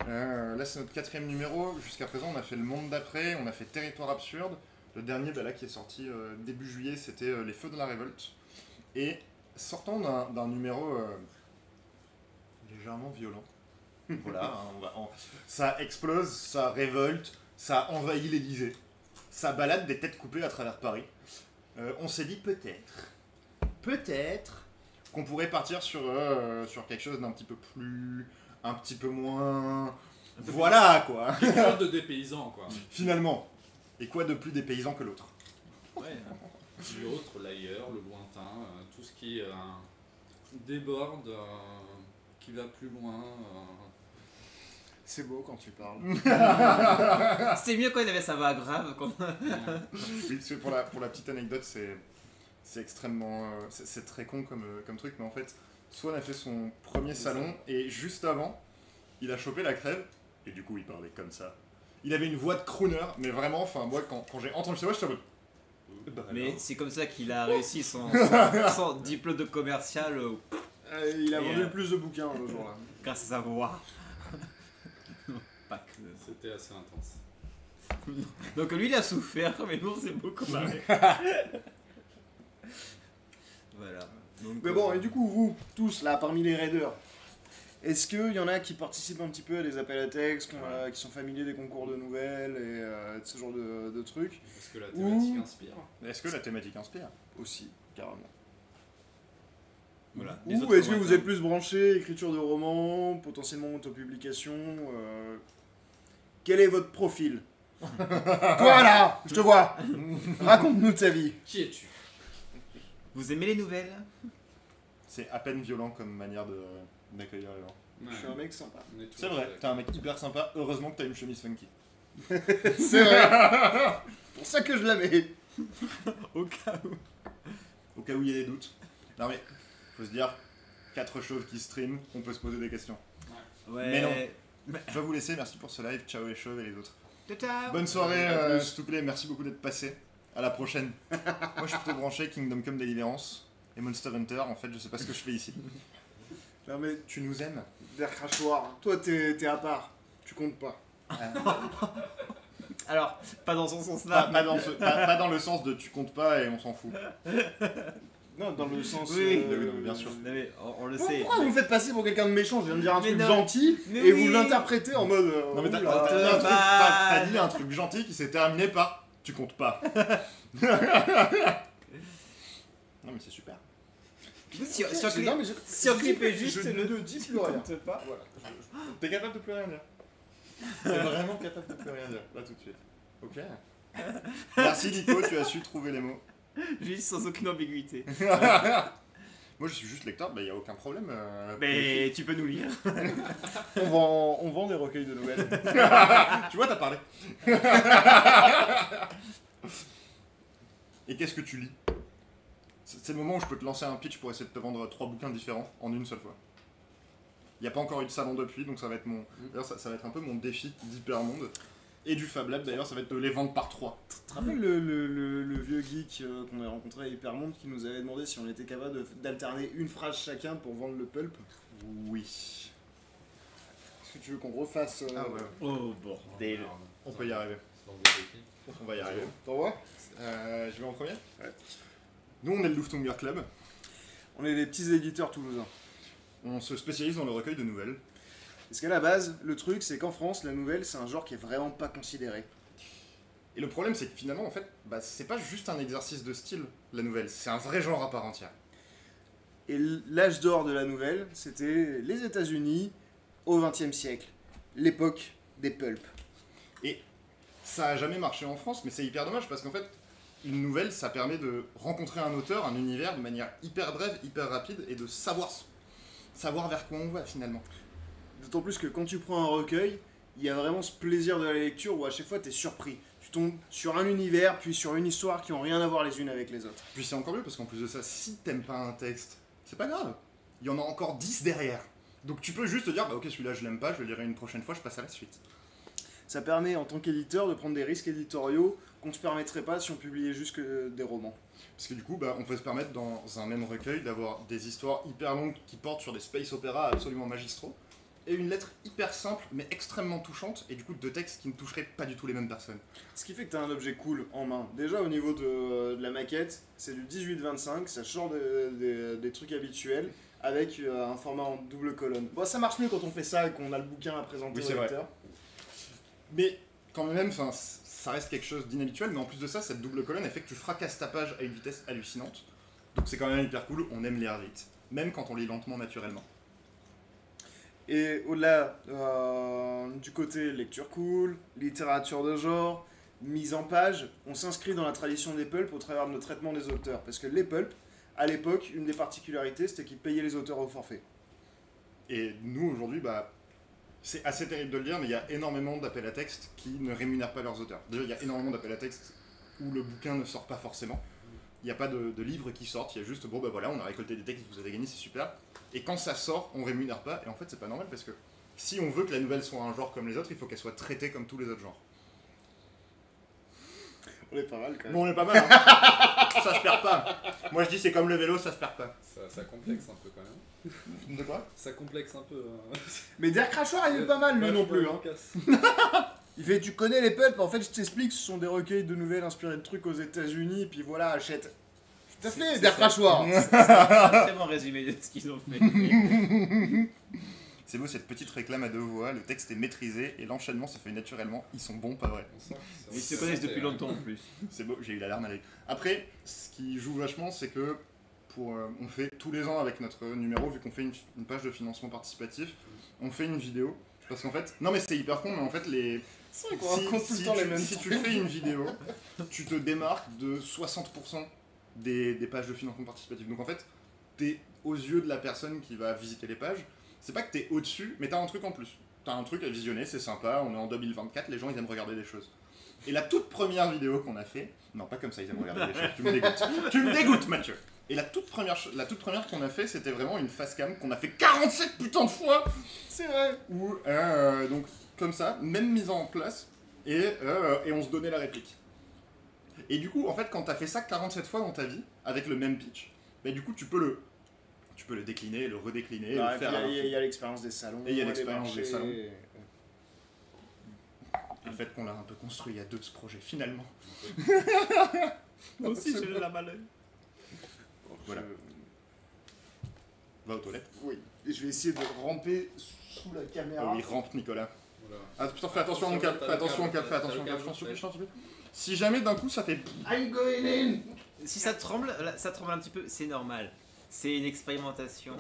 Là, c'est notre 4e numéro. Jusqu'à présent, on a fait Le Monde d'après, on a fait Territoire absurde. Le dernier, là, qui est sorti début juillet, c'était Les Feux de la Révolte. Et sortant d'un numéro légèrement violent. Voilà, hein, ça explose, ça révolte, ça envahit l'Élysée. Ça balade des têtes coupées à travers Paris. On s'est dit peut-être qu'on pourrait partir sur quelque chose d'un petit peu plus, un petit peu moins, voilà quoi. Quelque chose de dépaysant, quoi. Finalement, et quoi de plus dépaysant que l'autre? Ouais. L'autre, l'ailleurs, le lointain, tout ce qui déborde, qui va plus loin. C'est beau quand tu parles. C'est mieux quand il avait sa voix grave. Oui, parce que pour la petite anecdote, c'est extrêmement, c'est très con comme truc, mais en fait, Swan a fait son premier salon et juste avant, il a chopé la crève Et du coup, il parlait comme ça. Il avait une voix de crooner, mais vraiment, enfin, moi, quand j'ai entendu sa voix, j'étais en mode. Bah, Mais alors. c'est comme ça qu'il a réussi son diplôme de commercial Il a Et, vendu le plus de bouquins le jour-là. grâce à sa voix. Pas que. C'était assez intense. Donc lui il a souffert, mais nous on s'est beaucoup marré. Voilà. Donc, Mais bon, et du coup, vous, tous, là, parmi les raiders, est-ce qu'il y en a qui participent un petit peu à des appels à texte, qui sont familiers des concours de nouvelles et de ce genre de trucs Est-ce que la thématique Ouh. inspire? Est-ce que la thématique inspire? aussi, carrément. voilà. Ou est-ce que vous êtes plus branché, écriture de romans, potentiellement autopublication Quel est votre profil Toi là, je te vois Raconte-nous ta vie. Qui es-tu? Vous aimez les nouvelles? C'est à peine violent comme manière d'accueillir les gens. Je suis un mec sympa. On est tous C'est vrai, d'accord. t'es un mec hyper sympa, heureusement que t'as une chemise funky. C'est vrai. Pour ça que je la mets. Au cas où. Au cas où il y a des doutes. Non mais, faut se dire, 4 chauves qui stream, on peut se poser des questions. Ouais. Mais non. Je vais vous laisser, merci pour ce live, ciao les chauves et les autres. Tata. Bonne soirée, À plus. s'il te plaît, merci beaucoup d'être passé. À la prochaine. Moi je suis plutôt branché Kingdom Come Deliverance et Monster Hunter, en fait je sais pas ce que je fais ici. Non mais, Tu nous aimes? d'air crachoir, toi t'es à part. Tu comptes pas. Alors, pas dans son sens Pas, là. pas dans le sens de tu comptes pas et on s'en fout. Non, dans le sens... Oui. Oui, non, mais bien sûr. Non, mais on le Pourquoi sait. vous me faites passer pour quelqu'un de méchant? Je viens de dire un Mais truc non. gentil Mais et oui. vous l'interprétez en mode... Non mais t'as oula. dit un truc- Bah. t'as dit un truc gentil qui s'est terminé par tu comptes pas. Non mais c'est super. Si Ok, on c'est- non, mais si on clipait juste je le- ne dis plus rien. compte pas. Voilà. T'es capable de plus rien dire. T'es vraiment capable de plus rien dire, là tout de suite. Ok. Merci Nico, tu as su trouver les mots. Juste sans aucune ambiguïté. Moi je suis juste lecteur, bah y a aucun problème. Mais tu peux nous lire. On vend des recueils de nouvelles. Tu vois, t'as parlé. Et qu'est-ce que tu lis? C'est le moment où je peux te lancer un pitch pour essayer de te vendre 3 bouquins différents en une seule fois. Il n'y a pas encore eu de salon depuis, donc ça va être mon. D'ailleurs, ça va être un peu mon défi d'Hypermonde. Et du Fab Lab d'ailleurs, ça va être de les vendre par 3. Tu te rappelles le vieux geek qu'on a rencontré à Hypermonde qui nous avait demandé si on était capable d'alterner une phrase chacun pour vendre le pulp? Oui. Est-ce que tu veux qu'on refasse Ah ouais, Oh bordel. on peut y arriver. C'est dans vos défis. On va y arriver. T'envoies? Je vais en premier. Ouais. Nous, on est le Luftunger Club. On est des petits éditeurs toulousains. On se spécialise dans le recueil de nouvelles. Parce qu'à la base, le truc c'est qu'en France, la nouvelle c'est un genre qui est vraiment pas considéré. Et le problème, c'est que finalement, en fait, bah, c'est pas juste un exercice de style, la nouvelle. C'est un vrai genre à part entière. Et l'âge d'or de la nouvelle, c'était les États-Unis au XXe siècle, l'époque des pulps. Ça a jamais marché en France, mais c'est hyper dommage parce qu'en fait, une nouvelle, ça permet de rencontrer un auteur, un univers de manière hyper brève, hyper rapide et de savoir vers quoi on va finalement. D'autant plus que quand tu prends un recueil, il y a vraiment ce plaisir de la lecture où à chaque fois tu es surpris. Tu tombes sur un univers, puis sur une histoire qui ont rien à voir les unes avec les autres. Puis c'est encore mieux parce qu'en plus de ça, si t'aimes pas un texte, c'est pas grave. Il y en a encore 10 derrière. Donc tu peux juste te dire, bah ok, celui-là je l'aime pas, je le lirai une prochaine fois, je passe à la suite. Ça permet en tant qu'éditeur de prendre des risques éditoriaux qu'on ne se permettrait pas si on publiait juste que des romans. Parce que du coup, bah, on peut se permettre dans un même recueil d'avoir des histoires hyper longues qui portent sur des space opéras absolument magistraux, et une lettre hyper simple mais extrêmement touchante, et du coup deux textes qui ne toucheraient pas du tout les mêmes personnes. Ce qui fait que tu as un objet cool en main. Déjà au niveau de la maquette, c'est du 18-25, ça change des trucs habituels, avec un format en double colonne. Bon, ça marche mieux quand on fait ça et qu'on a le bouquin à présenter Oui, au c'est vrai. lecteur. Mais quand même, ça reste quelque chose d'inhabituel, mais en plus de ça, cette double colonne, elle fait que tu fracasses ta page à une vitesse hallucinante. Donc c'est quand même hyper cool, on aime lire vite, même quand on lit lentement naturellement. Et au-delà du côté lecture cool, littérature de genre, mise en page, on s'inscrit dans la tradition des pulps au travers de notre traitement des auteurs. Parce que les pulps, à l'époque, une des particularités, c'était qu'ils payaient les auteurs au forfait. Et nous, aujourd'hui, bah, c'est assez terrible de le dire, mais il y a énormément d'appels à texte qui ne rémunèrent pas leurs auteurs. Déjà, il y a énormément d'appels à texte où le bouquin ne sort pas forcément. Il n'y a pas de livres qui sortent, il y a juste, bon bah voilà, on a récolté des textes, vous avez gagné, c'est super. Et quand ça sort, on rémunère pas, et en fait c'est pas normal parce que si on veut que la nouvelle soit un genre comme les autres, il faut qu'elle soit traitée comme tous les autres genres. On est pas mal quand même. Bon, on est pas mal, hein. Ça se perd pas. Moi je dis c'est comme le vélo, ça se perd pas. Ça complexe un peu quand même. De quoi? Ça complexe un peu. Mais Der Crachoir, il est pas mal lui non plus. Hein. Il fait, tu connais les pulps, en fait je t'explique, ce sont des recueils de nouvelles inspirées de trucs aux États-Unis, puis voilà, achète. Tout à fait, Der Crachoir. C'est un très bon résumé de ce qu'ils ont fait. C'est beau cette petite réclame à deux voix, le texte est maîtrisé et l'enchaînement se fait naturellement. Ils sont bons, pas vrai. Ils se connaissent depuis longtemps en plus. C'est beau, j'ai eu la larme à l'œil. Après, ce qui joue vachement, c'est que on fait tous les ans avec notre numéro, vu qu'on fait une page de financement participatif, on fait une vidéo. Parce qu'en fait, non mais c'est hyper con, mais en fait, C'est vrai qu'on raconte tout le temps les mêmes si tu fais une vidéo, tu te démarques de 60% des pages de financement participatif. Donc en fait, t'es aux yeux de la personne qui va visiter les pages. C'est pas que t'es au-dessus, mais t'as un truc en plus. T'as un truc à visionner, c'est sympa, on est en 2024, les gens ils aiment regarder des choses. Et la toute première vidéo qu'on a fait, non pas comme ça ils aiment regarder des choses, tu me dégoûtes. Tu me dégoûtes Mathieu. Et la toute première qu'on a fait, c'était vraiment une face cam qu'on a fait 47 putains de fois. C'est vrai. Où, donc comme ça, même mise en place, et on se donnait la réplique. Et du coup, en fait, quand t'as fait ça 47 fois dans ta vie, avec le même pitch, bah du coup tu peux le décliner, le redécliner, Ouais, le faire. il y a l'expérience des salons. Et il y a les l'expérience des marchés. salons. Le fait qu'on l'a un peu construit à deux ce projet, finalement. Moi aussi j'ai la malheur. Voilà. Va aux toilettes. Oui, et je vais essayer de ramper sous la caméra. Oh oui, rampe Nicolas. Voilà. Ah putain, fais attention à mon câble, fais attention au câble, fais attention au câble, je t'en supplie, je t'en supplie. Si jamais d'un coup ça fait... I'm going in. Si ça tremble un petit peu, c'est normal. C'est une expérimentation.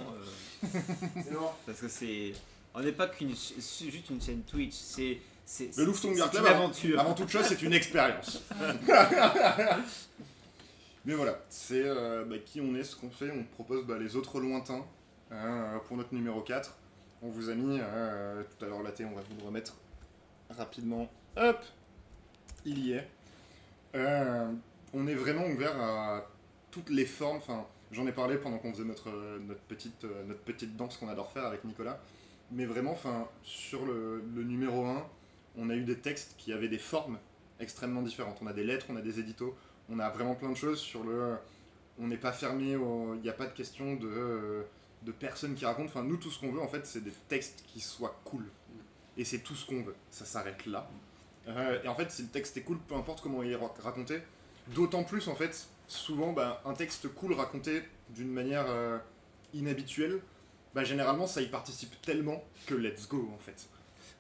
C'est bon. Parce que c'est. On n'est pas juste une chaîne Twitch, c'est. Le Lufthansa c'est Club, une aventure. avant toute chose, c'est une expérience. Mais voilà, c'est qui on est, ce qu'on fait, on propose les autres lointains pour notre numéro 4. On vous a mis tout à l'heure la thé, on va vous le remettre rapidement. Hop, il y est. On est vraiment ouvert à toutes les formes. Enfin, j'en ai parlé pendant qu'on faisait notre petite danse qu'on adore faire avec Nicolas. Mais vraiment, enfin, sur le numéro 1, on a eu des textes qui avaient des formes extrêmement différentes. On a des lettres, on a des éditos, on a vraiment plein de choses sur le... On n'est pas fermé, il n'y a pas de question de personnes qui racontent. Enfin, nous, tout ce qu'on veut, en fait, c'est des textes qui soient cool. Et c'est tout ce qu'on veut. Ça s'arrête là. Et en fait, si le texte est cool, peu importe comment il est raconté, d'autant plus, en fait, souvent, un texte cool raconté d'une manière inhabituelle, généralement, ça y participe tellement que let's go, en fait.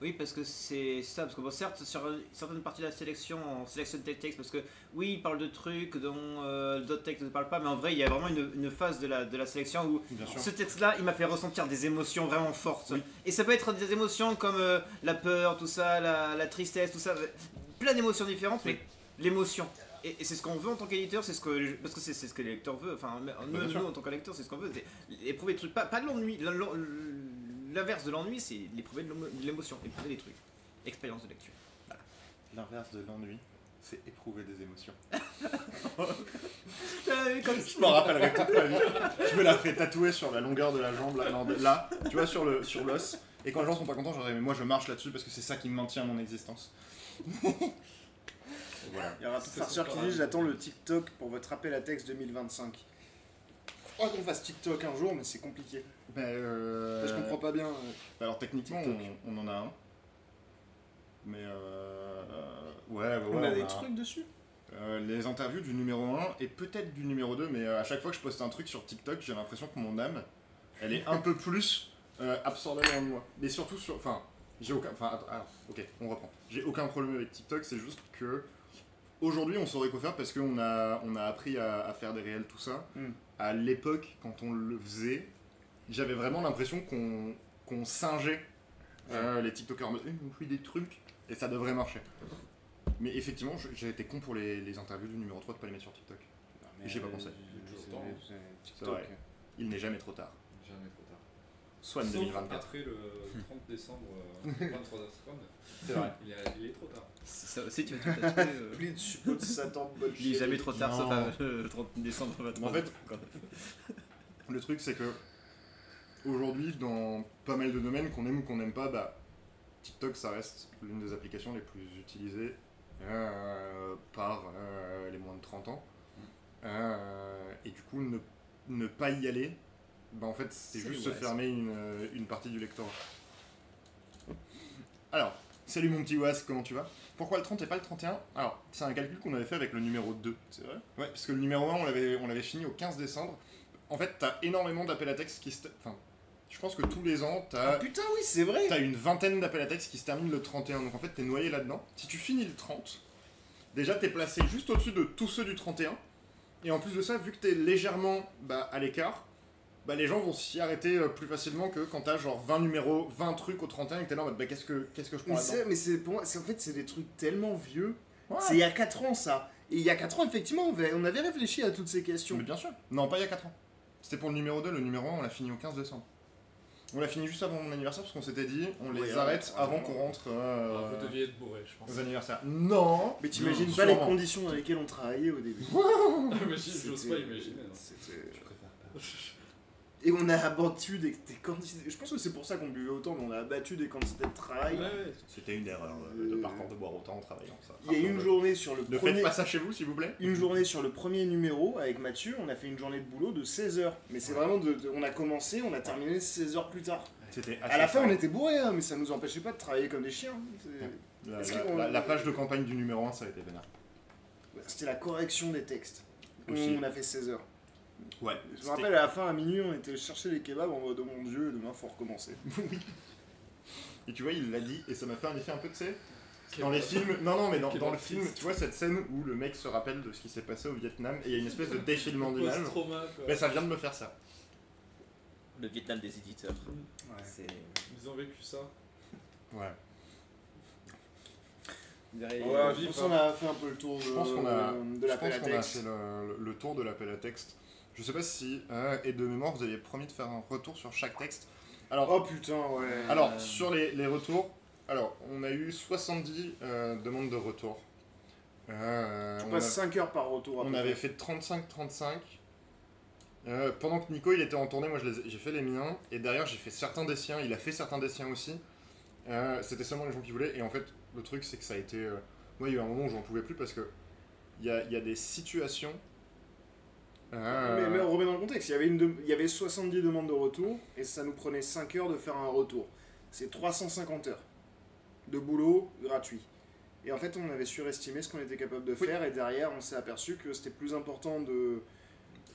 Oui, parce que c'est ça, parce que bon, certes, sur certaines parties de la sélection, on sélectionne tel texte, parce que oui, il parle de trucs dont d'autres textes ne parlent pas, mais en vrai, il y a vraiment une phase de la sélection où ce texte-là, il m'a fait ressentir des émotions vraiment fortes. Oui. Et ça peut être des émotions comme la peur, tout ça, la tristesse, tout ça, plein d'émotions différentes, oui. Mais l'émotion. Et c'est ce qu'on veut en tant qu'éditeur, parce que c'est ce que les lecteurs veulent, enfin, nous en tant que lecteurs, c'est ce qu'on veut, c'est éprouver des trucs, pas de l'ennui. L'inverse de l'ennui, c'est l'éprouver de l'émotion, éprouver des trucs. Expérience de lecture. Voilà. L'inverse de l'ennui, c'est éprouver des émotions. Je m'en rappellerai toute ma vie. Je me la ferai tatouer sur la longueur de la jambe, là, tu vois, sur l'os. Et quand les gens sont pas contents, je leur dis, mais moi je marche là-dessus parce que c'est ça qui me maintient mon existence. Voilà. Il y aura un farceur qui dit, j'attends le TikTok pour votre appel à texte 2025. Je crois qu'on fasse TikTok un jour, mais c'est compliqué. Je comprends pas bien. Alors techniquement, on en a un. Mais ouais, on a des trucs dessus. Les interviews du numéro 1 et peut-être du numéro 2, mais à chaque fois que je poste un truc sur TikTok, j'ai l'impression que mon âme, elle est un peu plus absorbée dans moi. Mais surtout sur... Enfin, j'ai aucun... Enfin, alors, ok, on reprend. J'ai aucun problème avec TikTok, c'est juste que... Aujourd'hui, on saurait quoi faire parce qu'on a appris à faire des réels, tout ça. À l'époque, quand on le faisait, j'avais vraiment l'impression qu'on singeait les TikTokers. On fait des trucs et ça devrait marcher. Mais effectivement, j'ai été con pour les interviews du numéro 3 de pas les mettre sur TikTok. Et j'y ai pas pensé. C'est vrai. Il n'est jamais trop tard. Jamais trop tard. Swan 2024. Après le 30 décembre, 23h50. C'est vrai. Il est trop tard. Ça aussi, tu vas tout tatouer. Pli de suppôt de Satan, Il n'est jamais trop tard, sauf le 30 décembre. En fait, le truc c'est que aujourd'hui, dans pas mal de domaines, qu'on aime ou qu'on n'aime pas, bah, TikTok, ça reste l'une des applications les plus utilisées par les moins de 30 ans. Et du coup, ne pas y aller, bah, en fait, c'est juste se fermer une partie du lectorat. Alors, salut mon petit Was, comment tu vas? Pourquoi le 30 et pas le 31? Alors, c'est un calcul qu'on avait fait avec le numéro 2. C'est vrai? Ouais, parce que le numéro 1, on l'avait fini au 15 décembre. En fait, t'as énormément d'appels à texte qui se... Enfin, je pense que tous les ans, Ah putain, oui, c'est vrai! t'as une vingtaine d'appels à texte qui se terminent le 31. Donc en fait, t'es noyé là-dedans. Si tu finis le 30, déjà, t'es placé juste au-dessus de tous ceux du 31. Et en plus de ça, vu que t'es légèrement à l'écart, bah, les gens vont s'y arrêter plus facilement que quand t'as genre 20 numéros, 20 trucs au 31 et que t'es là en mode bah, qu'est-ce que je prends là-dedans? Mais c'est pour moi, en fait, c'est des trucs tellement vieux. Ouais. C'est il y a 4 ans ça. Et il y a 4 ans, effectivement, on avait réfléchi à toutes ces questions. Mais bien sûr. Non, pas il y a 4 ans. C'était pour le numéro 2, le numéro 1, on l'a fini au 15 décembre. On l'a fini juste avant mon anniversaire parce qu'on s'était dit on les arrête avant qu'on rentre Vous deviez être bourré, je pense. aux anniversaires. Non. Mais t'imagines Non, pas les sûrement. conditions dans lesquelles on travaillait au début. J'ose pas imaginer. Non. C'était- Je préfère pas. Et on a abattu des quantités. Je pense que c'est pour ça qu'on buvait autant, mais on a abattu des quantités de travail. Ouais. C'était une erreur de parcours de boire autant en travaillant. Ça. Il y a une journée sur le Ne premier. faites pas ça chez vous, s'il vous plaît. Une journée sur le premier numéro avec Mathieu, on a fait une journée de boulot de 16 heures. Mais c'est vraiment on a commencé, on a terminé 16 heures plus tard. C'était À la fin, on était bourrés, hein, mais ça nous empêchait pas de travailler comme des chiens. Est-ce qu'on- La page de campagne du numéro 1, ça a été vénère. C'était la correction des textes. Aussi. On a fait 16 heures. Ouais. Je me rappelle, à la fin, à minuit, on était chercher les kebabs en mode oh mon dieu, demain faut recommencer. Et tu vois, il l'a dit, et ça m'a fait un effet un peu, tu sais, dans les films, non, mais dans le film, tu vois cette scène où le mec se rappelle de ce qui s'est passé au Vietnam, et il y a une espèce de défilement d'images. Post-trauma, quoi. Mais ça vient de me faire ça. Le Vietnam des éditeurs. Ouais. C'est. Ils ont vécu ça. Ouais. Je pense qu'on a fait un peu le tour Je pense qu'on a, de l'appel à fait texte. le tour de l'appel à texte. Je sais pas si, et de mémoire, vous aviez promis de faire un retour sur chaque texte. Alors, Oh putain, ouais. alors sur les retours, alors, on a eu 70 demandes de retour. Tu on passes a- 5 heures par retour. à On peu avait près. fait 35-35. Pendant que Nico il était en tournée, moi j'ai fait les miens. Et derrière j'ai fait certains des siens, il a fait certains des siens aussi. C'était seulement les gens qui voulaient. Et en fait, le truc c'est que ça a été... moi il y a eu un moment où j'en pouvais plus parce que il y a des situations... Mais on remet dans le contexte, il y avait 70 demandes de retour et ça nous prenait 5 heures de faire un retour. C'est 350 heures de boulot gratuit. Et en fait, on avait surestimé ce qu'on était capable de faire et derrière, on s'est aperçu que c'était plus important de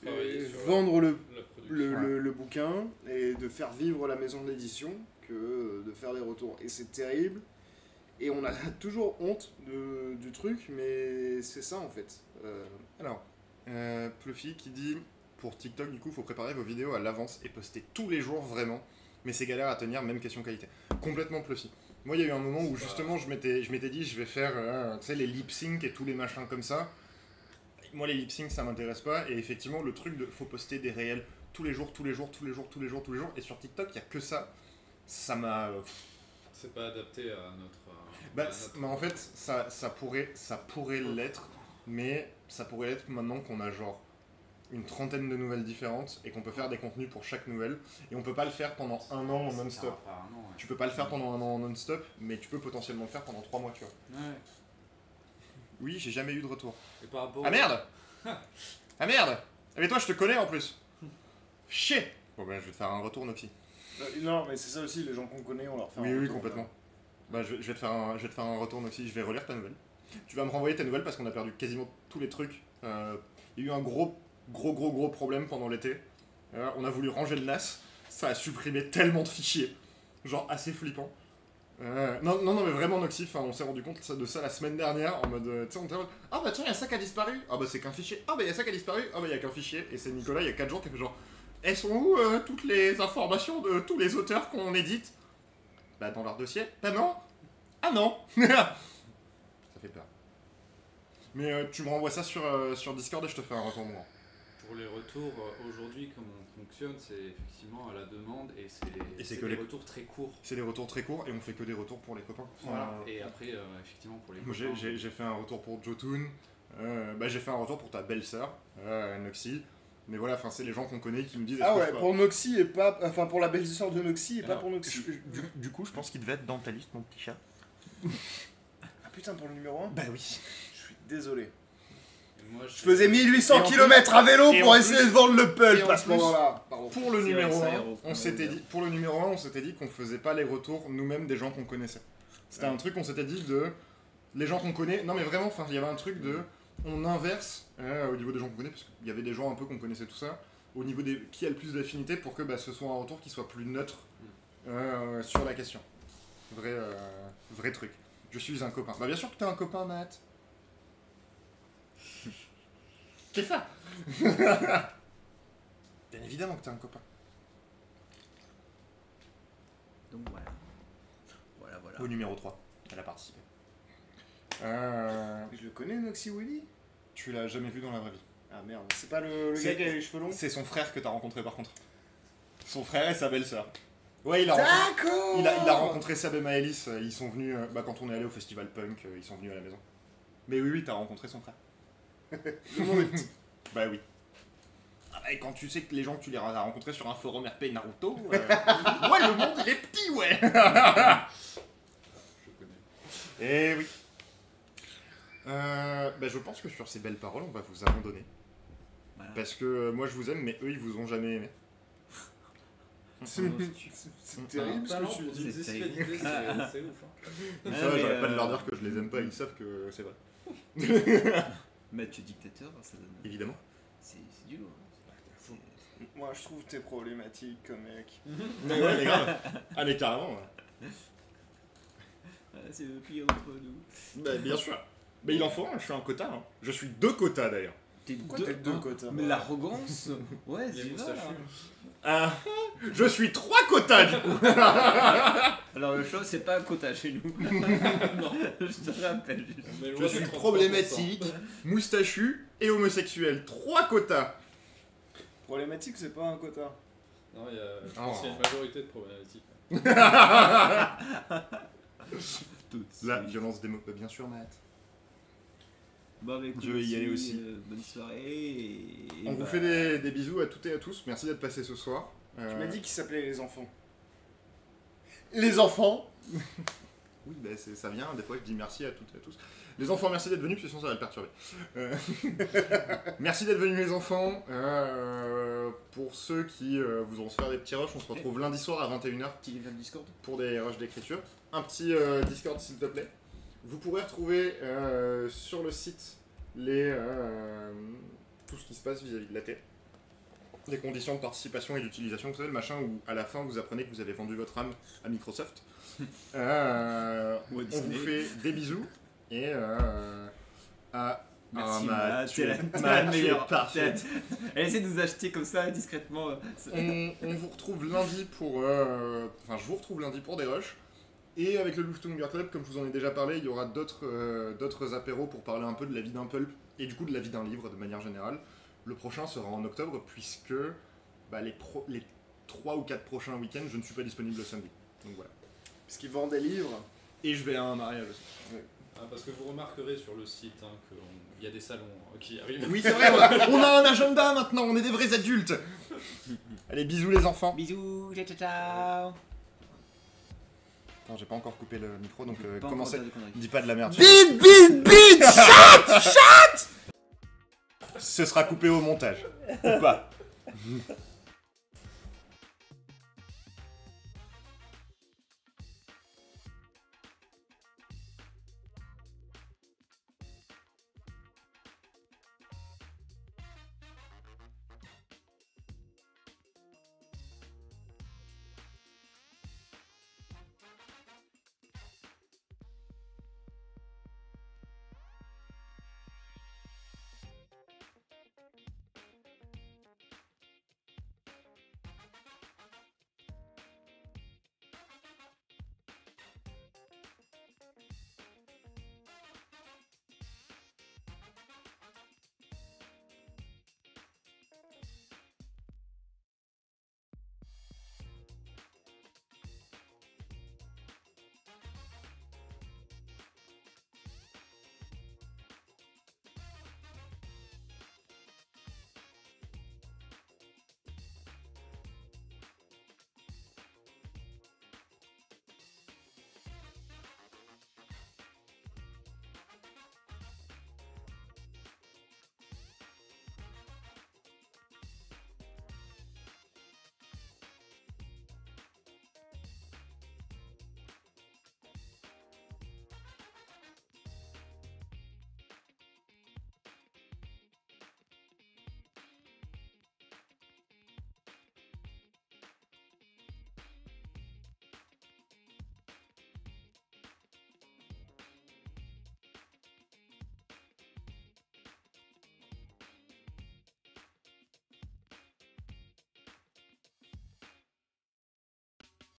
Travailler sur vendre la production. le bouquin et de faire vivre la maison de l'édition que de faire des retours. Et c'est terrible. Et on a toujours honte du truc, mais c'est ça en fait. Alors, Pluffy qui dit pour TikTok, du coup, faut préparer vos vidéos à l'avance et poster tous les jours vraiment. Mais c'est galère à tenir, même question qualité. Complètement Pluffy. Moi, il y a eu un moment où justement, je m'étais dit, je vais faire tu sais, les lip sync et tous les machins comme ça. Moi, les lip sync, ça m'intéresse pas. Et effectivement, le truc de faut poster des réels tous les jours. Et sur TikTok, il y a que ça. Ça m'a. C'est pas adapté à notre. Bah, à notre- mais en fait, ça pourrait l'être, mais ça pourrait être maintenant qu'on a genre une trentaine de nouvelles différentes et qu'on peut faire des contenus pour chaque nouvelle. Et on peut pas le faire pendant un an en Ça non-stop. sert pas à un an, ouais. Tu peux pas le faire pendant un an en non-stop, mais tu peux potentiellement le faire pendant 3 mois, tu vois. Ouais. Oui, j'ai jamais eu de retour. Et par rapport Ah merde Ah merde Ah mais toi, je te connais en plus Chier Bon ben, je vais te faire un retour, Noxy. Non, mais c'est ça aussi, les gens qu'on connaît, on leur fait un Oui, retour. complètement. Bah, je vais te faire un retour, Noxy. Je vais relire ta nouvelle. Tu vas me renvoyer ta nouvelle parce qu'on a perdu quasiment tous les trucs. Il y a eu un gros problème pendant l'été. On a voulu ranger le NAS. Ça a supprimé tellement de fichiers. Genre assez flippant. Non, mais vraiment, Noxy, on s'est rendu compte de ça la semaine dernière. En mode, tu sais, on était en mode, ah bah tiens, il y a ça qui a disparu. Ah bah c'est qu'un fichier. Ah bah il y a ça qui a disparu. Ah bah il y a qu'un fichier. Et c'est Nicolas, il y a 4 jours, qui fait genre, elles sont où toutes les informations de tous les auteurs qu'on édite? Bah dans leur dossier. Bah non. Ah non. Ça fait peur. Mais tu me renvoies ça sur Discord et je te fais un retour moi. Pour les retours, aujourd'hui, comment on fonctionne, c'est effectivement à la demande et Et c'est c'est que des les- retours très courts. C'est des retours très courts et on fait que des retours pour les copains. Voilà. Et après, effectivement, pour les Moi, copains, j'ai fait un retour pour Jotun, j'ai fait un retour pour ta belle-sœur, Noxy. Mais voilà, enfin, c'est les gens qu'on connaît qui nous disent. Ah est-ce que ouais, je peux- pour Noxy et pas. Enfin, pour la belle-sœur de Noxy et pas Alors, pour Noxy. Du coup, je pense qu'il devait être dans ta liste, mon petit chat. Ah putain, pour le numéro 1 Bah oui. Je suis désolé. Et moi, Je faisais 1800 Et en km à vélo et pour en essayer plus- de vendre le et pulp en à ce plus- moment-là. Pardon. Pour le C'est numéro vrai que 1, ça aéro, on s'était dit, pour le numéro 1, on s'était dit qu'on faisait pas les retours nous-mêmes des gens qu'on connaissait. C'était un truc qu'on s'était dit de les gens qu'on connaît. Non mais vraiment, enfin, il y avait un truc de on inverse au niveau des gens qu'on connaît parce qu'il y avait des gens un peu qu'on connaissait tout ça. Au niveau des qui a le plus d'affinité pour que ce soit un retour qui soit plus neutre sur la question. Vrai truc. Je suis un copain. Bah bien sûr que t'es un copain, Matt. Qu'est-ce que ça? Bien évidemment que t'es un copain. Donc voilà. Voilà. Au numéro 3, elle a participé. Je le connais, Noxy Willy? Tu l'as jamais vu dans la vraie vie. Ah merde, c'est pas le C'est- gars qui a les cheveux longs? C'est son frère que t'as rencontré par contre. Son frère et sa belle-sœur. Ouais, il a rencontré, D'accord. il a rencontré Sab et Maëlys, ils sont venus, quand on est allé au festival punk, ils sont venus à la maison. Mais oui, t'as rencontré son frère. Le monde est petit. Bah oui. Ah bah, et quand tu sais que les gens que tu les as rencontrés sur un forum RP Naruto, ouais, le monde il est petit, ouais. Je connais. Eh oui. Je pense que sur ces belles paroles, on va vous abandonner. Voilà. Parce que moi je vous aime, mais eux ils vous ont jamais aimé. C'est terrible ce que tu dis. C'est C'est ouf. Hein. Ah, Ça va, mais, j'aurais pas de leur dire que je les aime pas, ils savent que c'est vrai. Mathieu dictateur, ça donne. Évidemment. C'est du lourd. C'est- Moi je trouve t'es problématique comme mec. Mais ouais, mais grave. Ah mais carrément. Ouais. c'est le pire entre nous. Bah bien sûr. Mais il en faut un, je suis un quota. Hein. Je suis 2 quotas d'ailleurs. T'es Pourquoi t'es deux quotas? Mais l'arrogance. Ouais, Il est c'est moustachu. ça. Ah, je suis 3 quotas du coup. Alors le show, c'est pas un quota chez nous. Non, je te rappelle. On est loin Je de suis 33%. problématique, moustachu et homosexuel. 3 quotas. Problématique, c'est pas un quota. Non, je Oh. pense qu'il y a une majorité de problématiques. La violence démo... Bien sûr, Matt. Bon, bah, écoute, Je vais y aller aussi. Bonne soirée. Et On vous bah, fait des bisous à toutes et à tous. Merci d'être passés ce soir. Tu m'as dit qu'il s'appelait Les Enfants. Les enfants? Oui, bah, ça vient. Des fois, je dis merci à toutes et à tous. Les enfants, merci d'être venus, parce que sinon ça va le perturber. Merci d'être venus, les enfants. Pour ceux qui voudront se faire des petits rushs, on se retrouve lundi soir à 21h Petit lien de Discord. pour des rushs d'écriture. Un petit Discord, s'il te plaît. Vous pourrez retrouver sur le site tout ce qui se passe vis-à-vis de la tête. Les conditions de participation et d'utilisation, vous savez, le machin où à la fin vous apprenez que vous avez vendu votre âme à Microsoft. Ou à On Disney. vous fait des bisous et Merci, Matt, Matt, tu t'es es- la Matt, tu es meilleure. parfait. Elle essaie de nous acheter comme ça, discrètement. On vous retrouve lundi pour je vous retrouve lundi pour des rushs. Et avec le Lufthunger Club, comme je vous en ai déjà parlé, il y aura d'autres apéros pour parler un peu de la vie d'un pulp et du coup de la vie d'un livre de manière générale. Le prochain sera en octobre puisque les 3 ou 4 prochains week-ends, je ne suis pas disponible le samedi. Donc voilà. Parce qu'ils vendent des livres. Et je vais à un mariage aussi. Ah, parce que vous remarquerez sur le site qu'il y a des salons qui arrivent. Oui, c'est vrai, on a un agenda maintenant, on est des vrais adultes. Allez, bisous les enfants. Bisous, ciao, ciao, ciao. Attends, j'ai pas encore coupé le micro, donc Pas encore commencez. dire de conneries. Dis pas de la merde. Bite Ce sera coupé au montage. Ou pas.